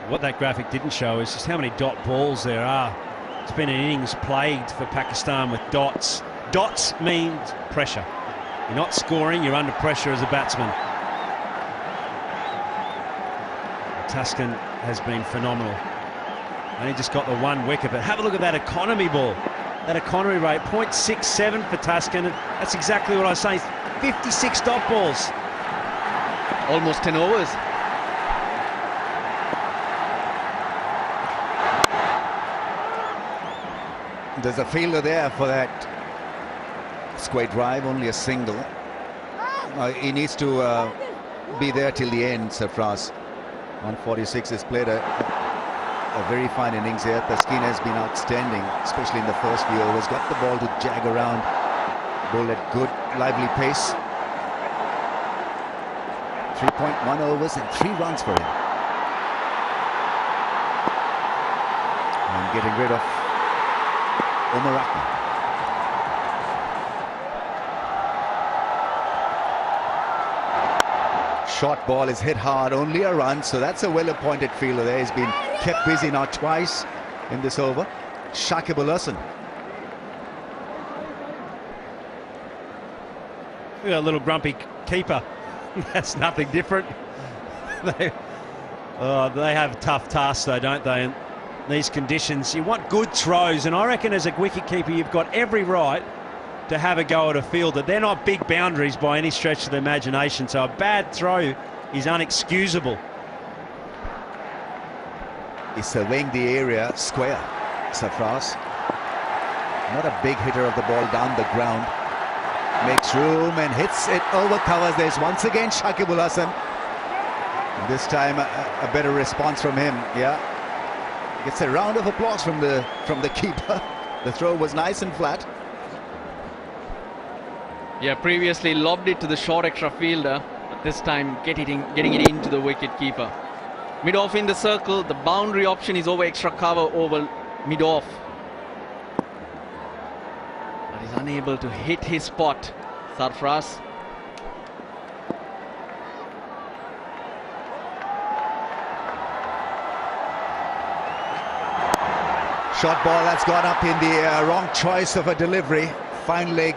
Speaker 3: What that graphic didn't show is just how many dot balls there are. It's been an innings plagued for Pakistan with dots. Dots means pressure. You're not scoring, you're under pressure as a batsman. Tuscan has been phenomenal. Only just got the 1 wicket, but have a look at that economy ball. That economy rate, 0.67 for Tuscan. That's exactly what I was saying. 56 dot balls.
Speaker 12: Almost 10 overs.
Speaker 11: There's a fielder there for that square drive, only a single. He needs to be there till the end, Sarfraz. 146 has played a very fine innings here. Taskin has been outstanding, especially in the first few overs. Got the ball to jag around, bowled at good, lively pace. 3.1 overs and 3 runs for him. And getting rid of Umar Akmal. short ball is hit hard, only a run, so that's a well-appointed fielder there. He's been kept busy now twice in this over. Shakib Al Hasan.
Speaker 3: We got a little grumpy keeper. That's nothing different. They have tough tasks though, don't they? In these conditions, you want good throws, and I reckon as a wicketkeeper, you've got every right to have a go at a fielder. They're not big boundaries by any stretch of the imagination, so a bad throw is unexcusable.
Speaker 11: He's surveying the area square, Sarfraz. Not a big hitter of the ball down the ground. Makes room and hits it over covers. There's once again Shakib Al Hasan. This time a better response from him. Yeah, gets a round of applause from the keeper. The throw was nice and flat.
Speaker 12: Yeah, previously lobbed it to the short extra fielder, but this time getting it into the wicket keeper. Mid-off in the circle, the boundary option is over extra cover over mid-off. But he's unable to hit his spot, Sarfraz.
Speaker 11: Short ball that's gone up in the wrong choice of a delivery. Fine leg.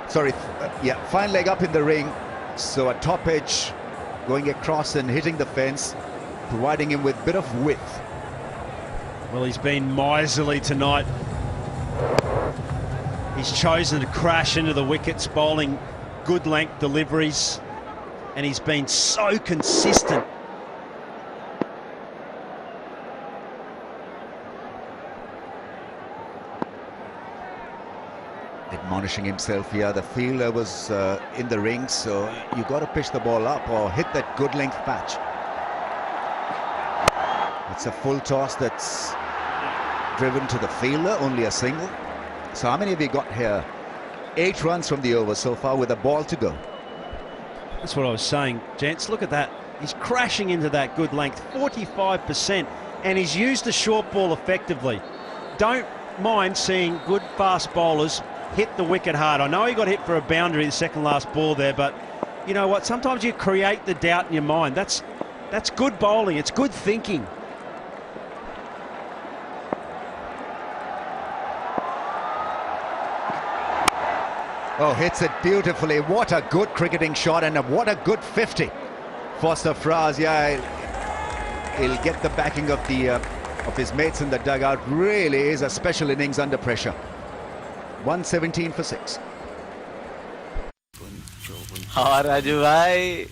Speaker 11: Fine leg up in the ring. So a top edge going across and hitting the fence, providing him with a bit of width.
Speaker 3: Well, he's been miserly tonight. He's chosen to crash into the wickets, bowling good length deliveries, and he's been so consistent.
Speaker 11: Admonishing himself here. The fielder was in the ring, so you got to pitch the ball up or hit that good length patch. It's a full toss that's driven to the fielder, only a single. So how many have we got here? 8 runs from the over so far with a ball to go.
Speaker 3: That's what I was saying, gents. Look at that. He's crashing into that good length, 45%, and he's used the short ball effectively. Don't mind seeing good fast bowlers hit the wicket hard. I know he got hit for a boundary the second last ball there, but you know what? Sometimes you create the doubt in your mind. That's good bowling. It's good thinking.
Speaker 11: Oh, hits it beautifully. What a good cricketing shot, and what a good 50 for Sarfraz. Yeah, he'll get the backing of his mates in the dugout. Really is a special innings under pressure. 117 for 6.
Speaker 16: हाँ राजू भाई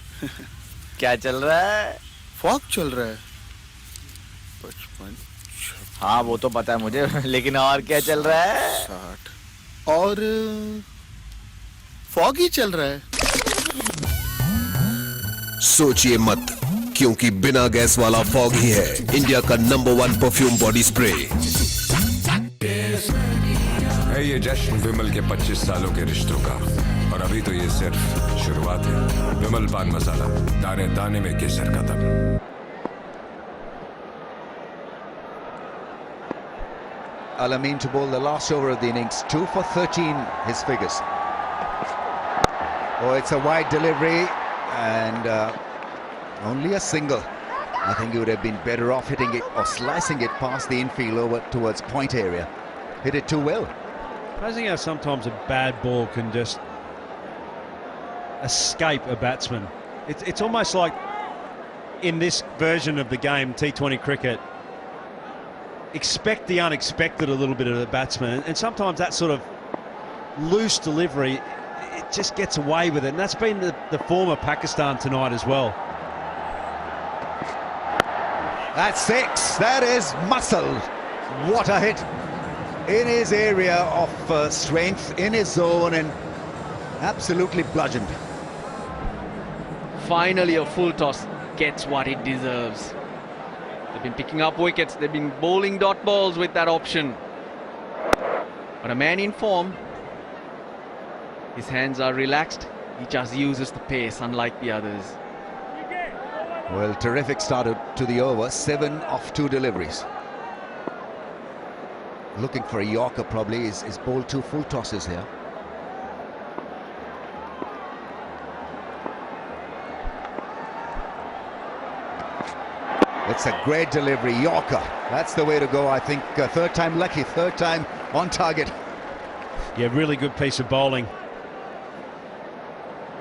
Speaker 16: क्या चल रहा है?
Speaker 13: Fog चल रहा है 55
Speaker 16: हाँ वो तो पता है मुझे, लेकिन और क्या चल रहा है?
Speaker 13: 60 और फॉग ही चल रहा है.
Speaker 10: सोचिए मत, क्योंकि बिना गैस वाला फॉग ही है इंडिया का नंबर 1 परफ्यूम बॉडी स्प्रे.
Speaker 8: है ये जश्न विमल के 25 सालों के रिश्तों का, और अभी तो ये सिर्फ शुरुआत है. विमल पान मसाला, दाने दाने में केसर का दम.
Speaker 11: Al-Amin to bowl the last over of the innings. 2 for 13, his figures. Oh, it's a wide delivery and only a single. I think he would have been better off hitting it or slicing it past the infield over towards point area. Hit it too well.
Speaker 3: Amazing how sometimes a bad ball can just escape a batsman. It's almost like in this version of the game, T20 cricket, expect the unexpected a little bit of the batsman, and sometimes that sort of loose delivery, it just gets away with it, and that's been the form of Pakistan tonight as well.
Speaker 11: That's 6. That is muscle. What a hit in his area of strength, in his zone, and absolutely bludgeoned.
Speaker 12: Finally a full toss gets what it deserves. They've been picking up wickets, they've been bowling dot balls with that option. But a man in form, his hands are relaxed, he just uses the pace unlike the others.
Speaker 11: Well, terrific start to the over. 7 of 2 deliveries. Looking for a Yorker probably. Is bowled 2 full tosses here. It's a great delivery, Yorker. That's the way to go, I think. Third time lucky, third time on target.
Speaker 3: Yeah, really good piece of bowling.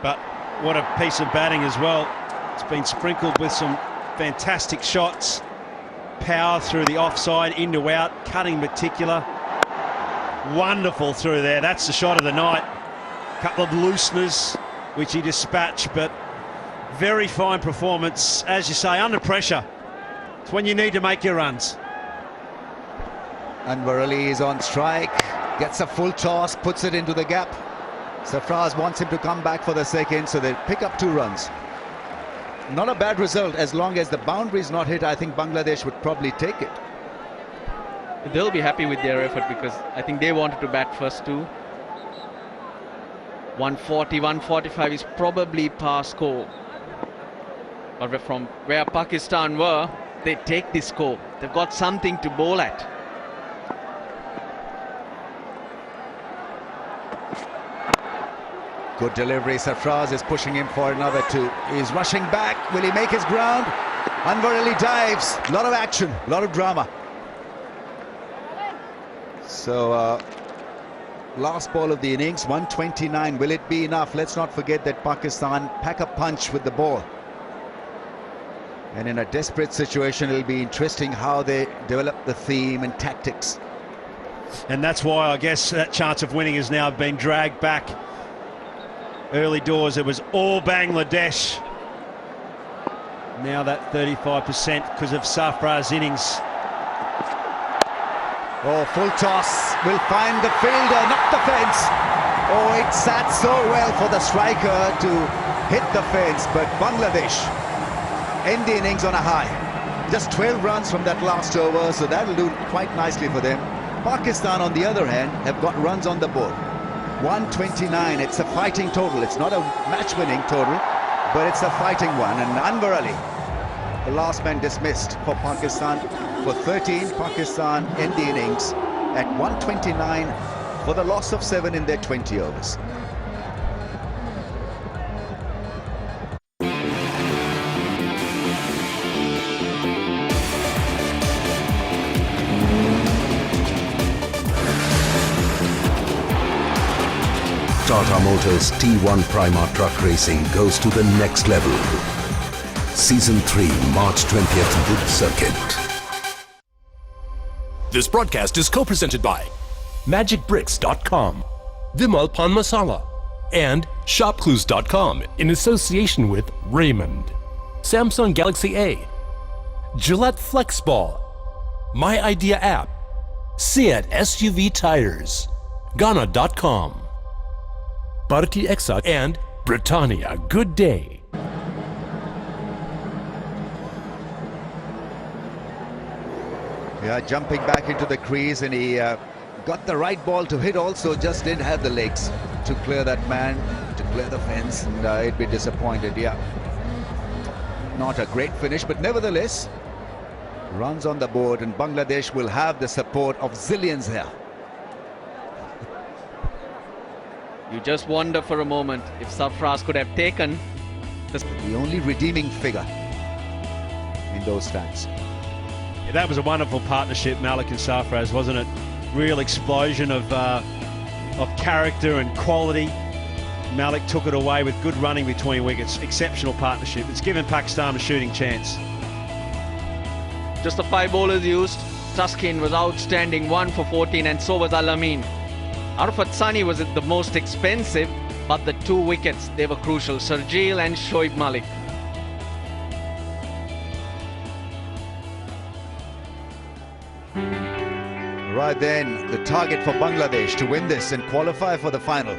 Speaker 3: But what a piece of batting as well. It's been sprinkled with some fantastic shots. Power through the offside, into out, cutting particular. Wonderful through there. That's the shot of the night. Couple of looseners, which he dispatched, but very fine performance. As you say, under pressure. It's when you need to make your runs.
Speaker 11: Anwar Ali is on strike, gets a full toss, puts it into the gap. Sarfraz wants him to come back for the second, so they pick up 2 runs. Not a bad result. As long as the boundary is not hit, I think Bangladesh would probably take it.
Speaker 12: They'll be happy with their effort because I think they wanted to bat first too. 140, 145 is probably par score. But from where Pakistan were, they take this score. They've got something to bowl at.
Speaker 11: Good delivery. Sarfraz is pushing him for another 2. He's rushing back. Will he make his ground? Anwar Ali dives. A lot of action, a lot of drama. So last ball of the innings, 129. Will it be enough? Let's not forget that Pakistan pack a punch with the ball. And in a desperate situation, it'll be interesting how they develop the theme and tactics.
Speaker 3: And that's why I guess that chance of winning has now been dragged back. Early doors, it was all Bangladesh. Now that 35% because of Sarfraz' innings.
Speaker 11: Oh, full toss. Will find the fielder, not the fence. Oh, it sat so well for the striker to hit the fence, but Bangladesh end the innings on a high. Just 12 runs from that last over, so that'll do quite nicely for them. Pakistan, on the other hand, have got runs on the board. 129, it's a fighting total. It's not a match-winning total, but it's a fighting one. And Anwar Ali, the last man dismissed for Pakistan for 13. Pakistan end the innings at 129 for the loss of 7 in their 20 overs.
Speaker 10: Tata Motors T1 Prima Truck Racing goes to the next level. Season 3, March 20th, Wood Circuit.
Speaker 21: This broadcast is co-presented by MagicBricks.com, Vimal Pan Masala, and ShopClues.com in association with Raymond, Samsung Galaxy A, Gillette FlexBall, My Idea App, Seat SUV Tires, Ghana.com, Bharati Exa, and Britannia. Good day.
Speaker 11: Yeah, jumping back into the crease, and he got the right ball to hit also, just didn't have the legs to clear that man, to clear the fence, and he'd be disappointed, yeah. Not a great finish, but nevertheless, runs on the board, and Bangladesh will have the support of zillions here.
Speaker 12: You just wonder for a moment if Sarfraz could have taken
Speaker 11: the only redeeming figure in those stats.
Speaker 3: Yeah, that was a wonderful partnership, Malik and Sarfraz, wasn't it? Real explosion of character and quality. Malik took it away with good running between wickets. Exceptional partnership. It's given Pakistan a shooting chance.
Speaker 12: Just the 5 bowlers used. Tuskin was outstanding, 1 for 14, and so was Al-Amin. Arafat Sani was the most expensive, but the 2 wickets, they were crucial. Sharjeel and Shoaib Malik.
Speaker 11: Right then, the target for Bangladesh to win this and qualify for the final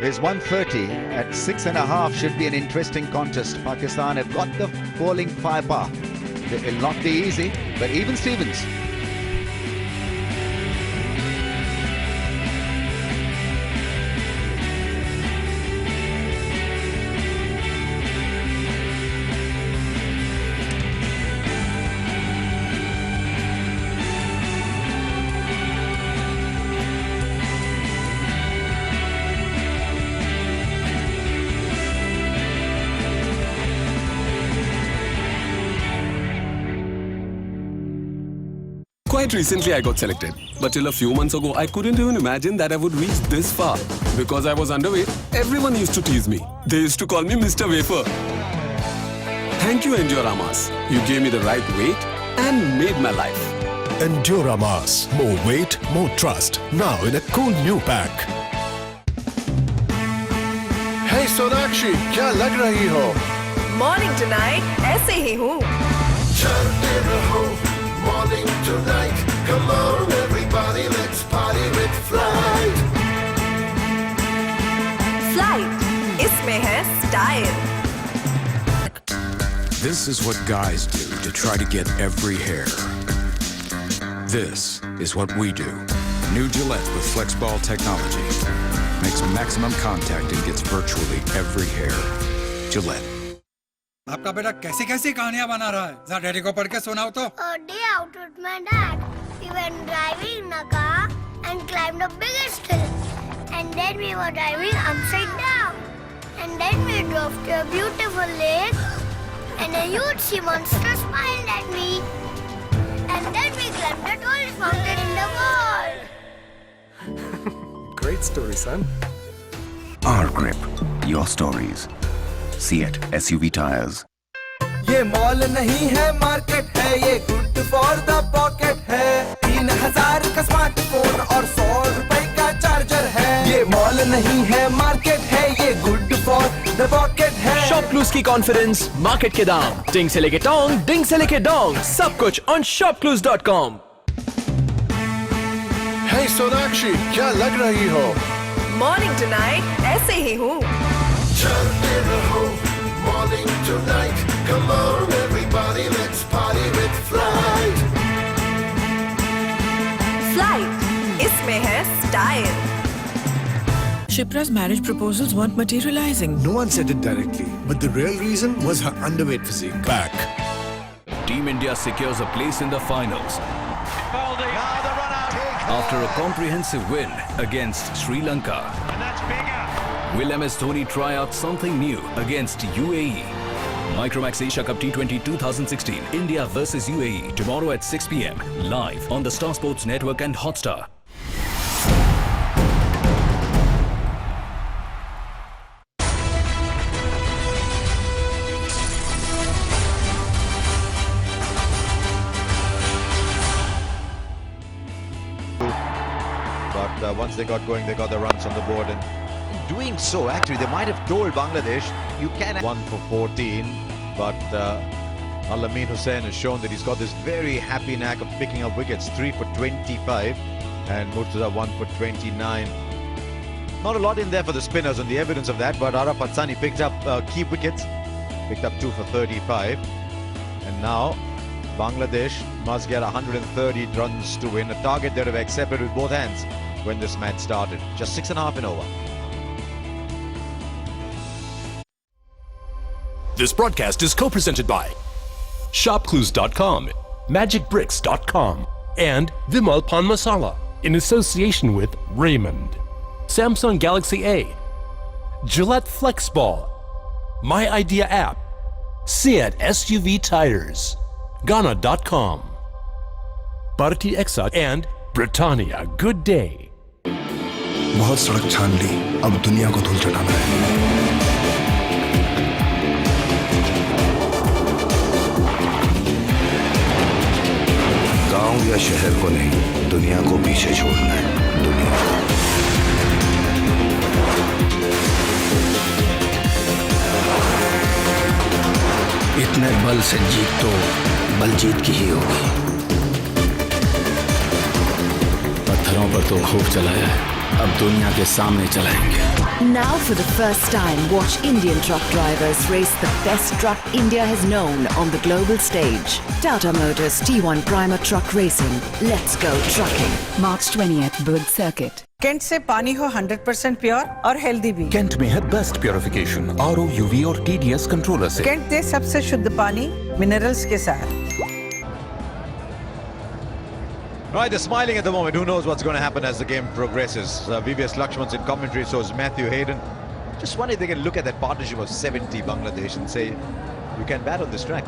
Speaker 11: is 130 at 6.5. Should be an interesting contest. Pakistan have got the bowling firepower. It will not be easy, but even Stevens.
Speaker 4: Quite recently I got selected, but till a few months ago I couldn't even imagine that I would reach this far. Because I was underweight, everyone used to tease me. They used to call me Mr. Wafer. Thank you, Enduramas. You gave me the right weight and made my life.
Speaker 22: Enduramas. More weight, more trust. Now in a cool new pack.
Speaker 19: Hey Sonakshi, क्या लग रही हो?
Speaker 15: Morning tonight, ऐसे ही हूँ.
Speaker 19: चलते रहो, morning tonight. Come on everybody, let's party with Flight.
Speaker 15: Flight, इसमें है style.
Speaker 1: This is what guys do to try to get every hair. This is what we do. New Gillette with FlexBall technology. Makes maximum contact and gets virtually every hair. Gillette.
Speaker 18: आपका बेटा कैसी कैसी कहानियां बना रहा है? जरा daddy को पढ़ के सुनाओ तो.
Speaker 23: A day out with my dad. We went driving in a car and climbed the biggest hill. And then we were driving upside down. And then we drove to a beautiful lake. And a huge sea monster smiled at me. And then we climbed the tallest mountain in the world.
Speaker 19: Great story, son.
Speaker 24: Our Grip. Your stories. See it. SUV tires.
Speaker 5: ये mall नहीं है market है, ये good for the pocket है. 3000 का smartphone और 100 रुपए का चार्जर है. ये मॉल नहीं है मार्केट है, ये गुड फॉर द पॉकेट है.
Speaker 14: शॉप क्लूज की कॉन्फिडेंस, मार्केट के दाम. डिंग से लेके डोंग, डिंग से लेके डोंग, सब कुछ on shopclues.com.
Speaker 19: Hey Sonakshi, क्या लग रही हो?
Speaker 15: Morning tonight, ऐसे ही हूँ.
Speaker 19: चलते रहो, morning tonight. Come on everybody, let's party with Flight.
Speaker 15: Flight, इसमें है style.
Speaker 25: Shipra's marriage proposals weren't materializing.
Speaker 22: No one said it directly, but the real reason was her underweight physique. Back.
Speaker 26: Team India secures a place in the finals after a comprehensive win against Sri Lanka. Will MS Dhoni try out something new against UAE? Micromax Asia Cup T20 2016, India versus UAE, tomorrow at 6 p.m. live on the Star Sports Network and Hotstar.
Speaker 27: But once they got going, they got the runs on the board, and in doing so, actually, they might have told Bangladesh, you can 1 for 14, but Al-Amin Hussain has shown that he's got this very happy knack of picking up wickets. 3 for 25, and Murtuza 1 for 29. Not a lot in there for the spinners, and the evidence of that, but Araf Hatsani picked up key wickets, picked up 2 for 35, and now Bangladesh must get 130 runs to win, a target they would have accepted with both hands when this match started. Just 6.5 in over.
Speaker 21: This broadcast is co-presented by ShopClues.com, MagicBricks.com, and Vimal Pan Masala in association with Raymond, Samsung Galaxy A, Gillette FlexBall, My Idea app, Seat SUV tires, Ghana.com, Bharti Exa, and Britannia. Good day.
Speaker 22: बहुत सड़क छान ली, अब दुनिया को धूल चटाना है. गांव या शहर को नहीं, दुनिया को पीछे छोड़ना है. दुनिया को. इतने बल से जीत तो बलजीत की ही होगी. पत्थरों पर तो खूब चलाया है, अब दुनिया के सामने चलाएंगे.
Speaker 20: Now for the first time, watch Indian truck drivers race the best truck India has known on the global stage. Tata Motors T1 Primer Truck Racing. Let's go trucking. March 20th, Budh Circuit.
Speaker 25: Kent से पानी हो 100% pure और healthy भी.
Speaker 22: Cantt में है best purification, RO, UV और TDS controller से.
Speaker 25: Cantt दे सबसे शुद्ध पानी मिनरल्स के साथ.
Speaker 27: Right, they're smiling at the moment. Who knows what's going to happen as the game progresses? VVS Lakshman's in commentary, so is Matthew Hayden. Just wonder if they can look at that partnership of 70 Bangladesh and say, you can bat on this track.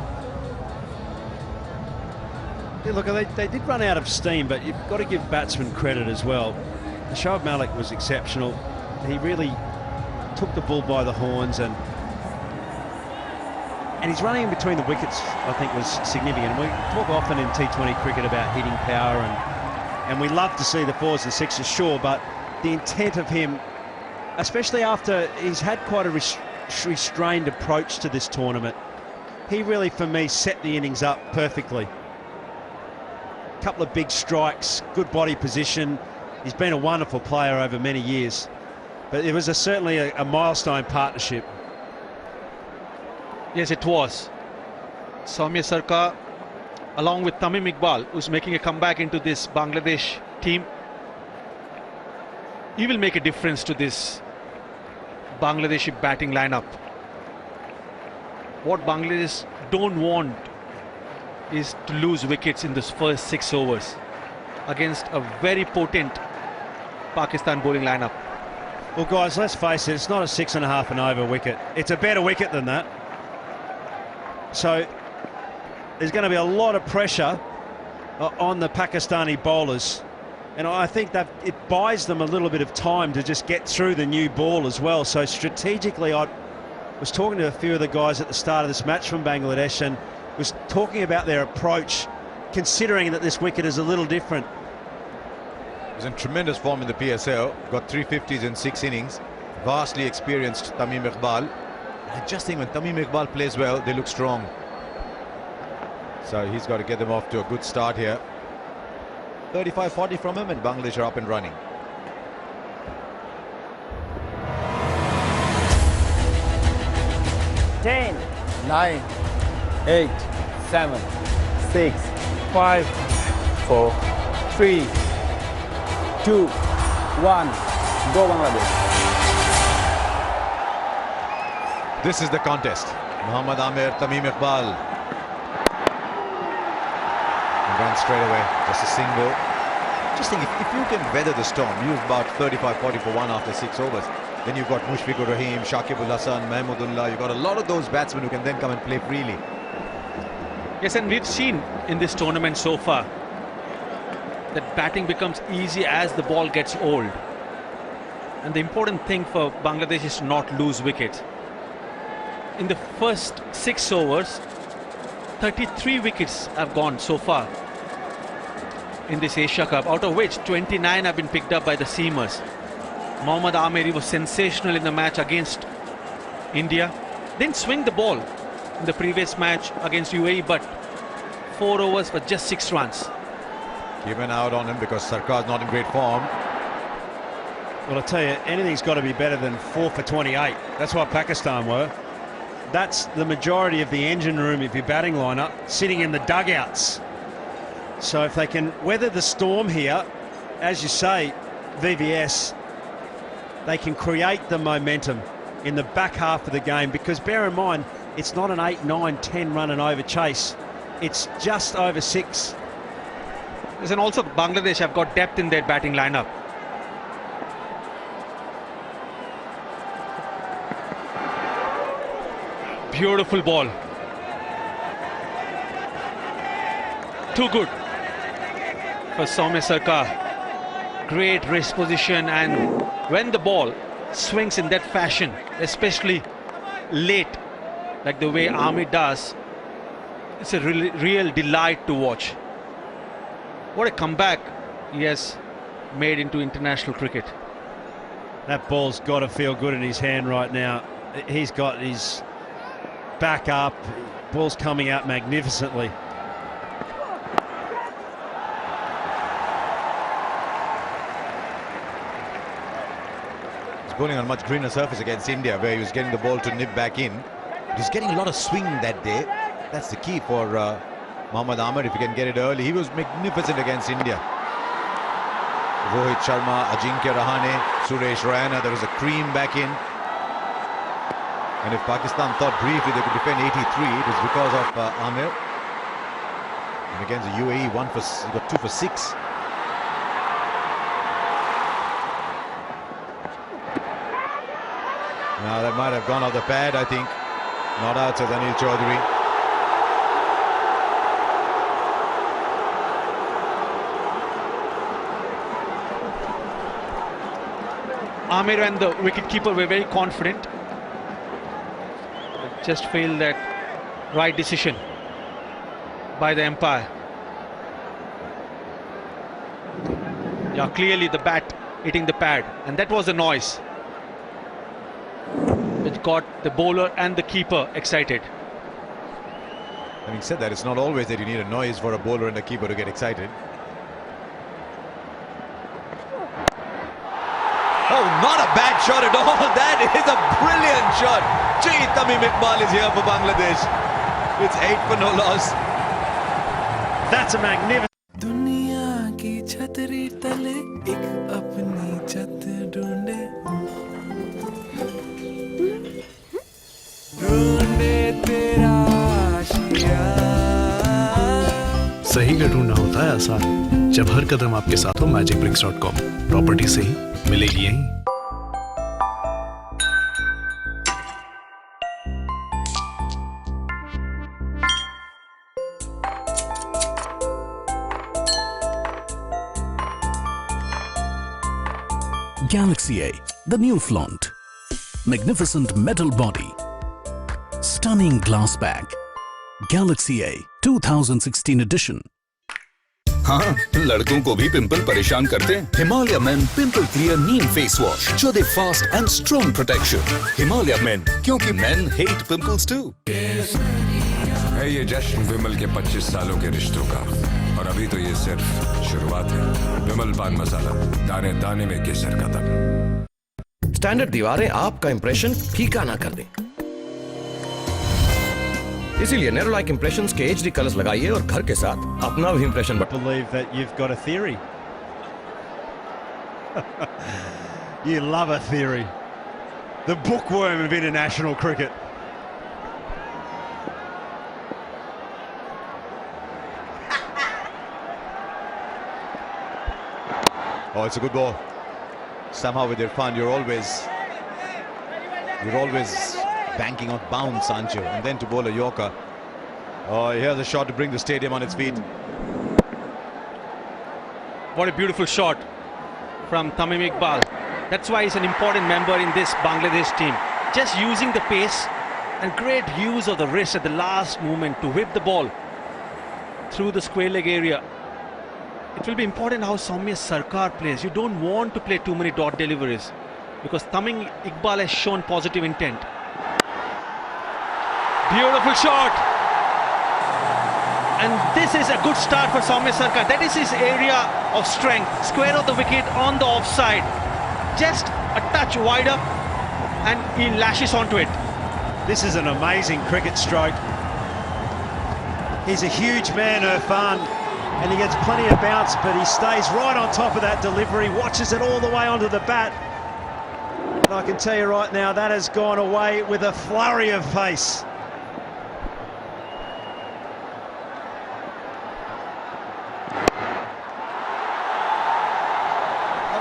Speaker 3: Yeah, look, they did run out of steam, but you've got to give batsmen credit as well. Shoaib Malik was exceptional. He really took the bull by the horns, and his running in between the wickets, I think, was significant. And we talk often in T20 cricket about hitting power, and we love to see the 4s and 6s, sure, but the intent of him, especially after he's had quite a restrained approach to this tournament, he really, for me, set the innings up perfectly. Couple of big strikes, good body position. He's been a wonderful player over many years, but it was certainly a milestone partnership.
Speaker 12: Yes, it was. Soumya Sarkar, along with Tamim Iqbal, who's making a comeback into this Bangladesh team. He will make a difference to this Bangladeshi batting lineup. What Bangladesh don't want is to lose wickets in this first 6 overs against a very potent Pakistan bowling lineup.
Speaker 3: Well, guys, let's face it, it's not a 6.5 and over wicket. It's a better wicket than that. So there's going to be a lot of pressure on the Pakistani bowlers, and I think that it buys them a little bit of time to just get through the new ball as well. So strategically, I was talking to a few of the guys at the start of this match from Bangladesh and was talking about their approach, considering that this wicket is a little different.
Speaker 27: He's in tremendous form in the PSL, got 350s in 6 innings, vastly experienced Tamim Iqbal. I just think when Tamim Iqbal plays well, they look strong. So he's got to get them off to a good start here. 35-40 from him, and Bangladesh are up and running.
Speaker 2: Ten, 9, 8, 7, 6, 5, 4, 3, 2, 1. Go Bangladesh.
Speaker 27: This is the contest. Mohammad Amir, Tamim Iqbal. And run straight away, just a single. Just think, if you can weather the storm, you've about 35-40 for 1 after 6 overs. Then you've got Mushfiqur Rahim, Shakibul Hasan, Mahmudullah. You've got a lot of those batsmen who can then come and play freely.
Speaker 12: Yes, and we've seen in this tournament so far that batting becomes easy as the ball gets old. And the important thing for Bangladesh is to not lose wickets. In the first 6 overs, 33 wickets have gone so far in this Asia Cup, out of which 29 have been picked up by the seamers. Mohammad Amir was sensational in the match against India. Didn't swing the ball in the previous match against UAE, but 4 overs for just 6 runs.
Speaker 27: Keep an eye out on him because Sarkar's not in great form.
Speaker 3: Well, I tell you, anything's got to be better than 4 for 28. That's what Pakistan were. That's the majority of the engine room of your batting lineup sitting in the dugouts. So if they can weather the storm here, as you say, VVS, they can create the momentum in the back half of the game, because bear in mind, it's not an 8, 9, 10 run and over chase. It's just over 6.
Speaker 12: And also Bangladesh have got depth in their batting lineup. Beautiful ball. Too good for Soumya Sarkar. Great wrist position, and when the ball swings in that fashion, especially late, like the way Amir does, it's a real delight to watch. What a comeback he has made into international cricket.
Speaker 3: That ball's got to feel good in his hand right now. He's got his back up, ball's coming out magnificently.
Speaker 27: He's bowling on a much greener surface against India, where he was getting the ball to nip back in. But he's getting a lot of swing that day. That's the key for Mohammad Amir, if he can get it early. He was magnificent against India. Rohit Sharma, Ajinkya Rahane, Suresh Raina, there was a cream back in. And if Pakistan thought briefly they could defend 83, it was because of Amir. And against the UAE, he got 2 for 6. Now that might have gone off the pad, I think. Not out, says Anil Chaudhary.
Speaker 12: Amir and the wicketkeeper were very confident. But just feel that right decision by the umpire. Yeah, clearly the bat hitting the pad, and that was a noise which got the bowler and the keeper excited.
Speaker 27: Having said that, it's not always that you need a noise for a bowler and a keeper to get excited. Oh, not a bad shot at all. That is a brilliant shot. Gee, Tamim Iqbal is here for Bangladesh. It's 8 for no loss.
Speaker 3: That's a magnificent.
Speaker 5: दुनिया की छतरी तले एक अपनी छत ढूंढे ढूंढे तेरा आशिया।
Speaker 19: सही का ढूंढना होता है आसान जब हर कदम आपके साथ हो magicbricks.com। प्रॉपर्टी सही मिलेगी यहीं।
Speaker 10: Galaxy A, the new flaunt. Magnificent metal body. Stunning glass back. Galaxy A 2016 edition.
Speaker 6: हाँ, लड़कों को भी पिंपल परेशान करते हैं। Himalaya men pimple clear neem face wash जो दे fast and strong protection. Himalaya men, क्योंकि मेन हेट पिंपल्स टू।
Speaker 1: है ये जश्न विमल के 25 सालों के रिश्तों का, और अभी तो ये सिर्फ शुरुआत है। विमल पान मसाला, दाने दाने में केसर का दम।
Speaker 14: स्टैंडर्ड दीवारें आपका इंप्रेशन फीका ना कर दें, इसीलिए नेरोलाइक इंप्रेशंस के HD कलर्स लगाइए और घर के साथ अपना भी impression
Speaker 3: Believe that you've got a theory. You love a theory. The bookworm of international cricket.
Speaker 27: Oh, it's a good ball. Somehow with Irfan, you're always banking on bounce, aren't you? And then to bowl a Yorker. Oh, here's a shot to bring the stadium on its feet.
Speaker 12: What a beautiful shot from Tamim Iqbal. That's why he's an important member in this Bangladesh team. Just using the pace and great use of the wrist at the last moment to whip the ball through the square leg area. It will be important how Soumya Sarkar plays. You don't want to play too many dot deliveries because Tamim Iqbal has shown positive intent. Beautiful shot. And this is a good start for Soumya Sarkar. That is his area of strength. Square of the wicket on the offside. Just a touch wider and he lashes onto it.
Speaker 3: This is an amazing cricket stroke. He's a huge man, Irfan, and he gets plenty of bounce, but he stays right on top of that delivery, watches it all the way onto the bat. And I can tell you right now, that has gone away with a flurry of pace.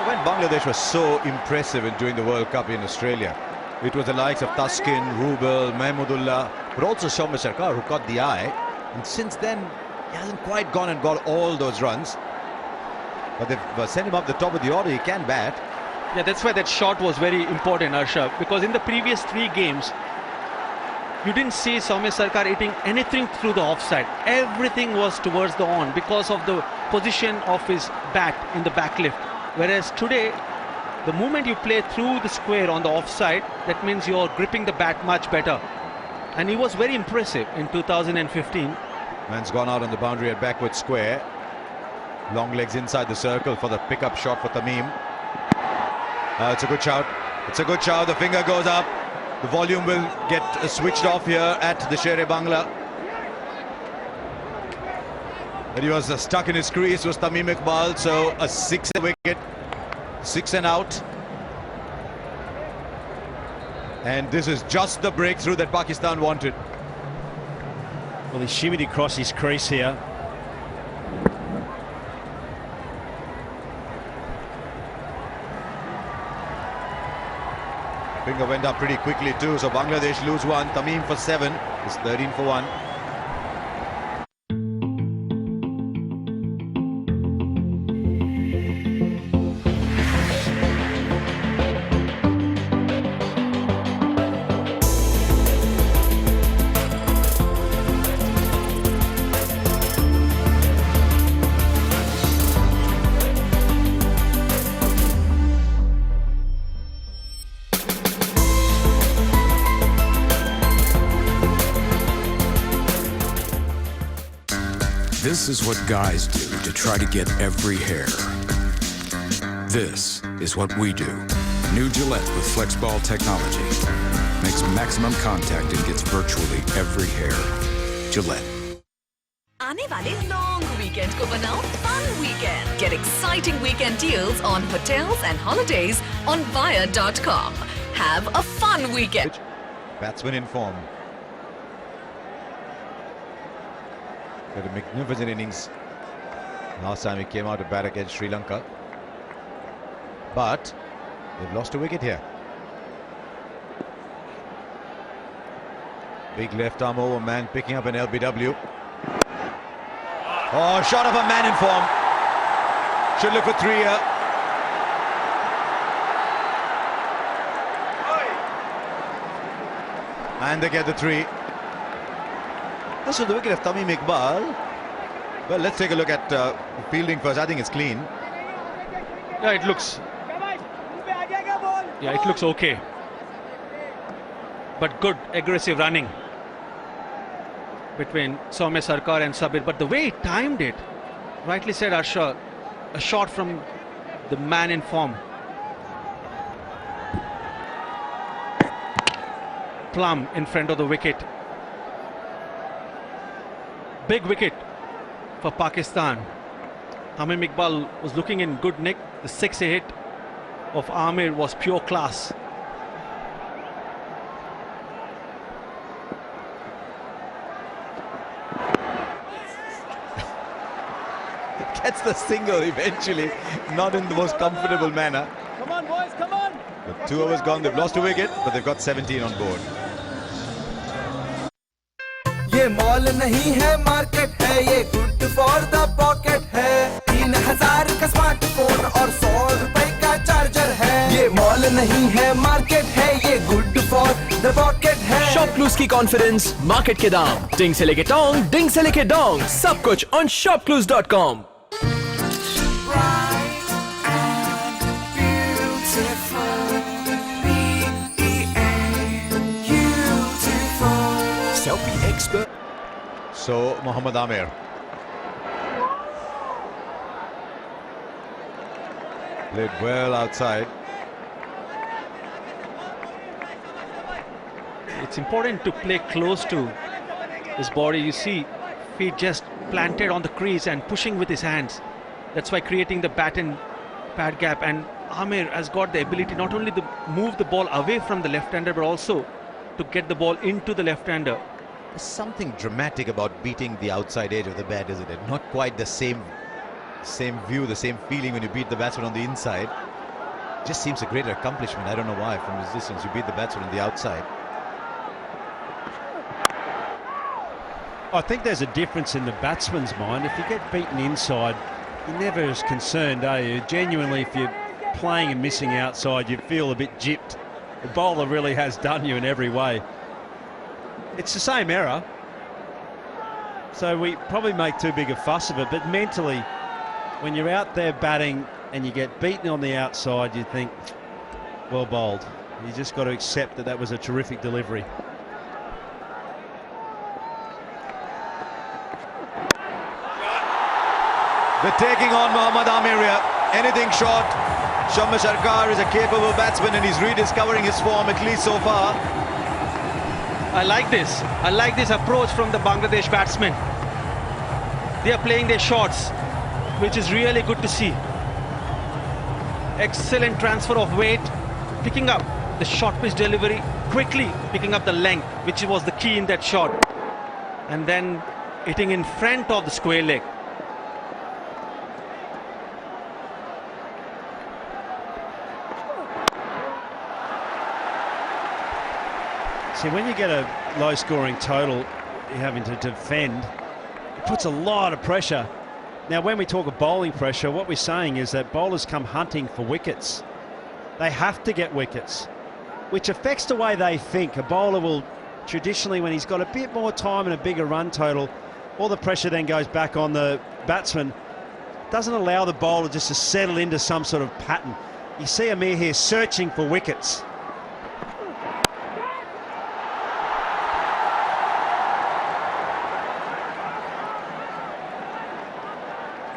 Speaker 27: When Bangladesh was so impressive in doing the World Cup in Australia, it was the likes of Taskin, Rubel, Mahmudullah, but also Soumya Sarkar who caught the eye. And since then, he hasn't quite gone and got all those runs. But they've sent him up the top of the order. He can bat.
Speaker 12: Yeah, that's why that shot was very important, Arshad, because in the previous 3 games, you didn't see Soumya Sarkar hitting anything through the offside. Everything was towards the on because of the position of his bat in the back lift. Whereas today, the moment you play through the square on the offside, that means you're gripping the bat much better. And he was very impressive in 2015.
Speaker 27: Man's gone out on the boundary at backward square. Long legs inside the circle for the pickup shot for Tamim. It's a good shout. It's a good shout. The finger goes up. The volume will get switched off here at the Sher-e-Bangla. But he was stuck in his crease, was Tamim Iqbal. So a 6 wicket, 6 and out. And this is just the breakthrough that Pakistan wanted.
Speaker 3: Well, he shimmied across his crease here.
Speaker 27: Finger went up pretty quickly too, so Bangladesh lose 1. Tamim for 7. It's 13 for 1.
Speaker 1: This is what guys do to try to get every hair. This is what we do. New Gillette with FlexBall technology makes maximum contact and gets virtually every hair. Gillette.
Speaker 15: आने वाले long weekend को बनाओ fun weekend. Get exciting weekend deals on hotels and holidays on Buyer.com. Have a fun weekend.
Speaker 27: Batsman in form. Had a magnificent innings last time he came out to bat against Sri Lanka. But they've lost a wicket here. Big left arm over man picking up an LBW. Oh, shot of a man in form. Should look for 3 here. And they get the 3. This is the wicket of Tamim Iqbal. Well, let's take a look at fielding first. I think it's clean.
Speaker 2: Yeah, it looks. Yeah, it looks okay. But good aggressive running between Soumya Sarkar and Sabir. But the way he timed it, rightly said Arsha, a shot from the man in form. Plum in front of the wicket. Big wicket for Pakistan. Tamim Iqbal was looking in good nick. The 6 hit of Amir was pure class.
Speaker 27: Gets the single eventually, not in the most comfortable manner.
Speaker 2: Come on, boys, come on.
Speaker 27: The 2 overs gone, they've lost a wicket, but they've got 17 on board.
Speaker 5: ये mall नहीं है market है, ये good for the pocket है. 3000 का smartphone और 100 रुपए का चार्जर है. ये मॉल नहीं है मार्केट है, ये गुड फॉर द पॉकेट है.
Speaker 14: शॉप क्लूज की कॉन्फिडेंस, मार्केट के दाम. डिंग से लेके डोंग, डिंग से लेके डोंग, सब कुछ on shopclues.com.
Speaker 27: Selfie expert. So, Mohammad Amir. Played well outside.
Speaker 2: It's important to play close to his body. You see, feet just planted on the crease and pushing with his hands. That's why creating the bat and pad gap. And Amir has got the ability not only to move the ball away from the left-hander, but also to get the ball into the left-hander.
Speaker 27: There's something dramatic about beating the outside edge of the bat, isn't it? Not quite the same view, the same feeling when you beat the batsman on the inside. Just seems a greater accomplishment. I don't know why. From this distance, you beat the batsman on the outside.
Speaker 3: I think there's a difference in the batsman's mind. If you get beaten inside, you're never as concerned, are you? Genuinely, if you're playing and missing outside, you feel a bit gypped. The bowler really has done you in every way. It's the same error, so we probably make too big a fuss of it, but mentally, when you're out there batting and you get beaten on the outside, you think, well bowled. You just got to accept that that was a terrific delivery.
Speaker 27: They're taking on Mohammad Amir here. Anything short. Soumya Sarkar is a capable batsman and he's rediscovering his form, at least so far.
Speaker 2: I like this. I like this approach from the Bangladesh batsmen. They are playing their shots, which is really good to see. Excellent transfer of weight, picking up the short pitch delivery, quickly picking up the length, which was the key in that shot. And then hitting in front of the square leg.
Speaker 3: See, when you get a low-scoring total, you're having to defend, it puts a lot of pressure. Now, when we talk of bowling pressure, what we're saying is that bowlers come hunting for wickets. They have to get wickets, which affects the way they think. A bowler will traditionally, when he's got a bit more time and a bigger run total, all the pressure then goes back on the batsman. Doesn't allow the bowler just to settle into some sort of pattern. You see Amir here searching for wickets.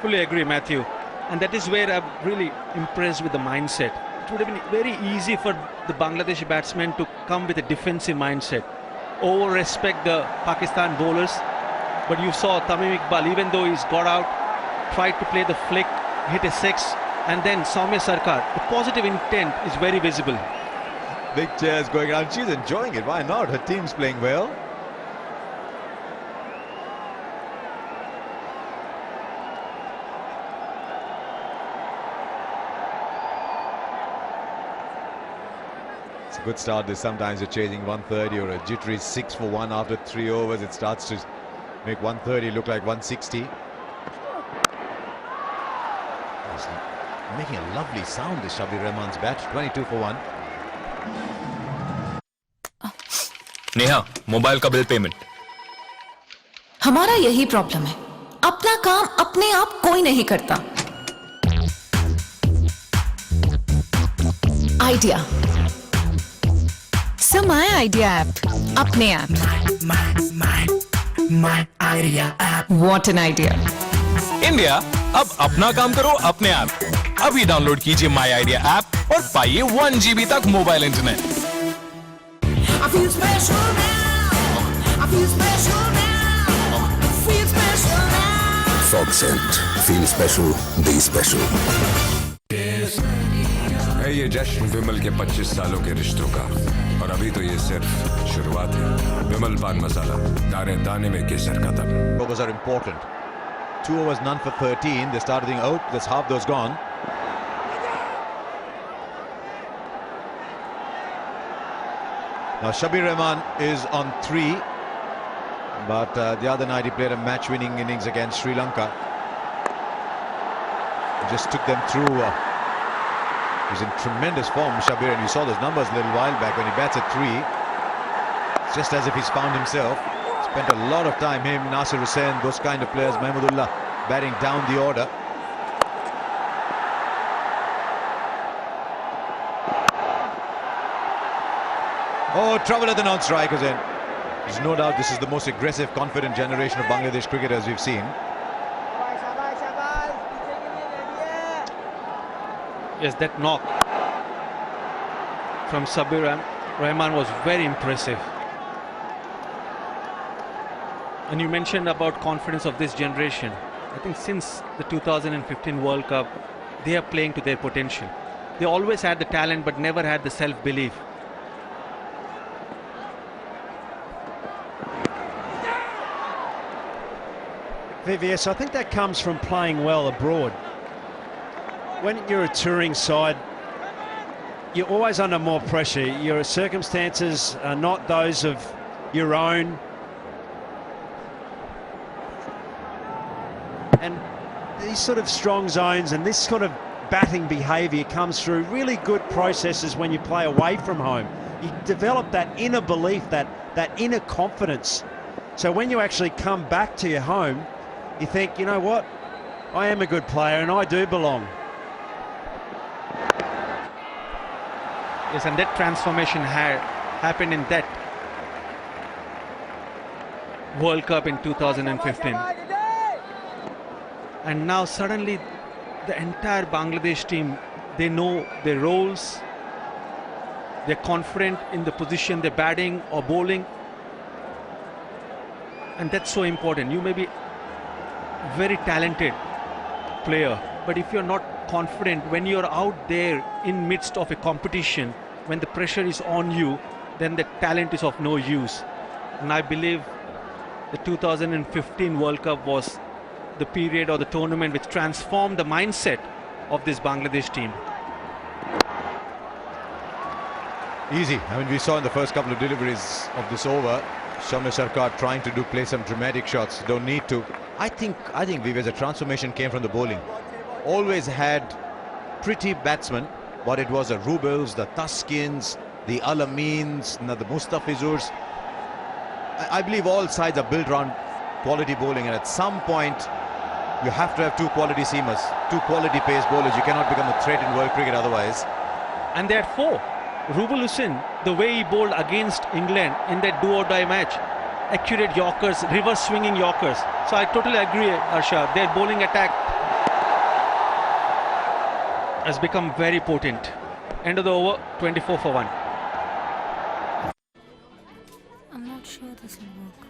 Speaker 2: Fully agree, Matthew. And that is where I'm really impressed with the mindset. It would have been very easy for the Bangladeshi batsmen to come with a defensive mindset, over-respect the Pakistan bowlers. But you saw Tamim Iqbal, even though he's got out, tried to play the flick, hit a six, and then Soumya Sarkar. The positive intent is very visible.
Speaker 27: Big cheers going around. She's enjoying it. Why not? Her team's playing well. It's a good start. Sometimes you're chasing 130 or a jittery 6 for 1 after 3 overs. It starts to make 130 look like 160. He's making a lovely sound, this Shabir Rahman's bat. 22 for 1.
Speaker 7: Neha, mobile का bill payment.
Speaker 8: हमारा यही problem है, अपना काम अपने आप कोई नहीं करता। Idea, so my Idea app, अपने ऐप। My Idea app, what an idea.
Speaker 7: India, अब अपना काम करो अपने ऐप। अभी डाउनलोड कीजिए माय आइडिया ऐप और पाइए 1 GB तक mobile internet.
Speaker 5: I feel special now. I feel special now. Feel special now.
Speaker 10: Fog scent. Feel special. Be special.
Speaker 1: है ये जश्न विमल के 25 सालों के रिश्तों का, और अभी तो ये सिर्फ शुरुआत है। विमल पान मसाला, दाने दाने में केसर का दम।
Speaker 27: Overs are important. 2 overs, none for 13. They started thinking, oh, there's half those gone. Now Shabir Rahman is on 3, but the other night he played a match-winning innings against Sri Lanka. He just took them through. He's in tremendous form, Shabir, and you saw those numbers a little while back when he bats at 3. It's just as if he's found himself. Spent a lot of time, him, Nasir Hussain, those kind of players, Mahmudullah, batting down the order. Oh, trouble at the non-strikers end. There's no doubt this is the most aggressive, confident generation of Bangladesh cricketers we've seen.
Speaker 2: Yes, that knock from Shabir Rahman was very impressive. And you mentioned about confidence of this generation. I think since the 2015 World Cup, they are playing to their potential. They always had the talent but never had the self-belief.
Speaker 3: VVS, I think that comes from playing well abroad. When you're a touring side, you're always under more pressure. Your circumstances are not those of your own. And these sort of strong zones and this sort of batting behaviour comes through really good processes when you play away from home. You develop that inner belief, that inner confidence. So when you actually come back to your home, you think, you know what, I am a good player and I do belong.
Speaker 2: Yes, and that transformation happened in that World Cup in 2015. And now suddenly the entire Bangladesh team, they know their roles, they're confident in the position they're batting or bowling. And that's so important. You may be very talented player, but if you're not confident when you're out there in midst of a competition, when the pressure is on you, then the talent is of no use. And I believe the 2015 World Cup was the period or the tournament which transformed the mindset of this Bangladesh team.
Speaker 27: Easy. I mean, we saw in the first couple of deliveries of this over, Soumya Sarkar trying to play some dramatic shots. Don't need to. I think Vives, the transformation came from the bowling. Always had pretty batsmen, but it was the Rubels, the Taskins, the Alamins, the Mustafizurs. I believe all sides are built around quality bowling, and at some point you have to have 2 quality seamers, 2 quality pace bowlers. You cannot become a threat in world cricket otherwise.
Speaker 2: And there are 4. Rubel Hussain, the way he bowled against England in that do-or-die match, accurate Yorkers, reverse swinging Yorkers. So I totally agree, Arsha. Their bowling attack has become very potent. End of the over, 24 for 1.
Speaker 4: I'm not sure this will work.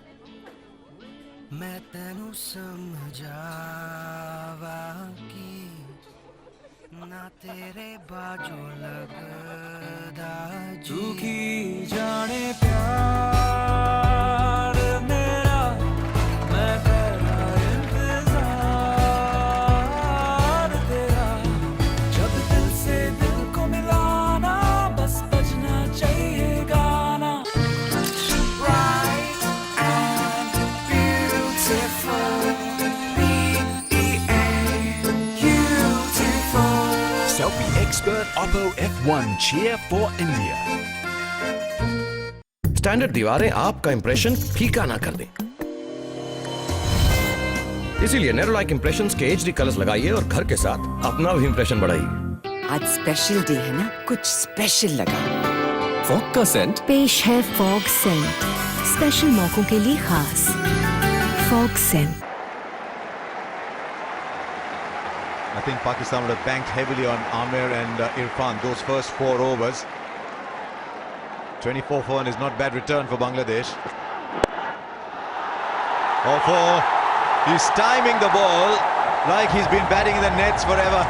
Speaker 5: मैं तेनू समझावा की ना तेरे बाजू लगदा तू की जाने प्यार मेरा मैं तेरा इंतजार तेरा जब दिल से दिल को मिलाना बस बजना चाहिए गाना Bright and beautiful
Speaker 19: Selfie expert Oppo F1 cheer for India.
Speaker 14: Standard दीवारें आपका इंप्रेशन फीका ना कर दें, इसीलिए नेरोलाइक इंप्रेशंस के HD कलर्स लगाइए और घर के साथ अपना भी इंप्रेशन बढ़ाइए।
Speaker 20: आज स्पेशल डे है ना, कुछ स्पेशल लगा।
Speaker 14: फॉग का सेंट
Speaker 20: पेश है फॉग सेंट, स्पेशल मौकों के लिए खास Fogg scent.
Speaker 27: I think Pakistan would have banked heavily on Amir and Irfan those first 4 overs. 24 for 1 is not bad return for Bangladesh. He's timing the ball like he's been batting in the nets forever.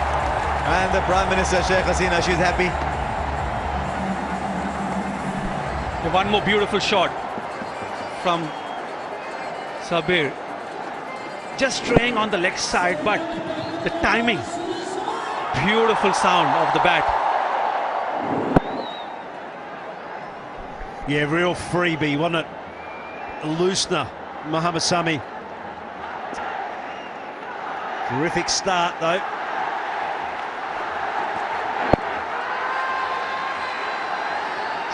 Speaker 27: And the Prime Minister Sheikh Hasina, she's happy.
Speaker 2: One more beautiful shot from Sabir. Just straying on the leg side, but the timing, beautiful sound of the bat.
Speaker 3: Yeah, real freebie, wasn't it? A loosener, Mohammad Sami. Terrific start though.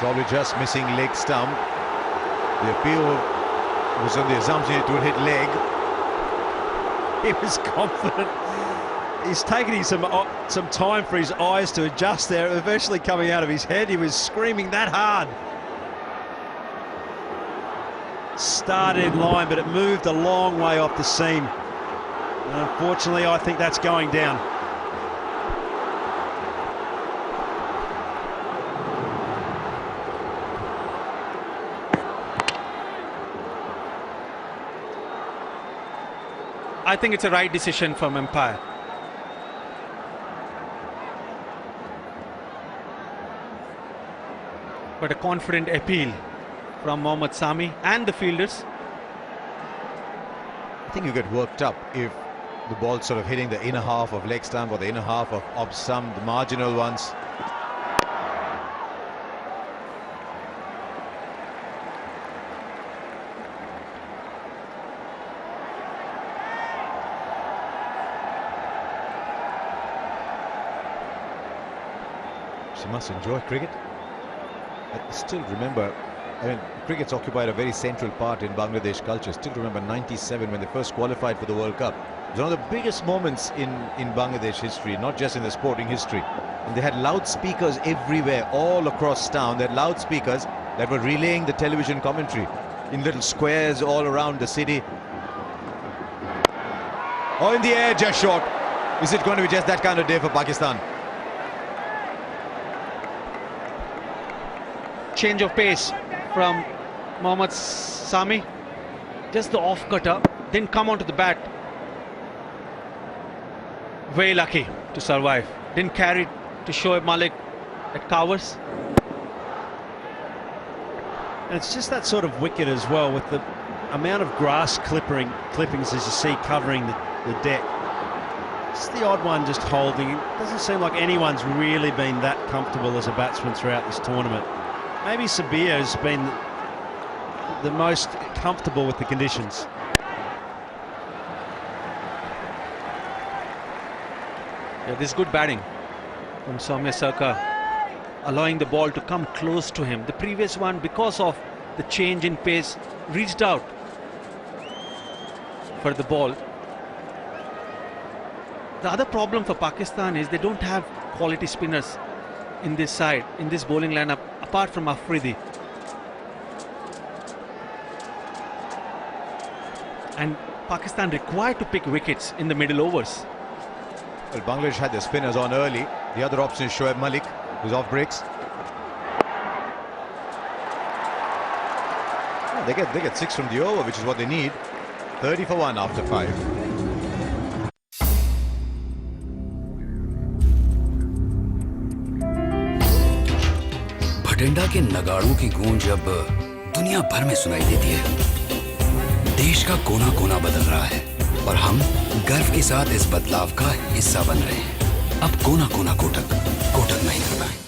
Speaker 27: Probably just missing leg stump. The appeal was on the assumption it would hit leg.
Speaker 3: He was confident. He's taken him some time for his eyes to adjust there. Eventually coming out of his head, he was screaming that hard. Started in line, but it moved a long way off the seam. And unfortunately, I think that's going down.
Speaker 2: I think it's a right decision from umpire. But a confident appeal from Mohammad Sami and the fielders.
Speaker 27: I think you get worked up if the ball's sort of hitting the inner half of leg stump or the inner half of some, the marginal ones. She must enjoy cricket. I still remember, I mean, cricket's occupied a very central part in Bangladesh culture. Still remember 97 when they first qualified for the World Cup. It was one of the biggest moments in Bangladesh history, not just in the sporting history. And they had loudspeakers everywhere, all across town. They had loudspeakers that were relaying the television commentary in little squares all around the city. Oh, in the air, just short. Is it going to be just that kind of day for Pakistan?
Speaker 2: Change of pace from Mohammad Sami. Just the off cutter, then come onto the bat. Very lucky to survive. Didn't carry to Shoaib Malik at covers.
Speaker 3: And it's just that sort of wicket as well, with the amount of grass clippings as you see covering the deck. It's the odd one just holding. It doesn't seem like anyone's really been that comfortable as a batsman throughout this tournament. Maybe Sabir has been the most comfortable with the conditions.
Speaker 2: Yeah, this is good batting from Soumya Sarkar, allowing the ball to come close to him. The previous one, because of the change in pace, reached out for the ball. The other problem for Pakistan is they don't have quality spinners in this side, in this bowling lineup, apart from Afridi. And Pakistan required to pick wickets in the middle overs.
Speaker 27: Well, Bangladesh had their spinners on early. The other option is Shoaib Malik, who's off breaks. Yeah, they get 6 from the over, which is what they need. 30 for 1 after 5.
Speaker 26: Bathinda के नगाड़ों की गूंज अब दुनिया भर में सुनाई देती है। देश का कोना कोना बदल रहा है और हम गर्व के साथ इस बदलाव का हिस्सा बन रहे हैं। अब कोना कोना Kotak Mahindra bank.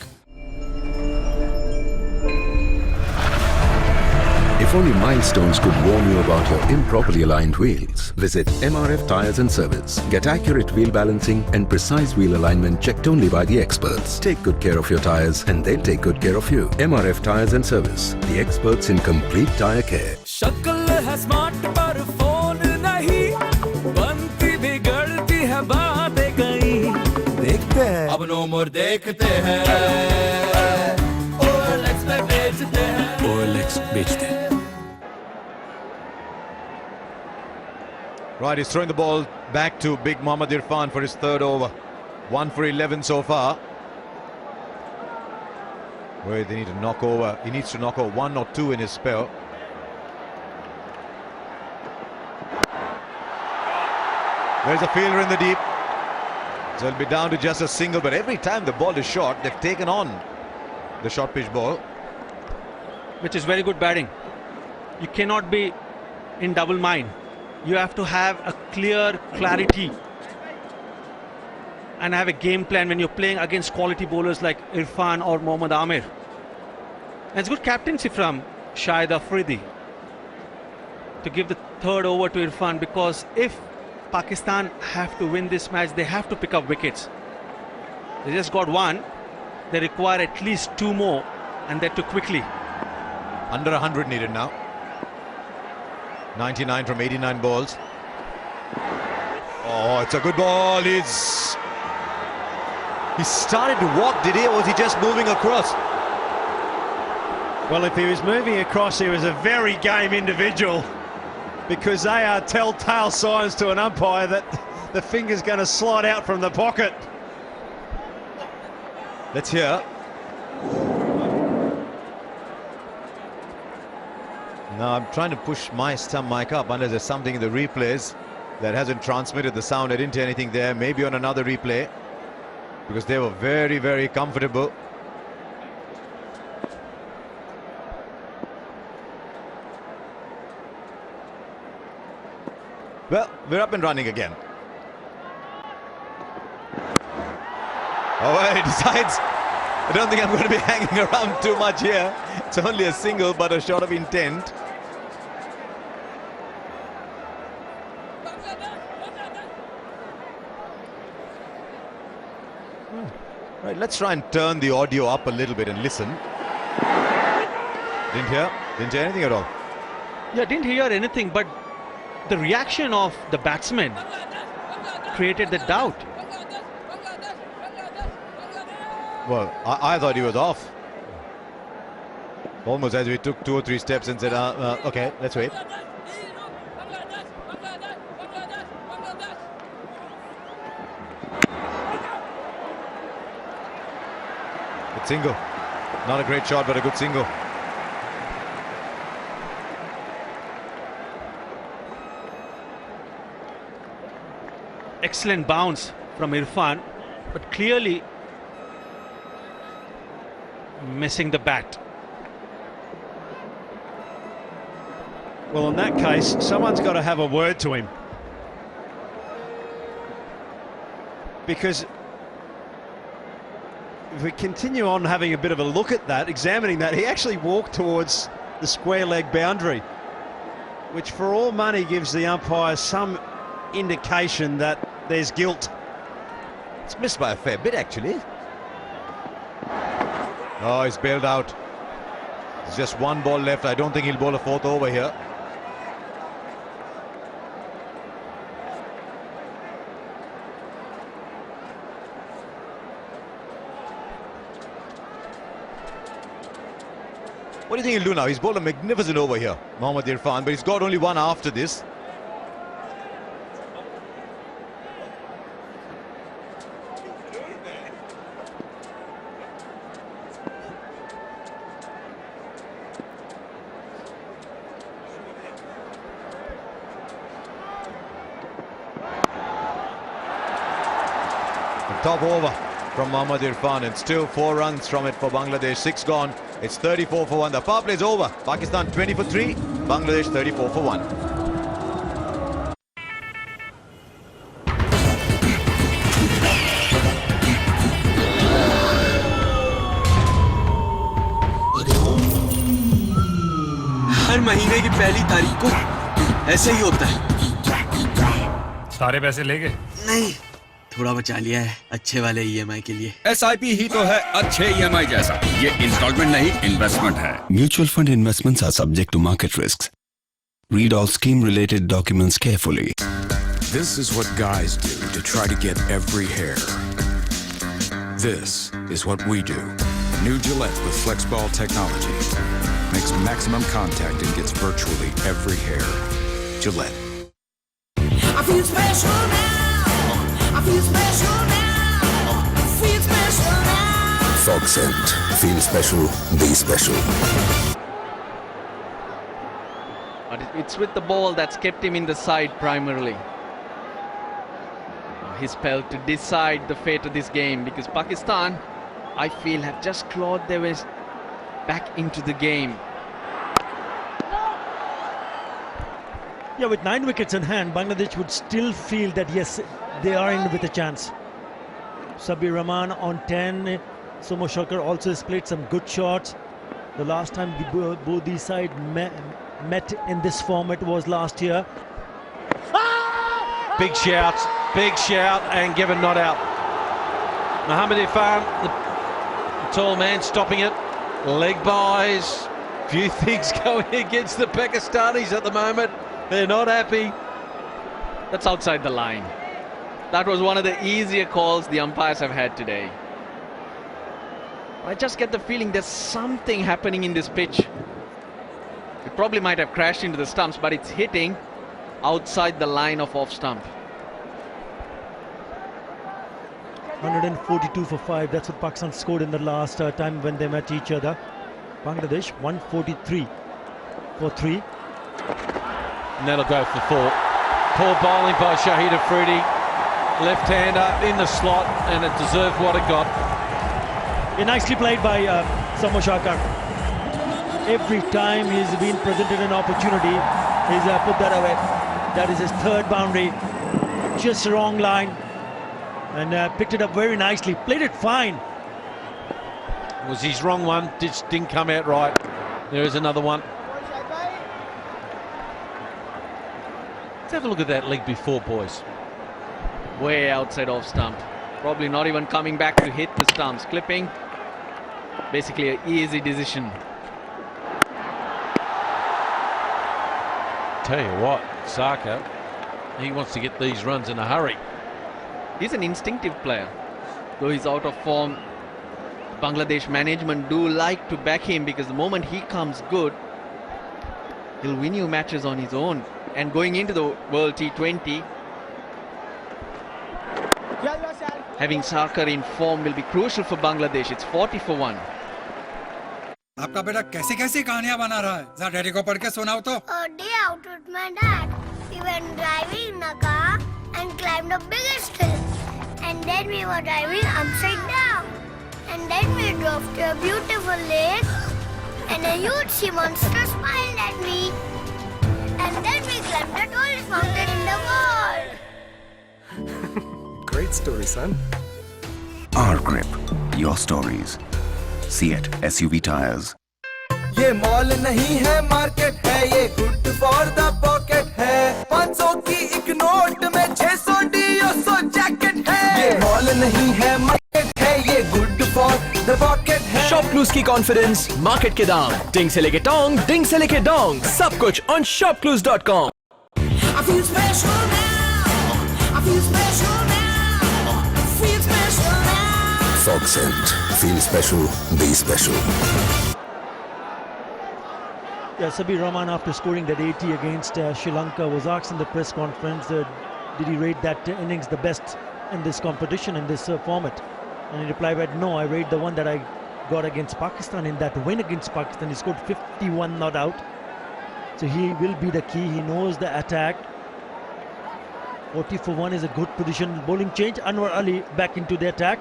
Speaker 10: If only milestones could warn you about your improperly aligned wheels, visit MRF Tires and Service. Get accurate wheel balancing and precise wheel alignment checked only by the experts. Take good care of your tires and they'll take good care of you. MRF Tires and Service, the experts in complete tire care.
Speaker 9: शक्ल है smart पर phone नहीं, बनती बिगड़ती है बातें कहीं। देखते हैं अब नो मोर देखते हैं, OLX में बेचते हैं।
Speaker 26: OLX बेचते हैं।
Speaker 27: Right, he's throwing the ball back to Big Mohammad Irfan for his 3rd over. 1 for 11 so far. Where they need to knock over. He needs to knock over 1 or 2 in his spell. There's a fielder in the deep. So it'll be down to just a single, but every time the ball is short, they've taken on the short pitch ball.
Speaker 2: Which is very good batting. You cannot be in double mind. You have to have a clear clarity and have a game plan when you're playing against quality bowlers like Irfan or Mohammad Amir. And it's good captaincy from Shahid Afridi to give the 3rd over to Irfan, because if Pakistan have to win this match, they have to pick up wickets. They just got 1. They require at least 2 more, and that too quickly.
Speaker 27: Under 100 needed now. 99 from 89 balls. Oh, it's a good ball. He started to walk, did he, or was he just moving across?
Speaker 3: Well, if he was moving across, he was a very game individual, because they are telltale signs to an umpire that the finger's going to slide out from the pocket.
Speaker 27: Let's hear. Now I'm trying to push my stump mic up unless there's something in the replays that hasn't transmitted the sound. I didn't hear anything there. Maybe on another replay, because they were very, very comfortable. Well, we're up and running again. Oh, he decides, I don't think I'm going to be hanging around too much here. It's only a single, but a shot of intent. Right, let's try and turn the audio up a little bit and listen. Didn't hear anything at all.
Speaker 2: Yeah, didn't hear anything, but the reaction of the batsman created the doubt.
Speaker 27: Well, I thought he was off. Almost as we took 2 or 3 steps and said, okay, let's wait. Good single. Not a great shot, but a good single.
Speaker 2: Excellent bounce from Irfan, but clearly missing the bat.
Speaker 3: Well, in that case, someone's got to have a word to him, because if we continue on having a bit of a look at that, examining that, he actually walked towards the square leg boundary, which for all money gives the umpire some indication that there's guilt.
Speaker 27: It's missed by a fair bit, actually. Oh, he's bailed out. There's just 1 ball left. I don't think he'll bowl a 4th over here. What do you think he'll do now? He's bowled a magnificent over here, Mohammad Irfan, but he's got only 1 after this. top over from Mohammad Irfan, and still 4 runs from it for Bangladesh. 6 gone. It's 34 for 1. The power play is over. Pakistan 20 for 3. Bangladesh 34 for 1.
Speaker 11: हर महीने की पहली तारीख को ऐसे ही होता है।
Speaker 13: सारे पैसे ले गए?
Speaker 11: नहीं, थोड़ा बचा लिया है अच्छे वाले EMI के लिए।
Speaker 6: SIP ही तो है अच्छे EMI जैसा। ये इंस्टॉलमेंट नहीं, इन्वेस्टमेंट है। Mutual fund investments are subject to market risks. Read all scheme-related documents carefully.
Speaker 1: This is what guys do to try to get every hair. This is what we do. New Gillette with FlexBall technology makes maximum contact and gets virtually every hair. Gillette.
Speaker 5: I feel special now. I feel special now. I feel special now.
Speaker 10: Fog scent. Feel special. Be special.
Speaker 12: But it's with the ball that's kept him in the side primarily. His spell to decide the fate of this game, because Pakistan, I feel, have just clawed their way back into the game.
Speaker 2: Yeah, with 9 wickets in hand, Bangladesh would still feel that yes, they are in with a chance. Sabir Rahman on 10. Somo Shakar also has played some good shots. The last time both these sides met in this format was last year.
Speaker 3: Big shout, and given not out. Mohammad Irfan, the tall man, stopping it. Leg buys. Few things going against the Pakistanis at the moment. They're not happy.
Speaker 12: That's outside the line. That was one of the easier calls the umpires have had today. I just get the feeling there's something happening in this pitch. It probably might have crashed into the stumps, but it's hitting outside the line of off stump.
Speaker 2: 142 for 5. That's what Pakistan scored in the last time when they met each other. Bangladesh 143 for 3.
Speaker 3: And that'll go for 4. Poor bowling by Shahid Afridi. Left-hander in the slot, and it deserved what it got.
Speaker 2: Yeah, nicely played by Somo Shakar. Every time he's been presented an opportunity, he's put that away. That is his 3rd boundary. Just wrong line. And picked it up very nicely. Played it fine.
Speaker 3: It was his wrong one. Just didn't come out right. There is another one. Let's have a look at that leg before, boys.
Speaker 12: Way outside off stump. Probably not even coming back to hit the stumps. Clipping. Basically an easy decision.
Speaker 3: Tell you what, Saka, he wants to get these runs in a hurry.
Speaker 12: He's an instinctive player. Though he's out of form, Bangladesh management do like to back him, because the moment he comes good, he'll win you matches on his own. And going into the World T20, having Sarkar in form will be crucial for Bangladesh. It's 40 for 1.
Speaker 16: आपका बेटा कैसी कैसी कहानियां बना रहा है? जरा daddy को पढ़ के सुनाओ तो।
Speaker 17: A day out with my dad, we went driving in a car and climbed the biggest hill. And then we were driving upside down. And then we drove to a beautiful lake. And a huge sea monster smiled at me. And then we climbed the tallest mountain in the world.
Speaker 18: Great story, son.
Speaker 22: Our Grip. Your stories. See it. SUV tires.
Speaker 5: ये mall नहीं है market है, ये good for the pocket है। 500 की एक note में 600 DOSO jacket है। ये मॉल नहीं है मार्केट है, ये गुड फॉर द पॉकेट है।
Speaker 14: शॉप क्लूज की कॉन्फिडेंस, मार्केट के दाम, डिंग से लेके डोंग, डिंग से लेके डोंग, सब कुछ on shopclues.com.
Speaker 5: I feel special now. I feel special now. I feel special now.
Speaker 10: Fog scent. Feel special. Be special.
Speaker 2: Yeah, Sabir Rahman, after scoring that 80 against Sri Lanka, was asked in the press conference, did he rate that innings the best in this competition, in this format? And he replied that no, I rate the one that I got against Pakistan. In that win against Pakistan, he scored 51 not out. So he will be the key. He knows the attack.
Speaker 8: 40 for 1 is a good position. Bowling change. Anwar Ali back into the attack.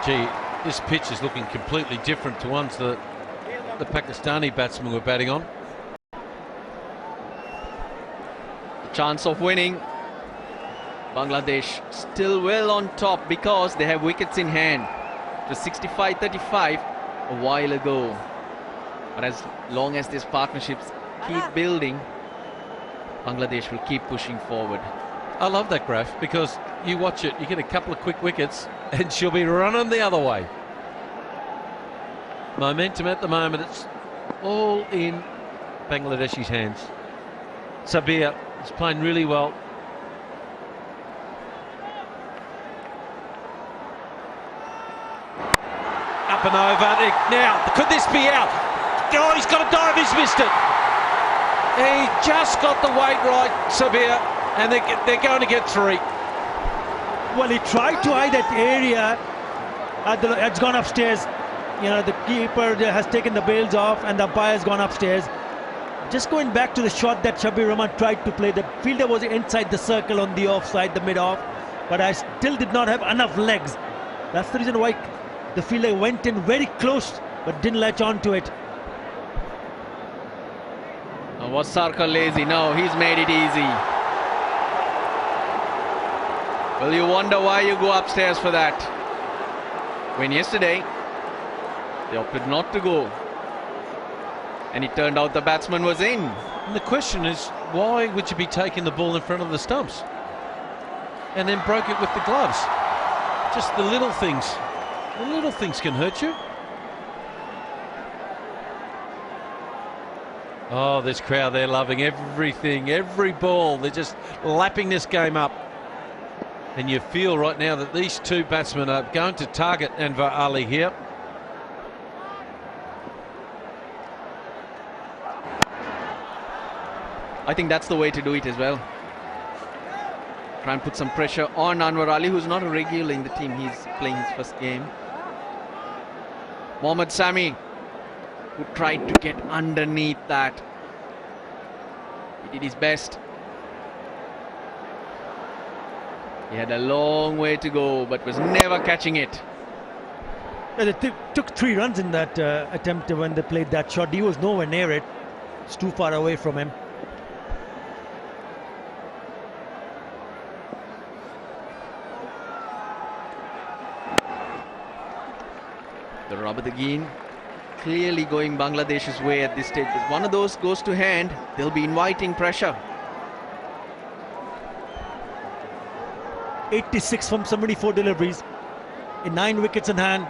Speaker 3: Gee, this pitch is looking completely different to ones that the Pakistani batsmen were batting on.
Speaker 12: The chance of winning. Bangladesh still well on top because they have wickets in hand. It was 65-35 a while ago. But as long as these partnerships keep building, Bangladesh will keep pushing forward.
Speaker 3: I love that graph because you watch it, you get a couple of quick wickets and she'll be running the other way. Momentum at the moment, it's all in Bangladeshi's hands. Sabir is playing really well. Up and over. Now, could this be out? Oh, he's got a dive, he's missed it. He just got the weight right, Sabir, and they're going to get 3.
Speaker 8: Well, he tried to eye that area. It's gone upstairs. You know, the keeper has taken the bails off and the umpire's gone upstairs. Just going back to the shot that Shabir Rahman tried to play, the fielder was inside the circle on the offside, the mid-off, but I still did not have enough legs. That's the reason why the fielder went in very close but didn't latch on to it.
Speaker 12: Was Sarkar lazy? No, he's made it easy. Well, you wonder why you go upstairs for that. When yesterday, they opted not to go. And it turned out the batsman was in.
Speaker 3: And the question is, why would you be taking the ball in front of the stumps? And then broke it with the gloves. Just the little things. The little things can hurt you. Oh, this crowd, they're loving everything, every ball. They're just lapping this game up. And you feel right now that these two batsmen are going to target Anwar Ali here.
Speaker 12: I think that's the way to do it as well. Try and put some pressure on Anwar Ali, who's not a regular in the team. He's playing his first game. Mohammad Sami, who tried to get underneath that. He did his best. He had a long way to go, but was never catching it.
Speaker 8: Yeah, they took 3 runs in that attempt when they played that shot. He was nowhere near it. It's too far away from him.
Speaker 12: The rubber again, clearly going Bangladesh's way at this stage. If one of those goes to hand, they'll be inviting pressure.
Speaker 8: 86 from 74 deliveries in 9 wickets in hand.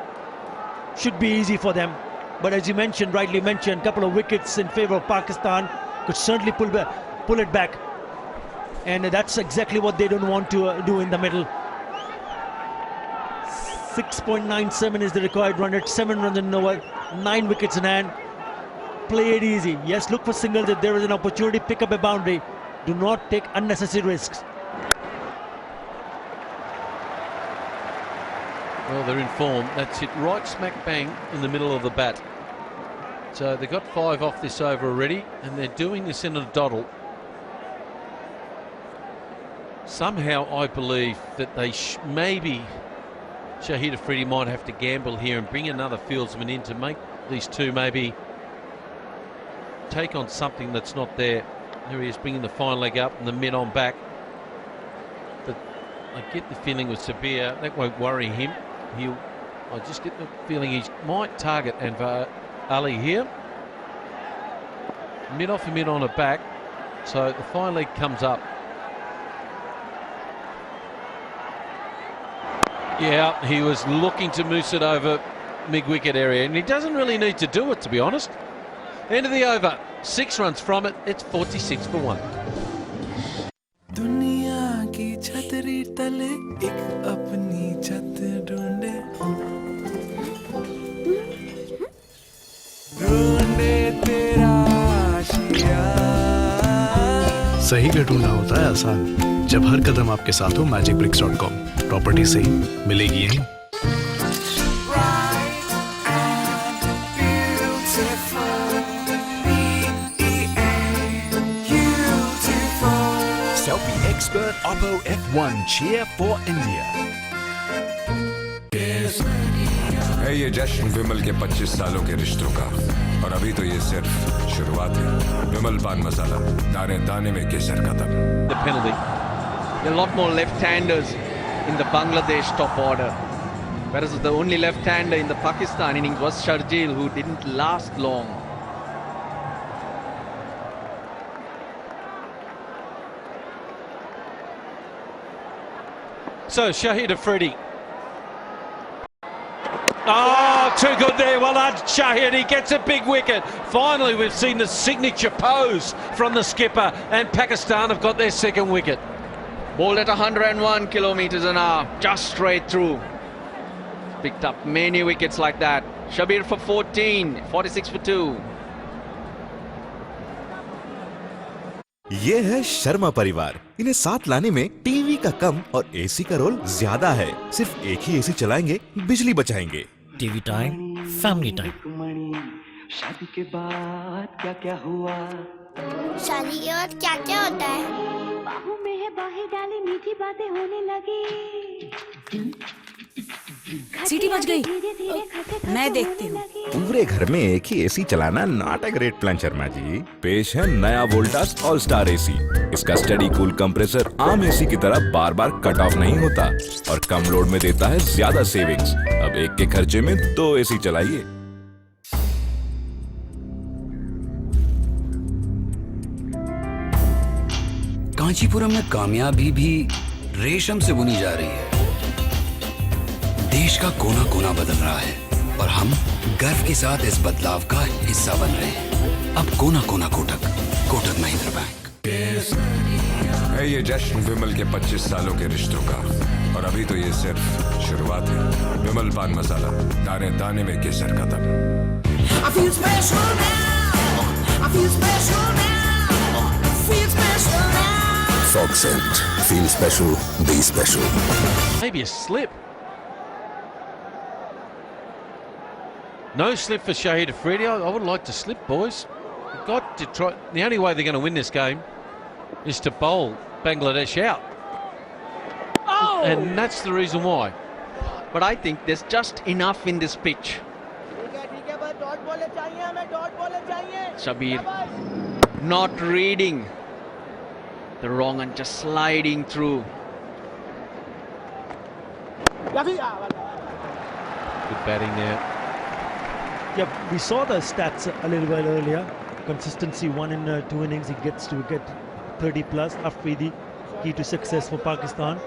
Speaker 8: Should be easy for them. But as you mentioned, rightly mentioned, a couple of wickets in favor of Pakistan could certainly pull it back. And that's exactly what they don't want to do in the middle. 6.97 is the required run rate, 7 runs in over, 9 wickets in hand. Play it easy. Yes, look for singles if there is an opportunity, pick up a boundary. Do not take unnecessary risks.
Speaker 3: Well, they're in form. That's hit right smack bang in the middle of the bat. So they got 5 off this over already, and they're doing this in a dawdle. Somehow I believe that they maybe Shahid Afridi might have to gamble here and bring another fieldsman in to make these two maybe take on something that's not there. Here he is bringing the fine leg up and the mid on back. But I get the feeling with Sabir, that won't worry him. I just get the feeling he might target Anwar Ali here. Mid off and mid on a back. So the fine leg comes up. Yeah, he was looking to moose it over mid-wicket area, and he doesn't really need to do it, to be honest. End of the over, 6 runs from it, it's 46 for 1.
Speaker 9: दुनिया की छतरी तले एक अपनी छत ढूंढे ढूंढे तेरा आशिया
Speaker 19: सही का ढूंढना होता है आसान जब हर कदम आपके साथ हो magicbricks.com प्रॉपर्टी सही मिलेगी यहीं।
Speaker 9: bright and beautiful
Speaker 19: the expert Oppo F1 cheer for India.
Speaker 7: है ये जश्न विमल के 25 सालों के रिश्तों का, और अभी तो ये सिर्फ शुरुआत है। विमल पान मसाला, दाने दाने में केसर कदम।
Speaker 12: The penalty. There are a lot more left-handers in the Bangladesh top order, whereas the only left-hander in the Pakistan innings was Sharjeel, who didn't last long.
Speaker 8: So Shahid Afridi. Oh, too good there. Well done, Shahid. He gets a big wicket. Finally, we've seen the signature pose from the skipper, and Pakistan have got their second wicket.
Speaker 12: Bowled at 101 kilometers an hour, just straight through. Picked up many wickets like that. Shabir for 14, 46 for 2.
Speaker 15: ये है शर्मा परिवार। इन्हें साथ लाने में TV का कम और AC का रोल ज्यादा है। सिर्फ एक ही एसी चलाएंगे, बिजली बचाएंगे।
Speaker 18: TV time, family time.
Speaker 21: शादी के बाद क्या क्या हुआ?
Speaker 17: शादी के बाद क्या क्या होता है?
Speaker 21: बाहों में है बाहें डाली, मीठी बातें होने लगी।
Speaker 23: सीटी बज गई। मैं देखती हूँ।
Speaker 15: पूरे घर में एक ही एसी चलाना not a great plan Sharma ji. पेश है नया वोल्टास ऑल स्टार एसी। इसका स्टडी कूल कंप्रेसर आम एसी की तरह बार बार कट ऑफ नहीं होता और कम लोड में देता है ज्यादा सेविंग्स। अब एक के खर्चे में 2 एसी चलाइए।
Speaker 24: कांचीपुरम में कामयाबी भी रेशम से बुनी जा रही है। देश का कोना कोना बदल रहा है और हम गर्व के साथ इस बदलाव का हिस्सा बन रहे हैं। अब कोना कोना कोटक महिंद्रा बैंक।
Speaker 7: है ये जश्न विमल के 25 सालों के रिश्तों का, और अभी तो ये सिर्फ शुरुआत है। विमल पान मसाला, दाने दाने में केसर कदम।
Speaker 5: I feel special now. I feel special now. Feel special now.
Speaker 19: Fog scent. Feel special. Be special.
Speaker 8: Maybe a slip. No slip for Shahid Afridi. I would like to slip, boys. We've got to try. The only way they're going to win this game is to bowl Bangladesh out.
Speaker 12: Oh!
Speaker 8: And that's the reason why.
Speaker 12: But I think there's just enough in this pitch. Shabir not reading the wrong and just sliding through.
Speaker 8: Good batting there.
Speaker 25: Yeah, we saw the stats a little while earlier. Consistency, 1 in 2 innings, he gets to get 30 plus. Afridi, key to success for Pakistan.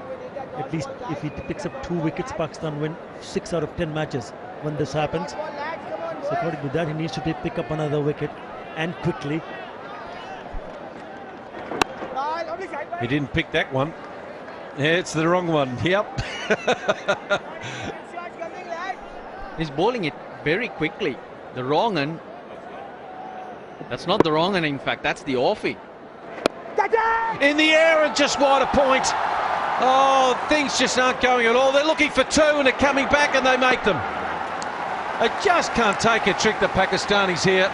Speaker 25: At least if he picks up 2 wickets, Pakistan win 6 out of 10 matches when this happens. So according to that, he needs to pick up another wicket and quickly.
Speaker 8: He didn't pick that one. Yeah, it's the wrong one. Yep.
Speaker 12: He's bowling it very quickly. The wrong one. That's not the wrong one, in fact, that's the offie.
Speaker 8: In the air and just wide a point. Oh, things just aren't going at all. They're looking for 2 and they're coming back and they make them. They just can't take a trick, the Pakistanis here.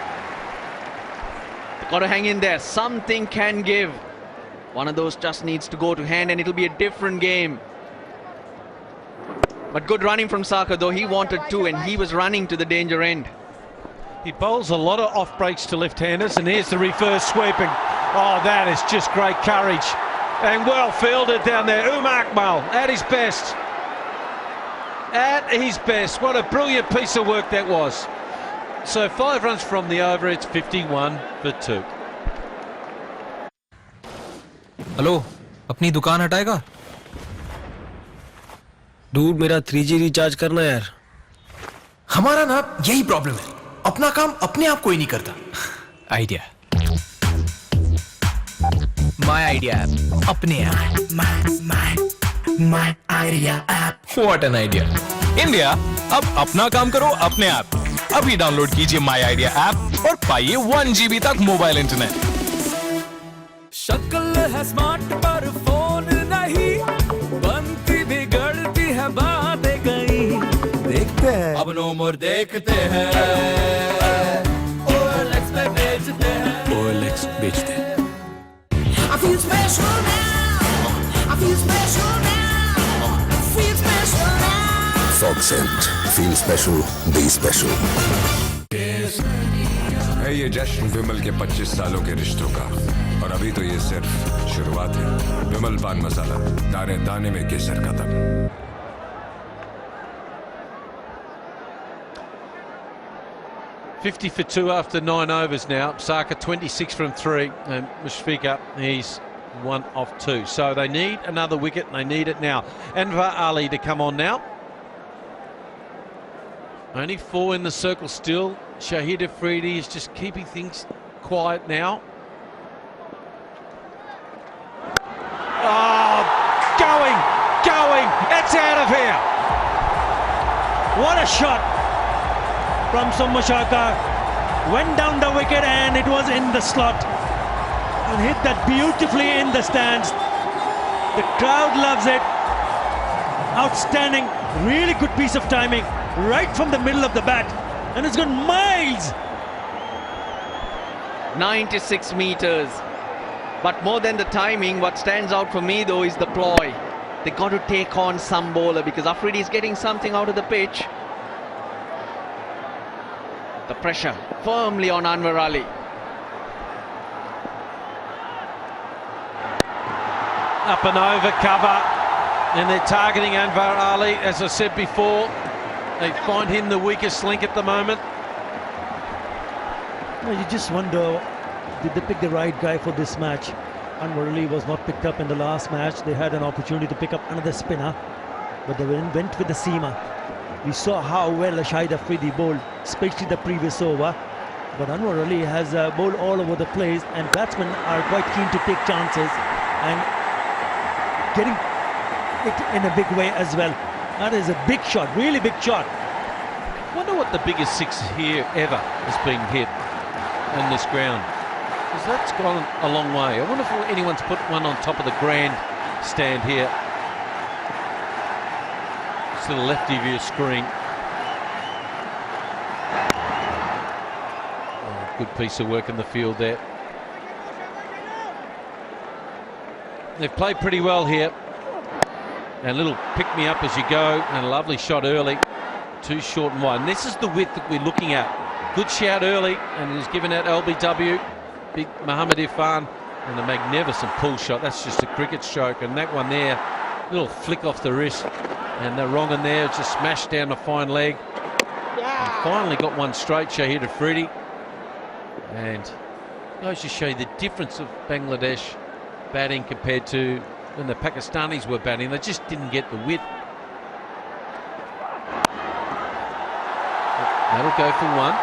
Speaker 12: Got to hang in there. Something can give. One of those just needs to go to hand and it'll be a different game. But good running from Saka, though. He wanted 2 and he was running to the danger end.
Speaker 8: He bowls a lot of off breaks to left-handers, and here's the reverse sweeping. Oh, that is just great courage. And well fielded down there. Akmal at his best. At his best. What a brilliant piece of work that was. So 5 runs from the over, it's 51 for 2.
Speaker 18: Hello, अपनी दुकान हटाएगा? Dude, मेरा 3G recharge करना यार।
Speaker 14: हमारा ना यही problem है, अपना काम अपने आप कोई नहीं करता।
Speaker 18: आइडिया, माय आइडिया ऐप, अपने ऐप। My Idea app. What an idea. India, अब अपना काम करो अपने आप। अभी डाउनलोड कीजिए माय आइडिया ऐप और पाइए 1 GB तक मोबाइल इंटरनेट।
Speaker 9: शक्ल है स्मार्ट पर फोन नहीं, बनती बिगड़ती है बातें कहीं। देखते हैं अब नो मोर देखते हैं, OLX पे बेचते हैं।
Speaker 5: I feel special now.
Speaker 10: accent. Feel special, be special.
Speaker 7: है ये जश्न विमल के 25 सालों के रिश्तों का, और अभी तो ये सिर्फ शुरुआत है। विमल पान मसाला, दाने दाने में केसर का दम।
Speaker 3: 50 for 2 after 9 overs now. Saka 26 from 3, and Mushfiqur, he's 1 off 2. So they need another wicket, and they need it now. Anwar Ali to come on now. Only 4 in the circle still. Shahid Afridi is just keeping things quiet now. Oh, going, it's out of here.
Speaker 8: What a shot from Soumya. Went down the wicket and it was in the slot. And hit that beautifully in the stands. The crowd loves it. Outstanding, really good piece of timing. Right from the middle of the bat. And it's gone miles.
Speaker 12: 96 meters. But more than the timing, what stands out for me though is the ploy. They got to take on some bowler because Afridi is getting something out of the pitch. The pressure firmly on Anwar Ali.
Speaker 3: Up and over cover, and they're targeting Anwar Ali. As I said before, they find him the weakest link at the moment.
Speaker 25: Well, you just wonder, did they pick the right guy for this match? Anwar Ali was not picked up in the last match. They had an opportunity to pick up another spinner, but they went with the seamer. We saw how well Shahid Afridi bowled, especially the previous over. But Anwar Ali has bowled all over the place, and batsmen are quite keen to take chances and getting it in a big way as well. That is a big shot, really big shot.
Speaker 3: Wonder what the biggest 6 here ever has been hit on this ground. Because that's gone a long way. I wonder if anyone's put one on top of the grandstand here. To the left of your screen. Oh, good piece of work in the field there. They've played pretty well here. And a little pick me up as you go, and a lovely shot early. Too short and wide. And this is the width that we're looking at. Good shout early, and he's given out LBW. Big Mohammad Irfan, and a magnificent pull shot. That's just a cricket stroke. And that one there, little flick off the wrist. And they're wrong in there, just smashed down the fine leg. And finally got one straight, Shahid Afridi. And it goes to show you the difference of Bangladesh batting compared to when the Pakistanis were batting. They just didn't get the width. That'll go for 1.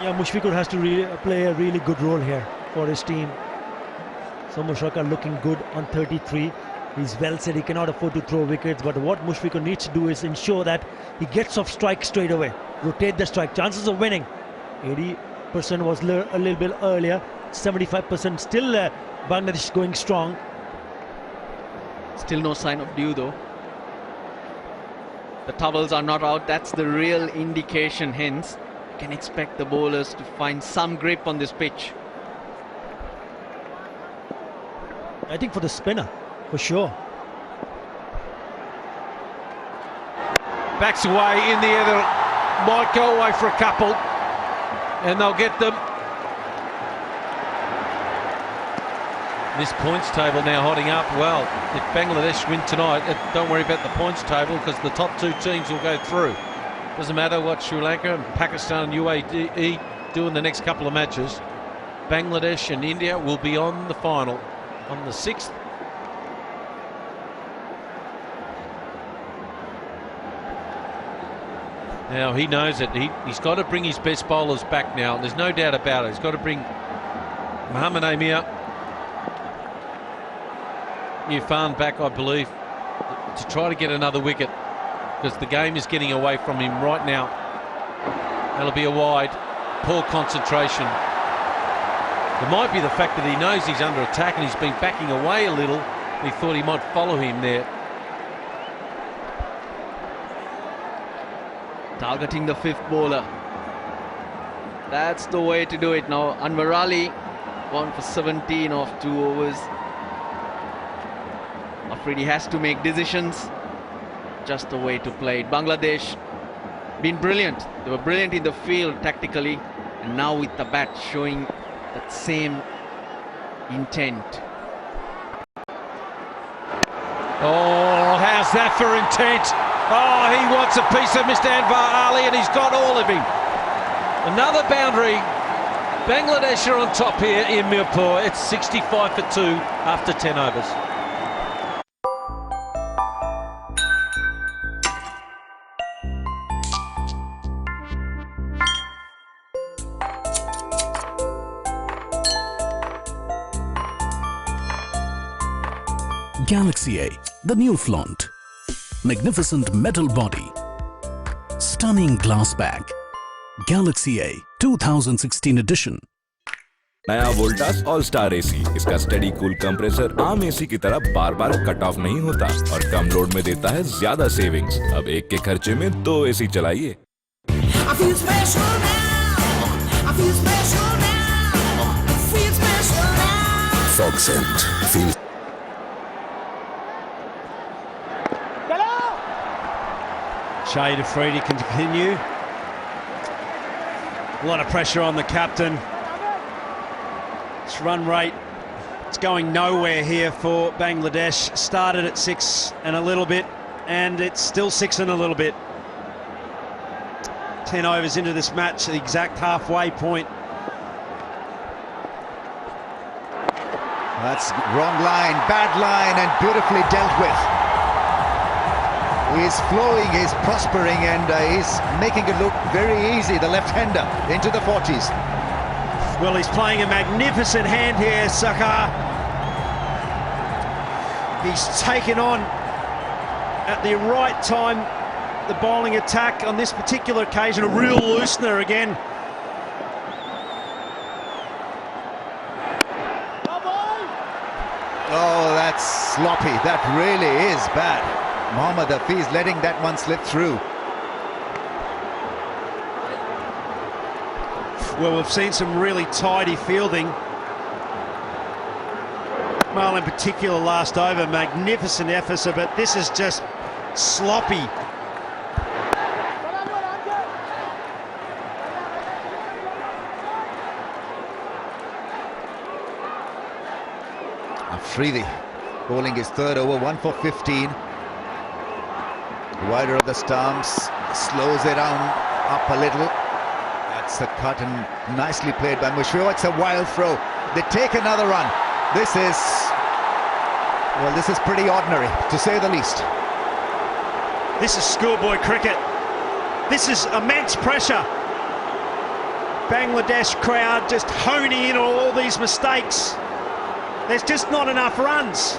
Speaker 25: Yeah, Mushfiqur has to play a really good role here for his team. Soumya looking good on 33. He's well said he cannot afford to throw wickets, but what Mushfiqur needs to do is ensure that he gets off strike straight away. Rotate the strike. Chances of winning. 80% was a little bit earlier. 75% still Bangladesh going strong.
Speaker 12: Still no sign of dew though. The towels are not out. That's the real indication. Hence, you can expect the bowlers to find some grip on this pitch.
Speaker 25: I think for the spinner, for sure.
Speaker 3: Backs away in the air. Might go away for a couple, and they'll get them. This points table now hotting up. Well, if Bangladesh win tonight, don't worry about the points table because the top 2 teams will go through. Doesn't matter what Sri Lanka and Pakistan and UAE do in the next couple of matches. Bangladesh and India will be on the final on the 6th. Now he knows it. He's got to bring his best bowlers back now. There's no doubt about it. He's got to bring Mohammad Amir, Irfan back, I believe, to try to get another wicket because the game is getting away from him right now. That'll be a wide. Poor concentration. It might be the fact that he knows he's under attack and he's been backing away a little. He thought he might follow him there.
Speaker 12: Targeting the 5th bowler. That's the way to do it now. Anwar Ali gone for 17 off 2 overs. Afridi has to make decisions. just the way to play it. Bangladesh been brilliant. They were brilliant in the field tactically, and now with the bat showing that same intent.
Speaker 3: Oh, how's that for intent? Oh, he wants a piece of Mr. Anwar Ali, and he's got all of him. Another boundary. Bangladesh are on top here in Mirpur. It's 65 for 2 after 10 overs.
Speaker 19: Galaxy A, the new flaunt. Magnificent metal body. Stunning glass back. Galaxy A 2016 edition.
Speaker 15: नया Voltas all star AC. इसका steady cool compressor आम AC की तरह बार बार cut off नहीं होता और कम load में देता है ज्यादा सेविंग्स। अब एक के खर्चे में 2 एसी चलाइए।
Speaker 3: Shade Afridi can continue. A lot of pressure on the captain. It's run rate, it's going nowhere here for Bangladesh. Started at 6 and a little bit, and it's still 6 and a little bit. 10 overs into this match, the exact halfway point.
Speaker 4: That's wrong line, bad line, and beautifully dealt with. He's flowing, he's prospering, and he's making it look very easy, the left-hander, into the 40s.
Speaker 3: Well, he's playing a magnificent hand here, Saka. He's taken on, at the right time, the bowling attack on this particular occasion, a real loosener again.
Speaker 4: Oh, that's sloppy. That really is bad. Mohammad Hafiz letting that one slip through.
Speaker 3: Well, we've seen some really tidy fielding. Well, in particular last over, magnificent efforts, but this is just sloppy.
Speaker 4: Afridi bowling his third over, 1 for 15. Wider of the stumps, slows it down up a little. That's a cut and nicely played by Mushfiq. It's a wild throw. They take another run. This is pretty ordinary, to say the least.
Speaker 3: This is schoolboy cricket. This is immense pressure. Bangladesh crowd just honing in on all these mistakes. There's just not enough runs.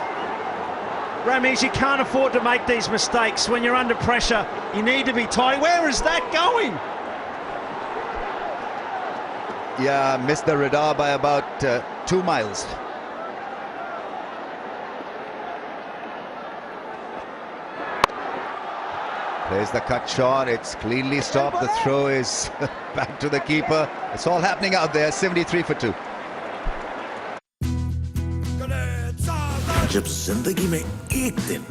Speaker 3: Ramesh, you can't afford to make these mistakes. When you're under pressure, you need to be tight. Where is that going?
Speaker 4: Yeah, missed the radar by about 2 miles. There's the cut shot. It's cleanly stopped. The throw is back to the keeper. It's all happening out there. 73 for 2.
Speaker 6: जब जिंदगी में एक दिन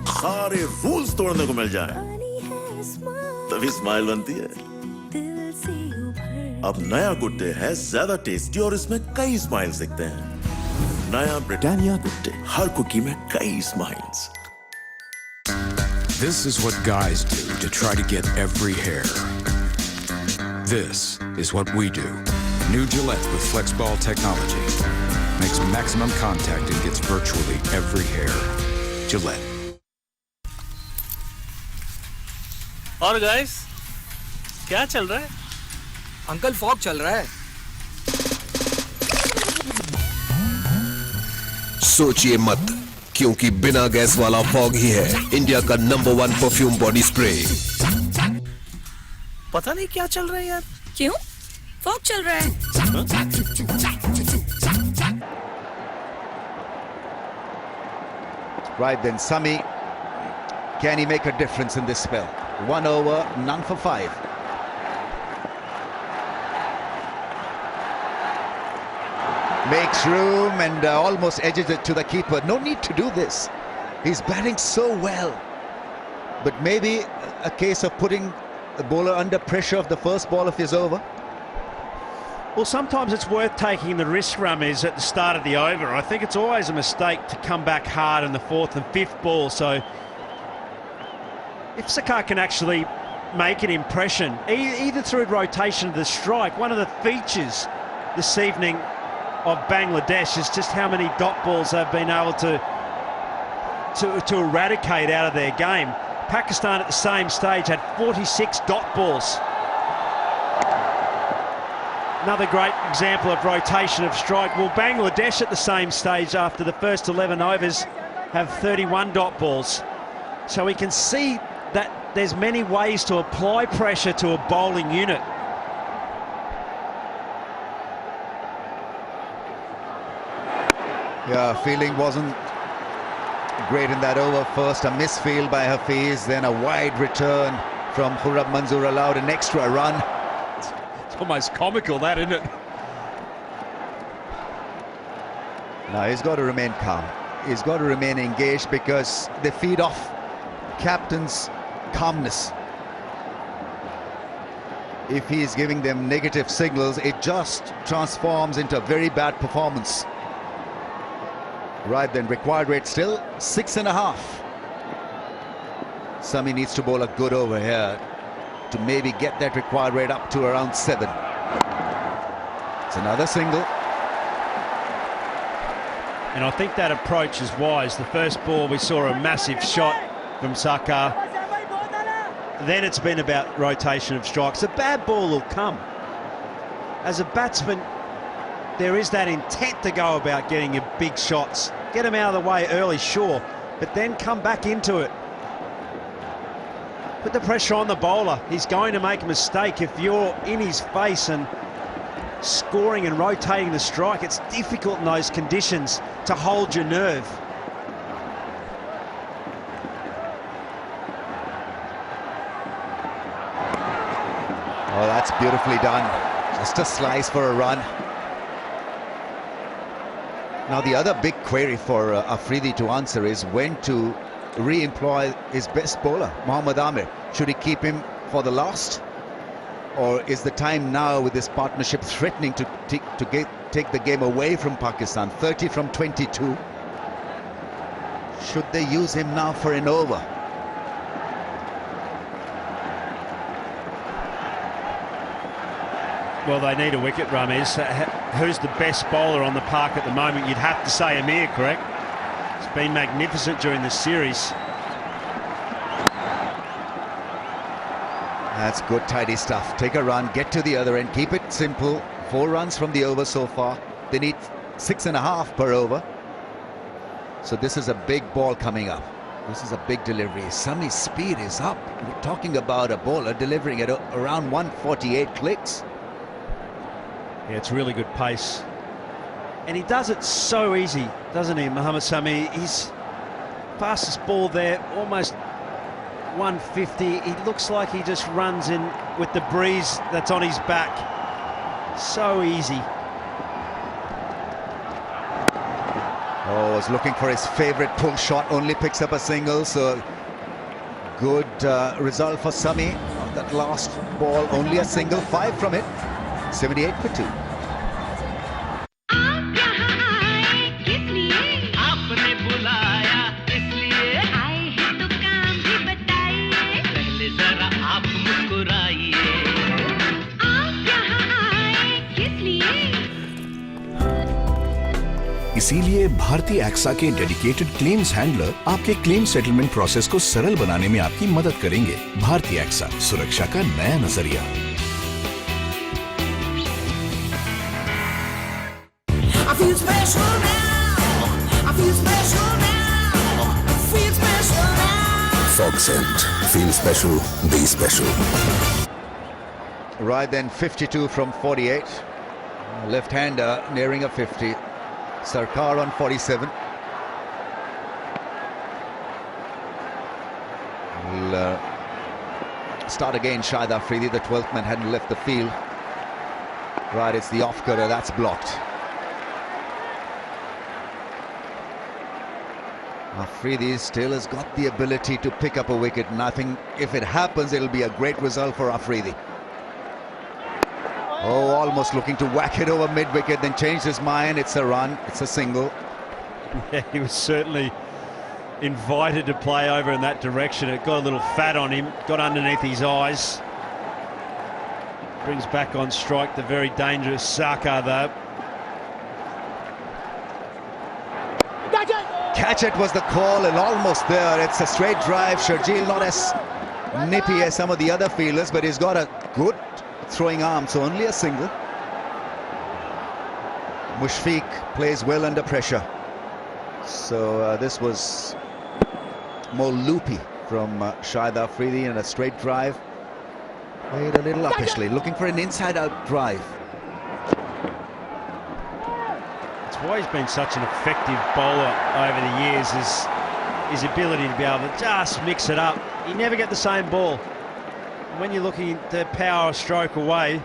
Speaker 6: सारे rules तोड़ने को मिल जाए तभी स्माइल बनती है। अब नया गुड डे है ज्यादा टेस्टी और इसमें कई स्माइल्स दिखते हैं। नया ब्रिटानिया गुड डे, हर कुकी में कई smiles.
Speaker 1: This is what guys do to try to get every hair. This is what we do. New Gillette with FlexBall technology. Makes maximum contact and gets virtually every hair. Gillette.
Speaker 11: और guys, क्या चल रहा है?
Speaker 13: Uncle fog चल रहा है।
Speaker 20: सोचिए मत, क्योंकि बिना गैस वाला फॉग ही है इंडिया का नंबर 1 परफ्यूम बॉडी स्प्रे।
Speaker 11: पता नहीं क्या चल रहा है यार।
Speaker 23: क्यों? फॉग चल रहा है।
Speaker 4: Right then, Sami, can he make a difference in this spell? 1 over, none for 5. Makes room and almost edges it to the keeper. No need to do this. He's batting so well. but maybe a case of putting the bowler under pressure of the first ball of his over.
Speaker 3: Well, sometimes it's worth taking the risk, Ramesh, at the start of the over. I think it's always a mistake to come back hard in the fourth and fifth ball. So if Sarkar can actually make an impression, either through rotation of the strike, one of the features this evening of Bangladesh is just how many dot balls they've been able to eradicate out of their game. Pakistan at the same stage had 46 dot balls. Another great example of rotation of strike. Well, Bangladesh at the same stage after the first 11 overs have 31 dot balls. So we can see that there's many ways to apply pressure to a bowling unit.
Speaker 4: Yeah, fielding wasn't great in that over. First a misfield by Hafiz, then a wide return from Khurram Manzoor allowed an extra run.
Speaker 3: It's almost comical, that, isn't it?
Speaker 4: Now he's got to remain calm. He's got to remain engaged because they feed off captain's calmness. If he's giving them negative signals, it just transforms into a very bad performance. Right then, required rate still 6.5. Sami needs to bowl a good over here to maybe get that required rate up to around 7. It's another single.
Speaker 3: And I think that approach is wise. The first ball we saw a massive shot from Sarkar. Then it's been about rotation of strikes. A bad ball will come. As a batsman, there is that intent to go about getting your big shots. Get them out of the way early, sure, but then come back into it. Put the pressure on the bowler. He's going to make a mistake. If you're in his face and scoring and rotating the strike, it's difficult in those conditions to hold your nerve.
Speaker 4: Oh, that's beautifully done. Just a slice for a run. Now the other big query for Afridi to answer is when to re-employ his best bowler, Mohammad Amir. Should he keep him for the last? Or is the time now with this partnership threatening to take the game away from Pakistan? 30 from 22. Should they use him now for an over?
Speaker 3: Well, they need a wicket, Ramesh. Who's the best bowler on the park at the moment? You'd have to say Amir, correct? It's been magnificent during the series.
Speaker 4: That's good, tidy stuff. Take a run, get to the other end, keep it simple. 4 runs from the over so far. They need 6.5 per over. So this is a big ball coming up. This is a big delivery. Sami's speed is up. We're talking about a bowler delivering at around 148 clicks.
Speaker 3: Yeah, it's really good pace. And he does it so easy, doesn't he, Mohammad Sami? His fastest ball there, almost 150. He looks like he just runs in with the breeze that's on his back. So easy.
Speaker 4: Oh, was looking for his favorite pull shot, only picks up a single, so good result for Sami. That last ball, only a single, 5 from it, 78 for 2.
Speaker 19: इसीलिए भारतीय AXA के dedicated claims handler आपके claim settlement process को सरल बनाने में आपकी मदद करेंगे। भारतीय एक्सा, सुरक्षा का नया नजरिया।
Speaker 20: Fog scent. Feel special. Be special.
Speaker 4: Right then, 52 from 48. Left-hander nearing a 50. Sarkar on 47. We'll start again. Shahid Afridi, the 12th man, hadn't left the field. Right, it's the off-cutter, that's blocked. Afridi still has got the ability to pick up a wicket, and I think if it happens, it'll be a great result for Afridi. Oh, almost looking to whack it over mid-wicket, then changed his mind. It's a run, it's a single.
Speaker 3: Yeah, he was certainly invited to play over in that direction. It got a little fat on him, got underneath his eyes. Brings back on strike the very dangerous Saka, though.
Speaker 4: Catch it was the call, and almost there. It's a straight drive. Sharjeel not as nippy as some of the other fielders, but he's got a good throwing arm, so only a single. Mushfiq plays well under pressure. So this was more loopy from Shahid Afridi, and a straight drive. Played a little uppishly, looking for an inside-out drive.
Speaker 3: That's why he's been such an effective bowler over the years, is his ability to be able to just mix it up. You never get the same ball. When you're looking to power a stroke away.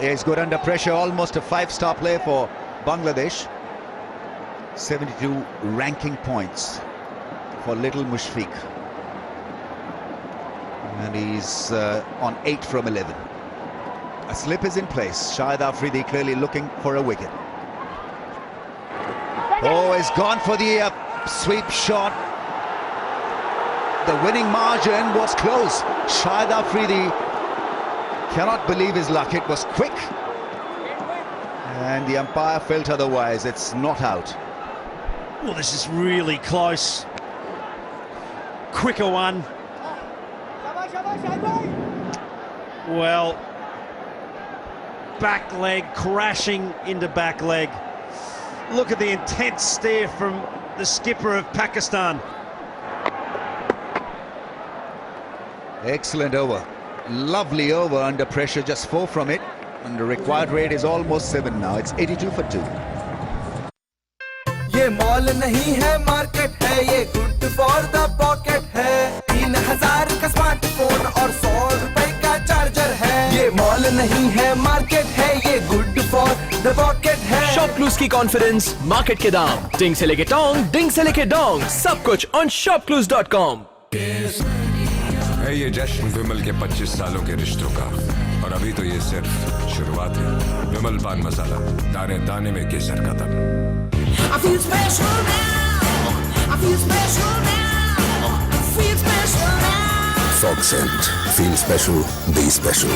Speaker 4: He's good under pressure, almost a 5-star play for Bangladesh. 72 ranking points for little Mushfiq. And he's on 8 from 11. A slip is in place. Shahid Afridi clearly looking for a wicket. Oh, he's gone for the sweep shot. The winning margin was close. Shahid Afridi cannot believe his luck. It was quick. And the umpire felt otherwise. It's not out.
Speaker 3: Well, this is really close. Quicker one. Well, back leg crashing into back leg. Look at the intense stare from the skipper of Pakistan.
Speaker 4: Excellent over. Lovely over under pressure, just 4 from it. And the required rate is almost 7 now. It's 82 for 2.
Speaker 5: ये mall नहीं है market है, ये good for the pocket है। 3000 का smartphone और 100 रुपए का चार्जर है। ये मॉल नहीं है मार्केट है, ये गुड फॉर द पॉकेट है।
Speaker 14: शॉप क्लूज की कॉन्फिडेंस, मार्केट के दाम, डिंग से लेके टोंग, डिंग से लेके डोंग, सब कुछ ऑन shopclues.com।
Speaker 7: है ये जश्न विमल के 25 सालों के रिश्तों का, और अभी तो ये सिर्फ शुरुआत है। विमल पान मसाला, दाने दाने में केसर का दम।
Speaker 9: I feel special now. I feel special now. I feel special now.
Speaker 20: Fog scent. Feel special. Be special.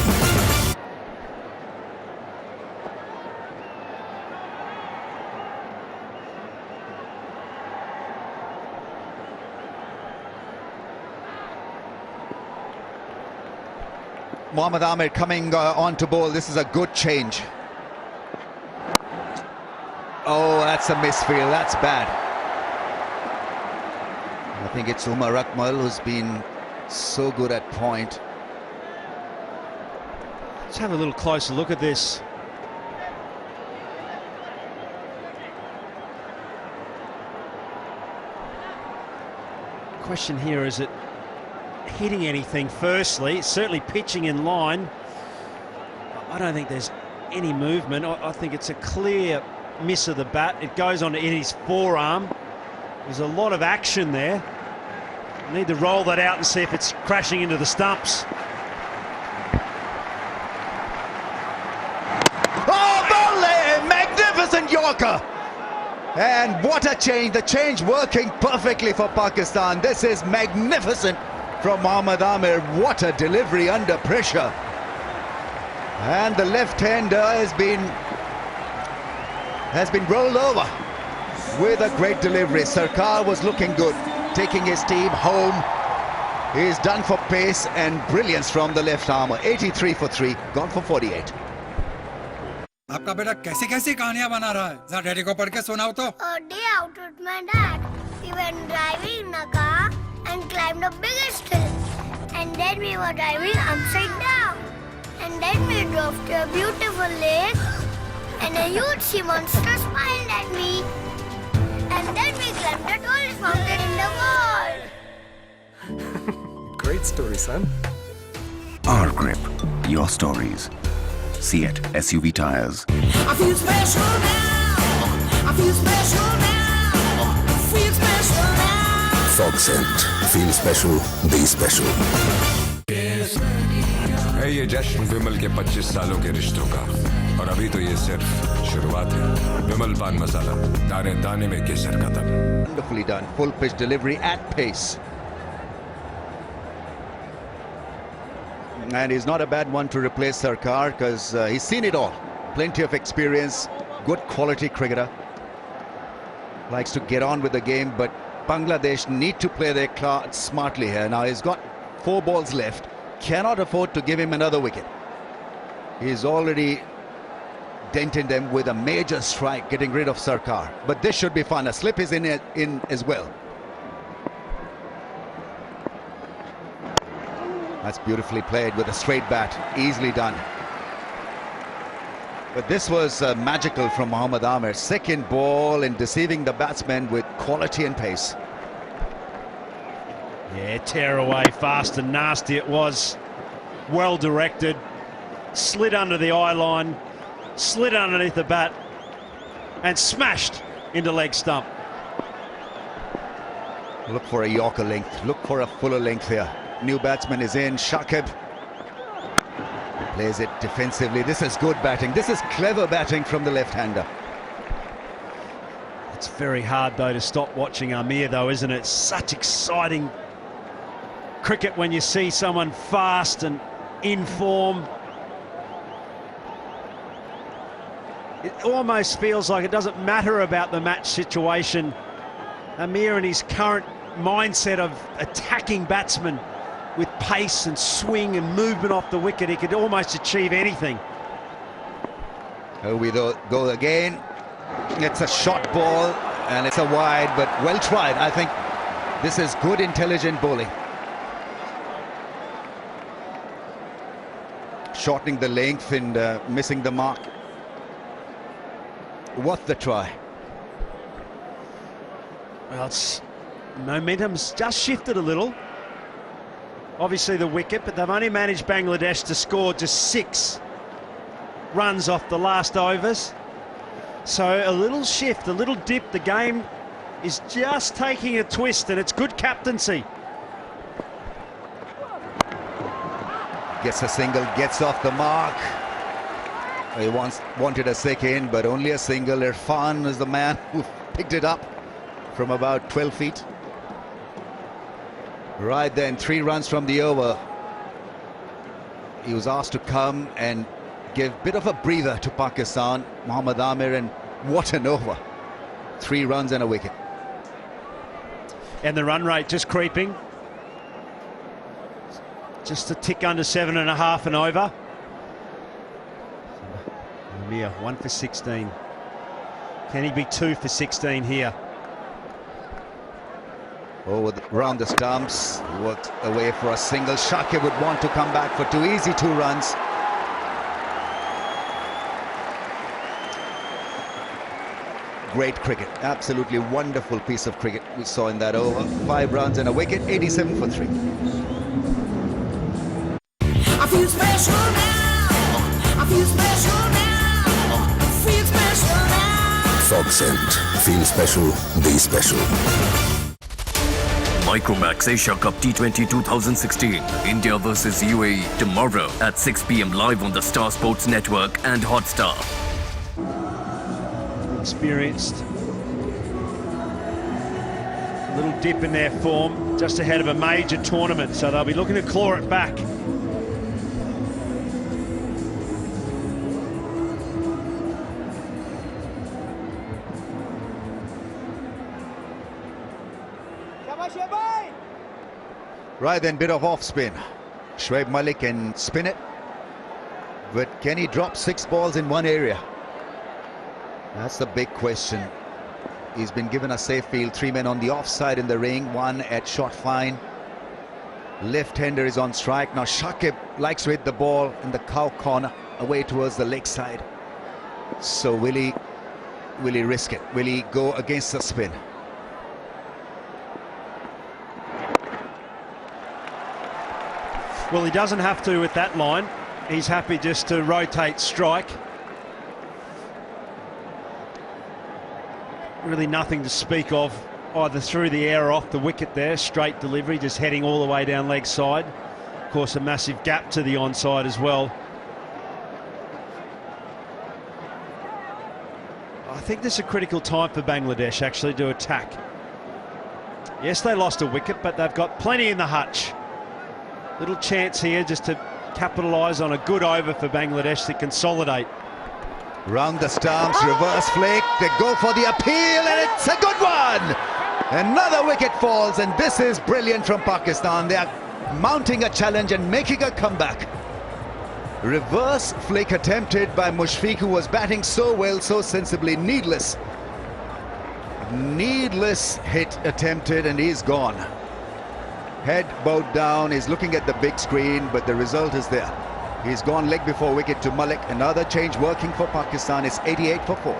Speaker 4: Mohammad Ahmed coming on to bowl. This is a good change. Oh, that's a misfield. That's bad. I think it's Umar Akmal who's been so good at point.
Speaker 3: Let's have a little closer look at this. Question here, is it hitting anything? Firstly, it's certainly pitching in line. I don't think there's any movement. I think it's a clear miss of the bat. It goes on to hit his forearm. There's a lot of action there. I need to roll that out and see if it's crashing into the stumps.
Speaker 4: Oh, volley! Magnificent Yorker! And what a change. The change working perfectly for Pakistan. This is magnificent from Mohammad Ahmed. What a delivery under pressure. And the left-hander has been rolled over with a great delivery. Sarkar was looking good, taking his team home. He's done for pace and brilliance from the left armour. 83 for 3, gone for 48.
Speaker 2: आपका बेटा कैसी कैसी कहानियां बना रहा है? जरा daddy को पढ़ के सुनाओ तो।
Speaker 16: A day out with my dad. We went driving in a car and climbed the biggest hill. And then we were driving upside down. And then we drove to a beautiful lake. And a huge sea monster smiled at me. And then we climbed the tallest mountain in the world.
Speaker 17: Great story, son.
Speaker 21: Our Grip. Your stories. See it. SUV tires.
Speaker 9: I feel special now. I feel special now. feel special now.
Speaker 20: Fog scent. Feel special. Be special.
Speaker 7: है ये जश्न विमल के 25 सालों के रिश्तों का, और अभी तो ये सिर्फ शुरुआत है। विमल पान मसाला, दाने दाने में केसर का दम।
Speaker 4: Wonderfully done. Full pitch delivery at pace. And he's not a bad one to replace Sarkar because he's seen it all. Plenty of experience, good quality cricketer. Likes to get on with the game, but Bangladesh need to play their cards smartly here. Now he's got 4 balls left. Cannot afford to give him another wicket. He's already dented them with a major strike, getting rid of Sarkar. But this should be fun. A slip is in as well. That's beautifully played with a straight bat. Easily done. But this was magical from Mohammad Amir. Second ball and deceiving the batsman with quality and pace.
Speaker 3: Yeah, tear away fast and nasty it was. Well directed. Slid under the eye line. Slid underneath the bat. And smashed into leg stump.
Speaker 4: Look for a Yorker length. Look for a fuller length here. New batsman is in. Shakib plays it defensively. This is good batting. This is clever batting from the left-hander.
Speaker 3: It's very hard though to stop watching Amir though, isn't it? Such exciting cricket when you see someone fast and in form. It almost feels like it doesn't matter about the match situation. Amir and his current mindset of attacking batsmen with pace and swing and movement off the wicket, he could almost achieve anything.
Speaker 4: Here we go again. It's a short ball and it's a wide, but well tried. I think this is good, intelligent bowling. Shortening the length and missing the mark. What the try?
Speaker 3: Well, it's momentum's just shifted a little. Obviously the wicket, but they've only managed Bangladesh to score just 6 runs off the last overs. So a little shift, a little dip. The game is just taking a twist, and it's good captaincy.
Speaker 4: Gets a single, gets off the mark. He wanted a second, but only a single. Irfan is the man who picked it up from about 12 feet. Right then, 3 runs from the over. He was asked to come and give a bit of a breather to Pakistan. Mohammad Amir, and what an over. 3 runs and a wicket.
Speaker 3: And the run rate just creeping. Just a tick under 7.5 and over. Amir, 1 for 16. Can he be 2 for 16 here?
Speaker 4: Round the stumps, worked away for a single. Shakib would want to come back for 2 easy 2 runs. Great cricket, absolutely wonderful piece of cricket we saw in that over. 5 runs and a wicket, 87 for 3.
Speaker 9: I feel special now. I feel special now. Feel special now.
Speaker 20: Fog scent. Feel special. Be special.
Speaker 14: Micromax Asia Cup T20 2016, India versus UAE, tomorrow at 6 p.m. live on the Star Sports Network and Hotstar.
Speaker 3: Experienced. A little dip in their form, just ahead of a major tournament, so they'll be looking to claw it back.
Speaker 4: Right then, bit of off spin. Shoaib Malik can spin it, but can he drop 6 balls in one area? That's the big question. He's been given a safe field, 3 men on the offside in the ring, 1 at short fine. Left-hander is on strike. Now Shakib likes to hit the ball in the cow corner, away towards the leg side. So will he risk it? Will he go against the spin?
Speaker 3: Well, he doesn't have to with that line. He's happy just to rotate strike. Really nothing to speak of either through the air or off the wicket there. Straight delivery, just heading all the way down leg side. Of course, a massive gap to the onside as well. I think this is a critical time for Bangladesh actually to attack. Yes, they lost a wicket, but they've got plenty in the hutch. Little chance here just to capitalise on a good over for Bangladesh to consolidate.
Speaker 4: Round the stumps, reverse flick, they go for the appeal, and it's a good one! Another wicket falls, and this is brilliant from Pakistan. They are mounting a challenge and making a comeback. Reverse flick attempted by Mushfiq, who was batting so well, so sensibly. Needless hit attempted, and he's gone. Head bowed down, he's looking at the big screen, but the result is there. He's gone leg before wicket to Malik. Another change working for Pakistan. It's 88 for 4.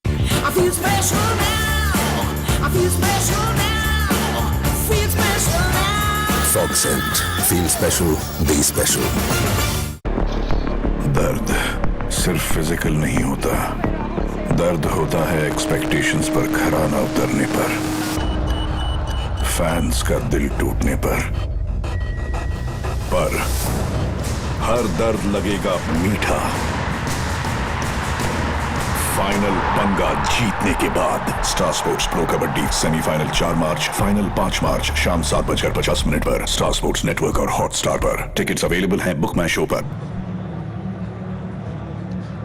Speaker 5: I feel special now. I feel special now. Feel special now.
Speaker 20: Fog scent. Feel special. Be special.
Speaker 19: दर्द सिर्फ physical नहीं होता, दर्द होता है expectations पर खरा न उतरने पर, फैंस का दिल टूटने पर हर दर्द लगेगा मीठा फाइनल पंगा जीतने के बाद। Star sports pro kabaddi semifinal 4 मार्च, फाइनल 5 मार्च शाम 7:50 पर स्टार स्पोर्ट्स नेटवर्क और हॉटस्टार पर। टिकट्स अवेलेबल हैं बुक माई शो पर।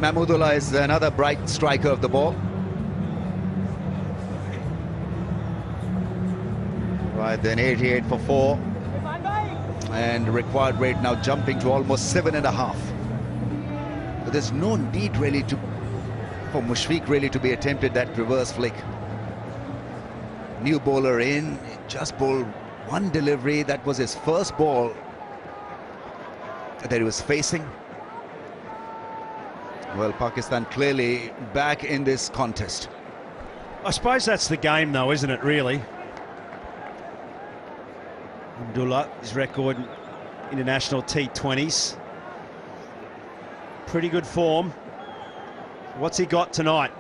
Speaker 4: Mahmudullah is another bright striker of the ball. Right then, 88 for 4. And required rate now jumping to almost 7.5. But there's no need really for Mushfiq really to be attempted that reverse flick. New bowler in, just bowled one delivery. That was his first ball that he was facing. Well, Pakistan clearly back in this contest.
Speaker 3: I suppose that's the game though, isn't it, really? Abdullah, his record in international T20s. Pretty good form. What's he got tonight?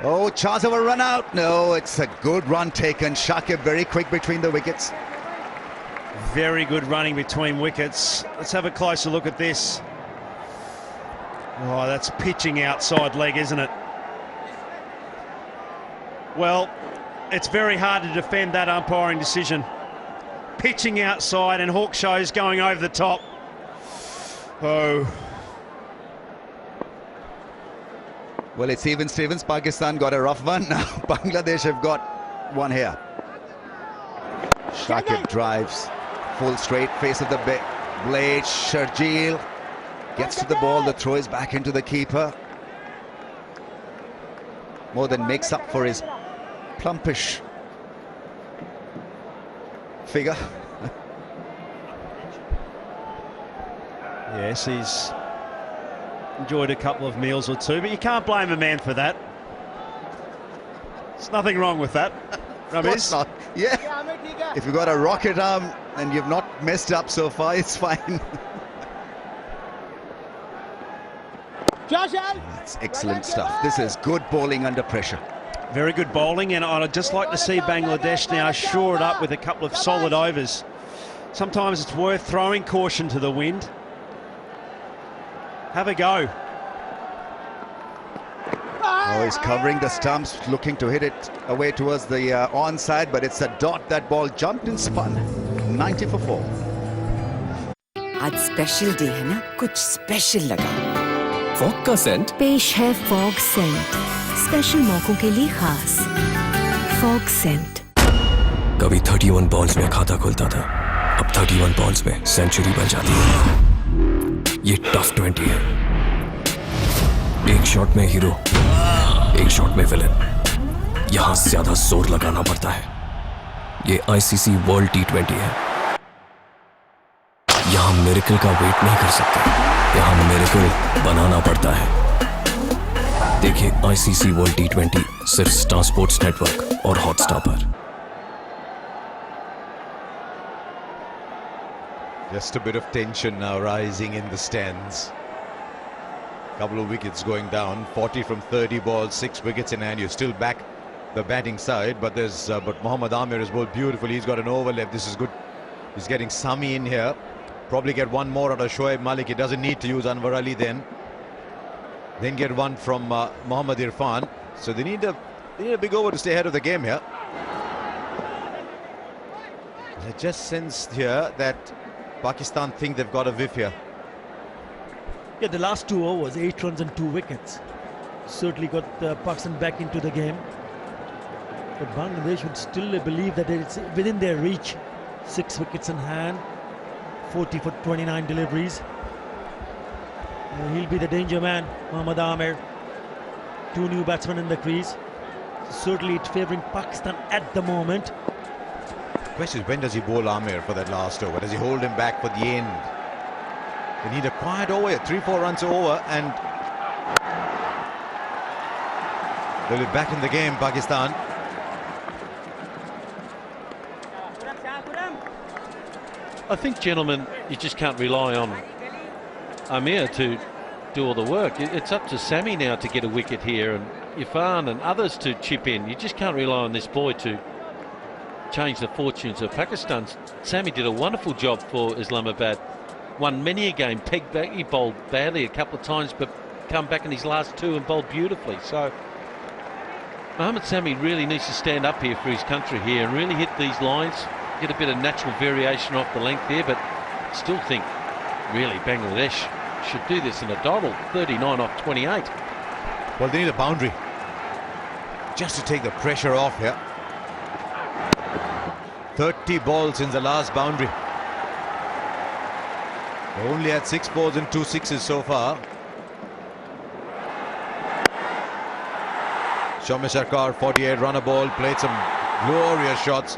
Speaker 4: Oh, chance of a run out. No, it's a good run taken. Shakib very quick between the wickets.
Speaker 3: Very good running between wickets. Let's have a closer look at this. Oh, that's pitching outside leg, isn't it? Well, it's very hard to defend that umpiring decision. Pitching outside and Hawkshaw's going over the top. Oh.
Speaker 4: Well, it's even Stevens. Pakistan got a rough one now. Bangladesh have got one here. Shakib drives full straight, face of the blade. Sharjeel gets to the ball. The throw is back into the keeper. More than makes up for his plumpish figure.
Speaker 3: Yes, he's enjoyed a couple of meals or two, but you can't blame a man for that. There's nothing wrong with that.
Speaker 4: Of course not. Yeah. If you've got a rocket arm and you've not messed up so far, it's fine. That's excellent stuff. This is good bowling under pressure.
Speaker 3: Very good bowling, and I'd just like to see Bangladesh now shore it up with a couple of solid overs. Sometimes it's worth throwing caution to the wind. Have a go.
Speaker 4: Oh, he's covering the stumps, looking to hit it away towards the onside, but it's a dot. That ball jumped and spun. 90 for 4.
Speaker 23: आज special day है ना, कुछ special लगा।
Speaker 14: Fog का Saint
Speaker 23: पेश है fog Saint, special मौकों के लिए खास। Fogg scent.
Speaker 14: कभी 31 बॉल्स में खाता खुलता था, अब 31 बॉल्स में सेंचुरी बन जाती है। ये टफ 20 है। एक शॉट में हीरो, एक शॉट में विलन। यहाँ ज्यादा जोर लगाना पड़ता है। ये ICC वर्ल्ड T20 है। यहाँ मिरेकल का वेट नहीं कर सकते, यहाँ मिरेकल बनाना पड़ता है। देखिए ICC वर्ल्ड T20 सिर्फ स्टार स्पोर्ट्स नेटवर्क और हॉटस्टार पर।
Speaker 4: Just a bit of tension now rising in the stands. Couple of wickets going down. 40 from 30 balls, 6 wickets in hand. You still back the batting side, but Mohammad Amir has bowled beautifully. He's got an over left. This is good. He's getting Sami in here. Probably get one more out of Shoaib Malik. He doesn't need to use Anwar Ali then. Then get one from Mohammad Irfan. So they need a big over to stay ahead of the game here. I just sensed here that Pakistan think they've got a whiff here.
Speaker 25: Yeah, the last 2 overs, 8 runs and 2 wickets. Certainly got Pakistan back into the game. But Bangladesh would still believe that it's within their reach. 6 wickets in hand, 40 for 29 deliveries. He'll be the danger man, Mohammad Amir. 2 new batsmen in the crease. Certainly it's favouring Pakistan at the moment.
Speaker 4: The question is, when does he bowl Amir for that last over? Does he hold him back for the end? They need a quiet over, 3-4 runs over, and they'll be back in the game, Pakistan.
Speaker 10: I think, gentlemen, you just can't rely on Amir to do all the work. It's up to Sami now to get a wicket here, and Irfan and others to chip in. You just can't rely on this boy to change the fortunes of Pakistan. Sami did a wonderful job for Islamabad. Won many a game, pegged back. He bowled badly a couple of times, but come back in his last 2 and bowled beautifully. So Mohammad Sami really needs to stand up here for his country here and really hit these lines, get a bit of natural variation off the length there, but still think really Bangladesh should do this in a dawdle. 39 off 28.
Speaker 4: Well, they need a boundary just to take the pressure off here. 30 balls in the last boundary. They only had 6 balls and 2 sixes so far. Shami Sarkar, 48 runner ball, played some glorious shots.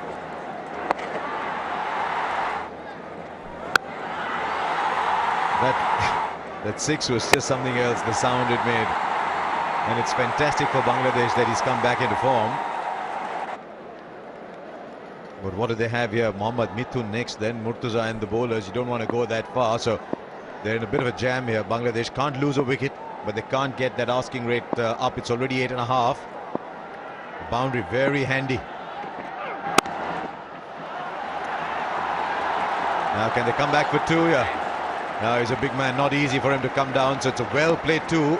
Speaker 4: That 6 was just something else, the sound it made. And it's fantastic for Bangladesh that he's come back into form. But what do they have here? Mohammad Mithun next, then Murtaza and the bowlers. You don't want to go that far, so they're in a bit of a jam here. Bangladesh can't lose a wicket, but they can't get that asking rate up. It's already 8.5. Boundary very handy. Now can they come back for 2 here? Now he's a big man, not easy for him to come down, so it's a well played 2.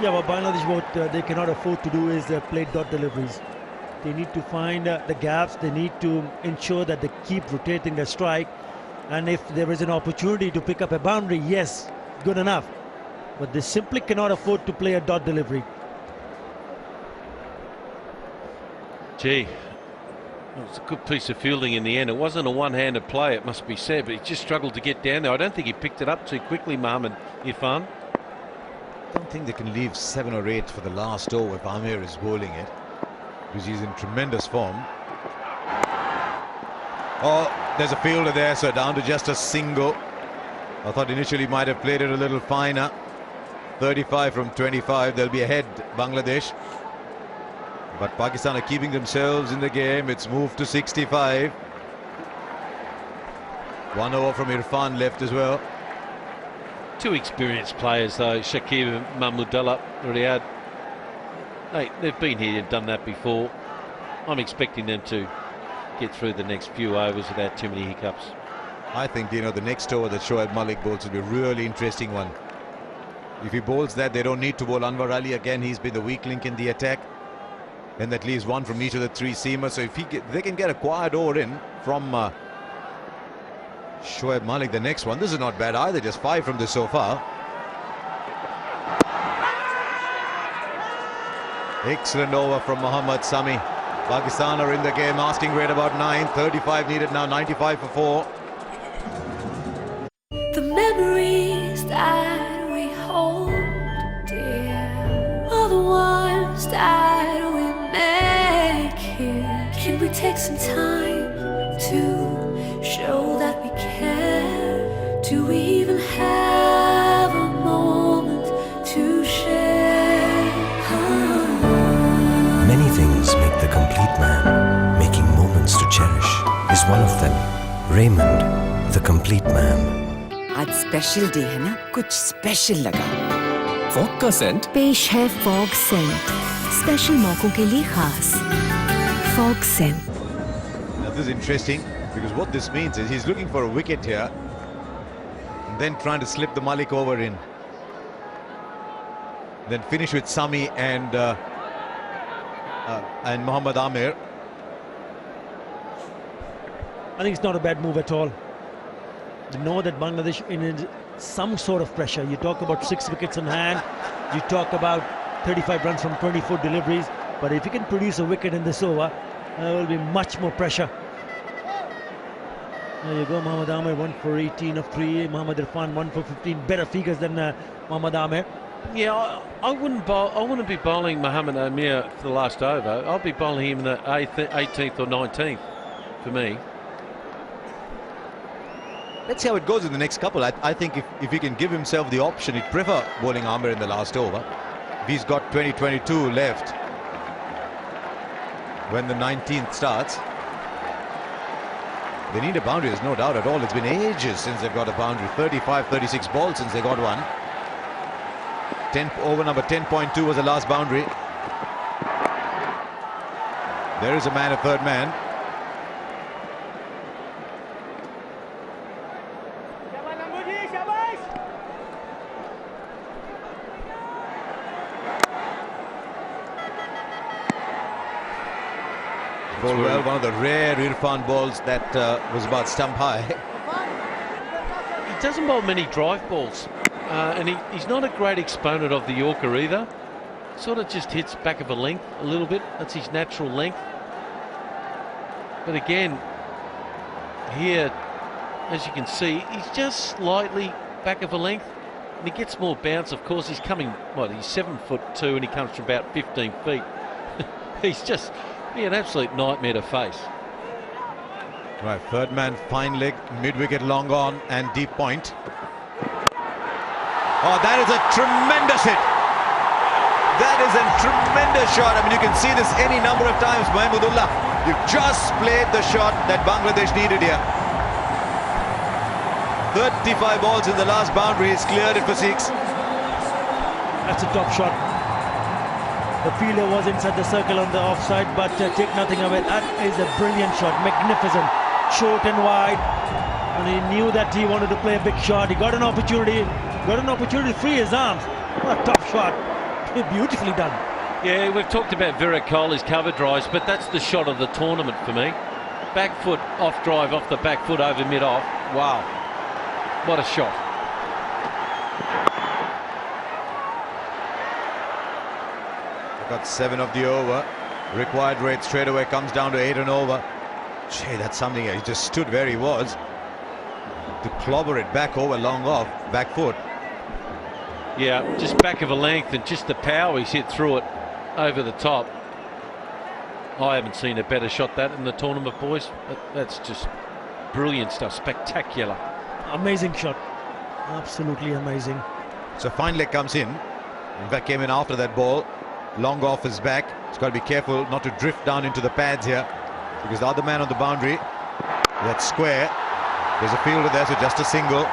Speaker 25: Yeah, but Bangladesh, what they cannot afford to do is play dot deliveries. They need to find the gaps. They need to ensure that they keep rotating their strike. And if there is an opportunity to pick up a boundary, yes, good enough. But they simply cannot afford to play a dot delivery.
Speaker 10: Gee, it was a good piece of fielding in the end. It wasn't a one-handed play, it must be said, but he just struggled to get down there. I don't think he picked it up too quickly, Mohammad Irfan.
Speaker 4: I don't think they can leave 7 or 8 for the last over if Amir is bowling it, because he's in tremendous form. Oh, there's a fielder there, so down to just a single. I thought initially might have played it a little finer. 35 from 25, they'll be ahead, Bangladesh. But Pakistan are keeping themselves in the game. It's moved to 65. 1 over from Irfan left as well.
Speaker 10: 2 experienced players though, Shakib and Mahmudullah, Riyad. They've been here and done that before. I'm expecting them to get through the next few overs without too many hiccups.
Speaker 4: I think, the next over that Shoaib Malik bowls will be a really interesting one. If he bowls that, they don't need to bowl Anwar Ali again. He's been the weak link in the attack. And that leaves 1 from each of the 3 seamers. So if they can get a quiet over in from Shoaib Malik, the next one. This is not bad either, just 5 from this so far. Excellent over from Mohammad Sami. Pakistan are in the game, asking rate about 9. 35 needed now, 95 for 4.
Speaker 17: The memories that we hold dear are the ones that we make here. Can we take some time to show that we care? Do we even have a moment to share?
Speaker 14: Many things make the complete man. Making moments to cherish is one of them. Raymond, the complete man.
Speaker 8: आज special day है ना, कुछ special लगा।
Speaker 14: Fog का Saint
Speaker 23: पेश है fog Saint, special मौकों के लिए खास Fogg scent.
Speaker 4: Now this is interesting because what this means is he's looking for a wicket here and then trying to slip the Malik over in, then finish with Sami and Mohammad Amir.
Speaker 25: I think it's not a bad move at all. You know that Bangladesh in some sort of pressure. You talk about 6 wickets in hand, you talk about 35 runs from 24 deliveries, but if you can produce a wicket in this over, there will be much more pressure. There you go, Mohammad Amir 1 for 18 of 3, Mohammad Irfan 1 for 15, better figures than Mohammad Amir.
Speaker 10: Yeah, I wouldn't be bowling Mohammad Amir for the last over. I'll be bowling him in the 18th or 19th for me.
Speaker 4: Let's see how it goes in the next couple. I think if he can give himself the option, he'd prefer bowling Amir in the last over. If he's got 20-22 left when the 19th starts. They need a boundary, there's no doubt at all. It's been ages since they've got a boundary. 35-36 balls since they got one. Over number 10.2 was the last boundary. There is a man, a third man. Ball well, one of the rare Irfan balls that was about stump high.
Speaker 10: He doesn't bowl many drive balls, and he's not a great exponent of the Yorker either. Sort of just hits back of a length a little bit. That's his natural length. But again, here, as you can see, he's just slightly back of a length, and he gets more bounce. Of course, he's coming, what, he's 7'2", and he comes from about 15 feet. He's just an absolute nightmare to face.
Speaker 4: Right, third man, fine leg, mid-wicket, long on, and deep point. Oh, that is a tremendous hit. That is a tremendous shot. I mean, you can see this any number of times, Mahmudullah. You've just played the shot that Bangladesh needed here. 35 balls in the last boundary. He's cleared it for 6.
Speaker 25: That's a top shot. The fielder was inside the circle on the offside, but take nothing away. That is a brilliant shot, magnificent, short and wide. And he knew that he wanted to play a big shot. He got an opportunity to free his arms. What a top shot. Beautifully done.
Speaker 10: Yeah, we've talked about Virat Kohli's cover drives, but that's the shot of the tournament for me. Back foot off drive, off the back foot over mid-off. Wow. What a shot.
Speaker 4: Got 7 of the over. Required rate straight away comes down to 8 and over. Gee, that's something. He just stood where he was to clobber it back over long off, back foot.
Speaker 10: Yeah, just back of a length, and just the power he's hit through it over the top. I haven't seen a better shot that in the tournament, boys. That's just brilliant stuff, spectacular.
Speaker 25: Amazing shot, absolutely amazing.
Speaker 4: So fine leg comes in fact came in after that ball. Long off his back. He's got to be careful not to drift down into the pads here, because the other man on the boundary, that's square. There's a fielder there, so just a single.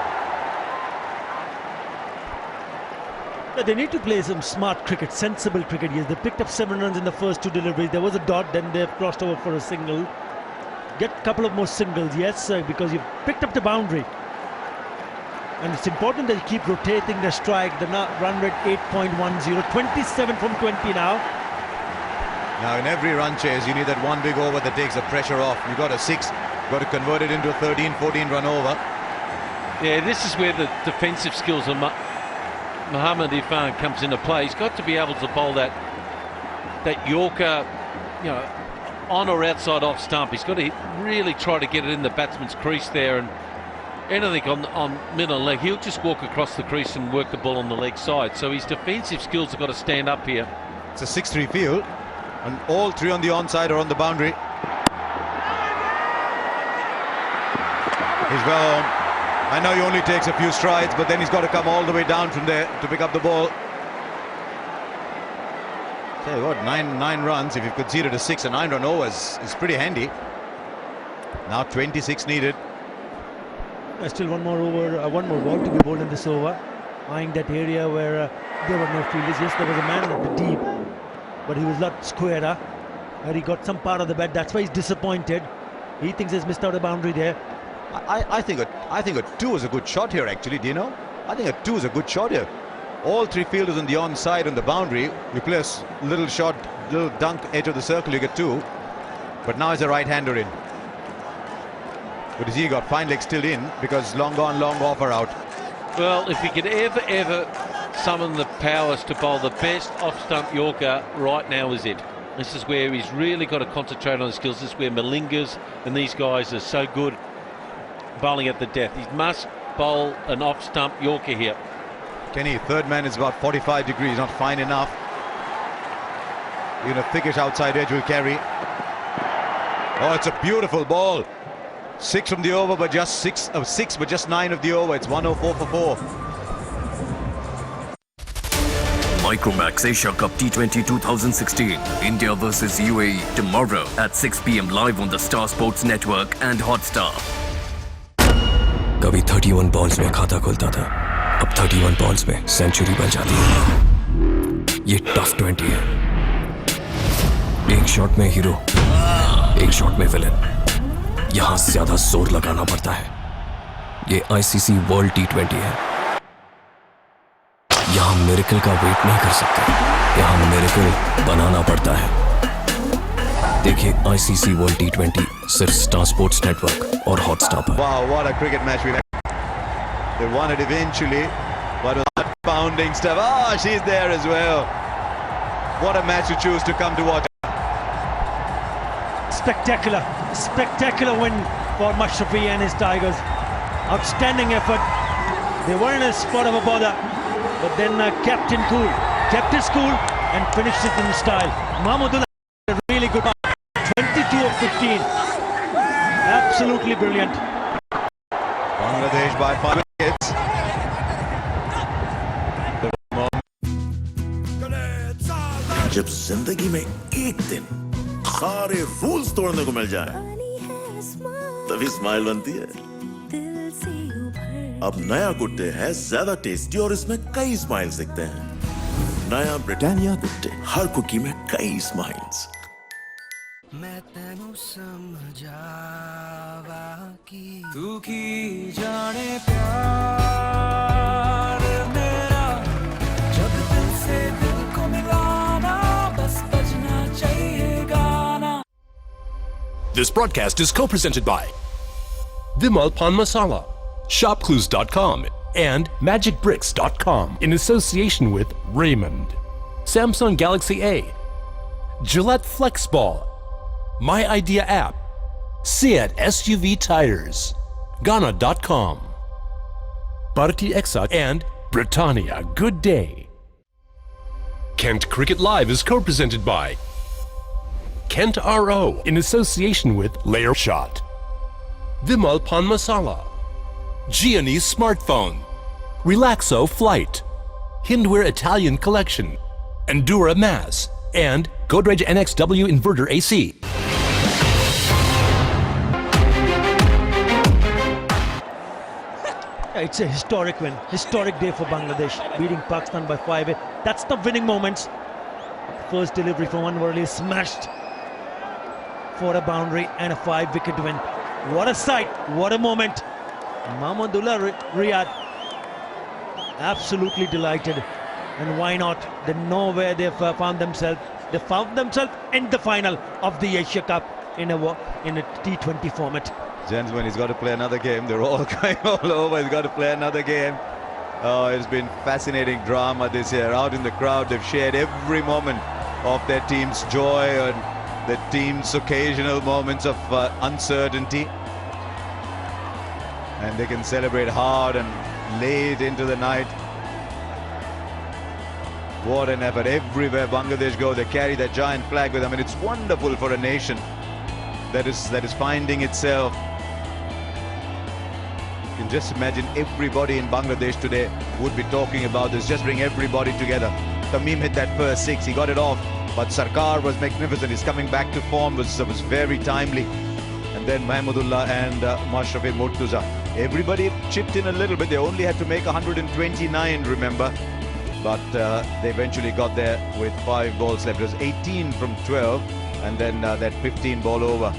Speaker 25: They need to play some smart cricket, sensible cricket. Yes, they picked up 7 runs in the first 2 deliveries. There was a dot, then they've crossed over for a single. Get a couple of more singles, yes, because you've picked up the boundary. And it's important that you keep rotating the strike. The run rate 8.10, 27 from 20 now.
Speaker 4: Now in every run chase, you need that one big over that takes the pressure off. You got a 6, got to convert it into a 13, 14 run over.
Speaker 10: Yeah, this is where the defensive skills of Mohammad Irfan comes into play. He's got to be able to bowl that Yorker, you know, on or outside off stump. He's got to really try to get it in the batsman's crease there, and anything on mid on leg, he'll just walk across the crease and work the ball on the leg side. So his defensive skills have got to stand up here.
Speaker 4: It's a 6-3 field, and all 3 on the onside are on the boundary. He's well home. I know he only takes a few strides, but then he's got to come all the way down from there to pick up the ball. Tell you what, 9 runs. If you've conceded a 6, a 9-run over is pretty handy. Now 26 needed.
Speaker 25: Still one more over, one more ball to be bowled in this over. Eyeing that area where there were no fielders. Yes, there was a man at the deep, but he was not squarer. And he got some part of the bat. That's why he's disappointed. He thinks he's missed out a boundary there.
Speaker 4: I think a 2 is a good shot here, actually, Dino. I think a 2 is a good shot here. All three fielders on the onside on the boundary. You play a little shot, little dunk edge of the circle, you get 2. But now is a right-hander in. But he got fine leg still in because long gone, long off or out.
Speaker 10: Well, if he could ever summon the powers to bowl the best off-stump Yorker, right now is it. This is where he's really got to concentrate on his skills. This is where Malingas and these guys are so good bowling at the death. He must bowl an off-stump Yorker here.
Speaker 4: Kenny, third man is about 45 degrees, not fine enough. Even a thickish outside edge will carry. Oh, it's a beautiful ball. 6 from the over, but just 6, but just 9 of the over. It's 104 for 4.
Speaker 14: Micromax Asia Cup T20 2016, India versus UAE tomorrow at 6 PM live on the Star Sports Network and Hotstar. कभी 31 balls में खाता खुलता था, अब 31 balls में century बन जाती है। ये टफ 20 है। एक शॉट में हीरो, एक शॉट में विलन। यहाँ ज्यादा जोर लगाना पड़ता है। ये ICC वर्ल्ड T20 है। यहाँ मिरेकल का वेट नहीं कर सकते, यहाँ मिरेकल बनाना पड़ता है। देखिए ICC वर्ल्ड T20 सिर्फ स्टार स्पोर्ट्स नेटवर्क और हॉटस्टार पर।
Speaker 4: Wow, what a cricket match we had. They won it eventually, but with that pounding stuff. Ah, she's there as well. What a match to choose to come to watch.
Speaker 25: Spectacular win for Mashrafi and his Tigers. Outstanding effort. They were in a spot of a bother, but then kept his cool and finished it in style. Mahmudullah had a really good 22 of 15. Absolutely brilliant.
Speaker 4: Bangladesh by 5 wickets.
Speaker 6: जब जिंदगी में एक दिन सारे rules तोड़ने को मिल जाए तभी स्माइल बनती है। अब नया गुड डे है ज्यादा टेस्टी और इसमें कई स्माइल्स दिखते हैं। नया ब्रिटानिया गुड डे, हर कुकी में कई स्माइल्स।
Speaker 9: मैं तेनू समझावा की तू की जाने प्यार मेरा जब दिल से दिल को मिलाना बस बजना चाहिए गाना।
Speaker 12: This broadcast is co-presented by Vimal Pan Masala, ShopClues.com, and MagicBricks.com in association with Raymond, Samsung Galaxy A, Gillette FlexBall, My Idea app, Seat SUV tires, Ghana.com, Bharti Exa, and Britannia. Good day. Kent Cricket Live is co-presented by Kent RO in association with Layer Shot, Vimal Pan Masala, Gianni's Smartphone, Relaxo Flight, Hindware Italian Collection, Endura Mass, and Godrej NXW Inverter AC.
Speaker 25: It's a historic win, historic day for Bangladesh, beating Pakistan by 5. That's the winning moments. First delivery from Anwar smashed for a boundary and a 5-wicket win. What a sight, what a moment. Mahmudullah Riyad absolutely delighted, and why not? They know where they've found themselves. They found themselves in the final of the Asia Cup in a T20 format.
Speaker 4: Gentlemen, he's got to play another game. They're all going all over. He's got to play another game. Oh, it's been fascinating drama this year. Out in the crowd, they've shared every moment of their team's joy and their team's occasional moments of uncertainty. And they can celebrate hard and late into the night. What an effort. Everywhere Bangladesh go, they carry that giant flag with them. And it's wonderful for a nation that is finding itself. You can just imagine everybody in Bangladesh today would be talking about this. Just bring everybody together. Tamim hit that first 6, he got it off, but Sarkar was magnificent. His coming back to form was very timely. And then Mahmudullah and Mashrafi Murtuza. Everybody chipped in a little bit. They only had to make 129, remember. But they eventually got there with 5 balls left. It was 18 from 12, and then that 15 ball over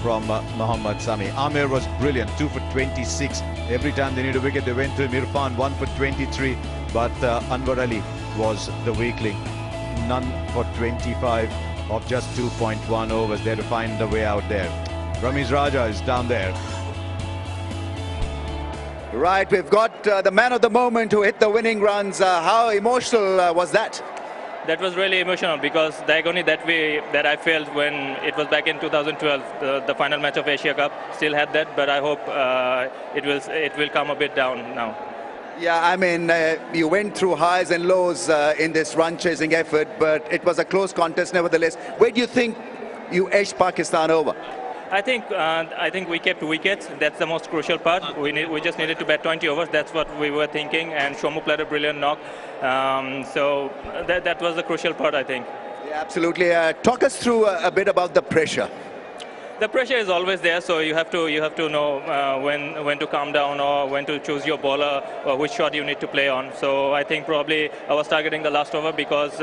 Speaker 4: from Mohammad Sami. Amir was brilliant, 2 for 26. Every time they need a wicket, they went to Mirpur, 1 for 23. But Anwar Ali was the weakling. None for 25 of just 2.1 overs there to find the way out there. Ramiz Raja is down there. Right, we've got the man of the moment who hit the winning runs. How emotional was that?
Speaker 11: That was really emotional because the agony that I felt when it was back in 2012, the final match of Asia Cup, still had that. But I hope it will come a bit down now.
Speaker 4: Yeah, I mean, you went through highs and lows in this run-chasing effort, but it was a close contest nevertheless. Where do you think you edged Pakistan over?
Speaker 11: I think we kept wickets. That's the most crucial part. We just needed to bat 20 overs. That's what we were thinking. And Shomu played a brilliant knock. So that was the crucial part, I think.
Speaker 4: Yeah, absolutely. Talk us through a bit about the pressure.
Speaker 11: The pressure is always there, so you have to know when to calm down or when to choose your bowler or which shot you need to play on. So I think probably I was targeting the last over because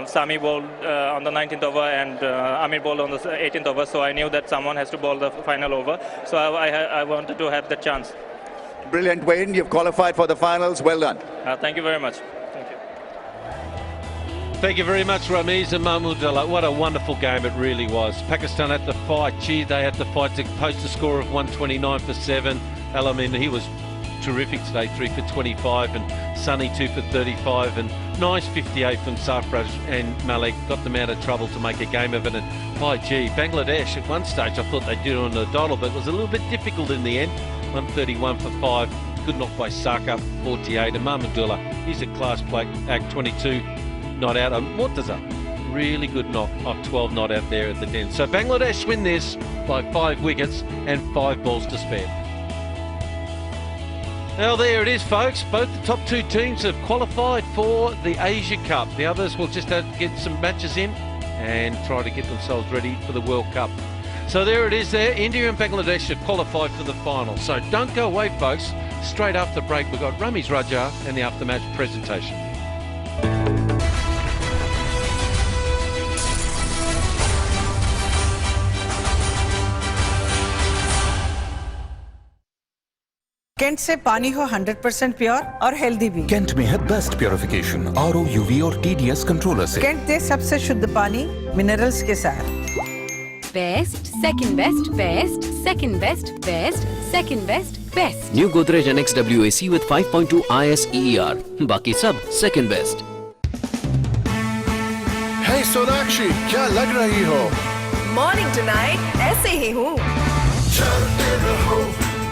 Speaker 11: Sami bowled on the 19th over and Amir bowled on the 18th over. So I knew that someone has to bowl the final over. So I wanted to have the chance.
Speaker 4: Brilliant, Wayne. You've qualified for the finals. Well done.
Speaker 11: Thank you very much.
Speaker 10: Thank you very much, Ramiz and Mahmoodullah. What a wonderful game it really was. Pakistan had to fight. Gee, they had to fight to post a score of 129 for 7. Alamin, he was terrific today, 3 for 25, and Sunny 2 for 35, and nice 58 from Sarfraz and Malik. Got them out of trouble to make a game of it. And gee, Bangladesh at one stage I thought they'd do it on the dottle, but it was a little bit difficult in the end. 131 for 5. Good knock by Saka, 48, and Mahmoodullah, he's a class play, act 22. Not out. Murtaza, really good knock off 12 not out there at the den. So Bangladesh win this by 5 wickets and 5 balls to spare. Well, there it is, folks. Both the top 2 teams have qualified for the Asia Cup. The others will just have to get some matches in and try to get themselves ready for the World Cup. So there it is there. India and Bangladesh have qualified for the final. So don't go away, folks. Straight after the break, we've got Ramiz Raja and the aftermatch presentation.
Speaker 8: Kent से पानी हो 100% pure और healthy भी।
Speaker 21: Cantt में है best purification RO, UV और TDS controller से।
Speaker 8: Cantt दे सबसे शुद्ध पानी मिनरल्स के साथ।
Speaker 17: Best, second best, best, second best, best, second best, best.
Speaker 14: New Godrej NXW AC with 5.2 IS EER. बाकी सब second best.
Speaker 1: Hey सोनाक्षी, क्या लग रही हो?
Speaker 8: मॉर्निंग टुनाइट ऐसे ही हूँ।
Speaker 1: चलते रहो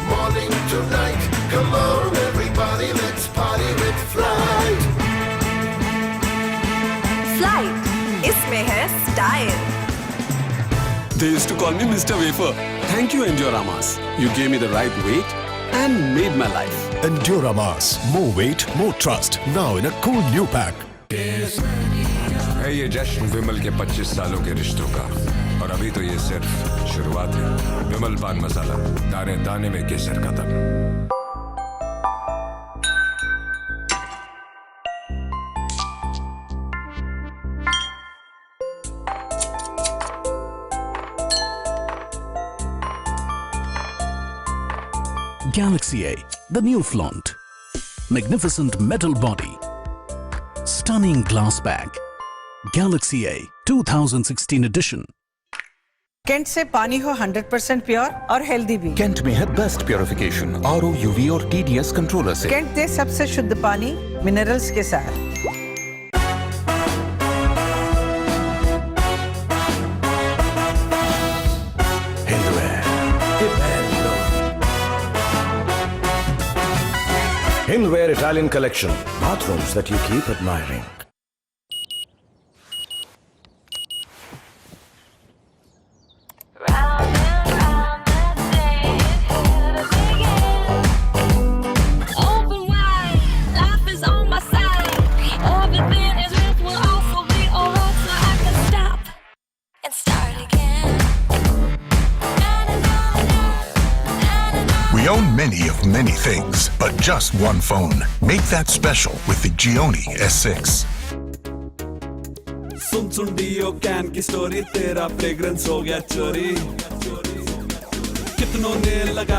Speaker 1: morning tonight. Come on everybody, let's party with Flight.
Speaker 8: Flight, इसमें है style.
Speaker 12: They used to call me Mr. Wafer. Thank you, Endoramas. You gave me the right weight and made my life.
Speaker 1: Endoramas, more weight, more trust. Now in a cool new pack.
Speaker 7: है ये जश्न विमल के 25 सालों के रिश्तों का, और अभी तो ये सिर्फ शुरुआत है। विमल पान मसाला, दाने दाने में केसर का दम।
Speaker 15: Galaxy A, the new flaunt. Magnificent metal body. Stunning glass back. Galaxy A 2016 edition.
Speaker 8: Cantt से पानी हो 100% प्योर और हेल्दी भी।
Speaker 21: कैंट में है बेस्ट प्योरिफिकेशन RO, UV और TDS कंट्रोलर से।
Speaker 8: कैंट दे सबसे शुद्ध पानी मिनरल्स के साथ।
Speaker 1: Hindware Italian collection. Bathrooms that you keep admiring.
Speaker 19: We own many many of many things, but just one phone. Make that special with the Gioni S6.
Speaker 12: सुन सुन deo can की story, तेरा fragrance हो गया चोरी, कितनों ने लगा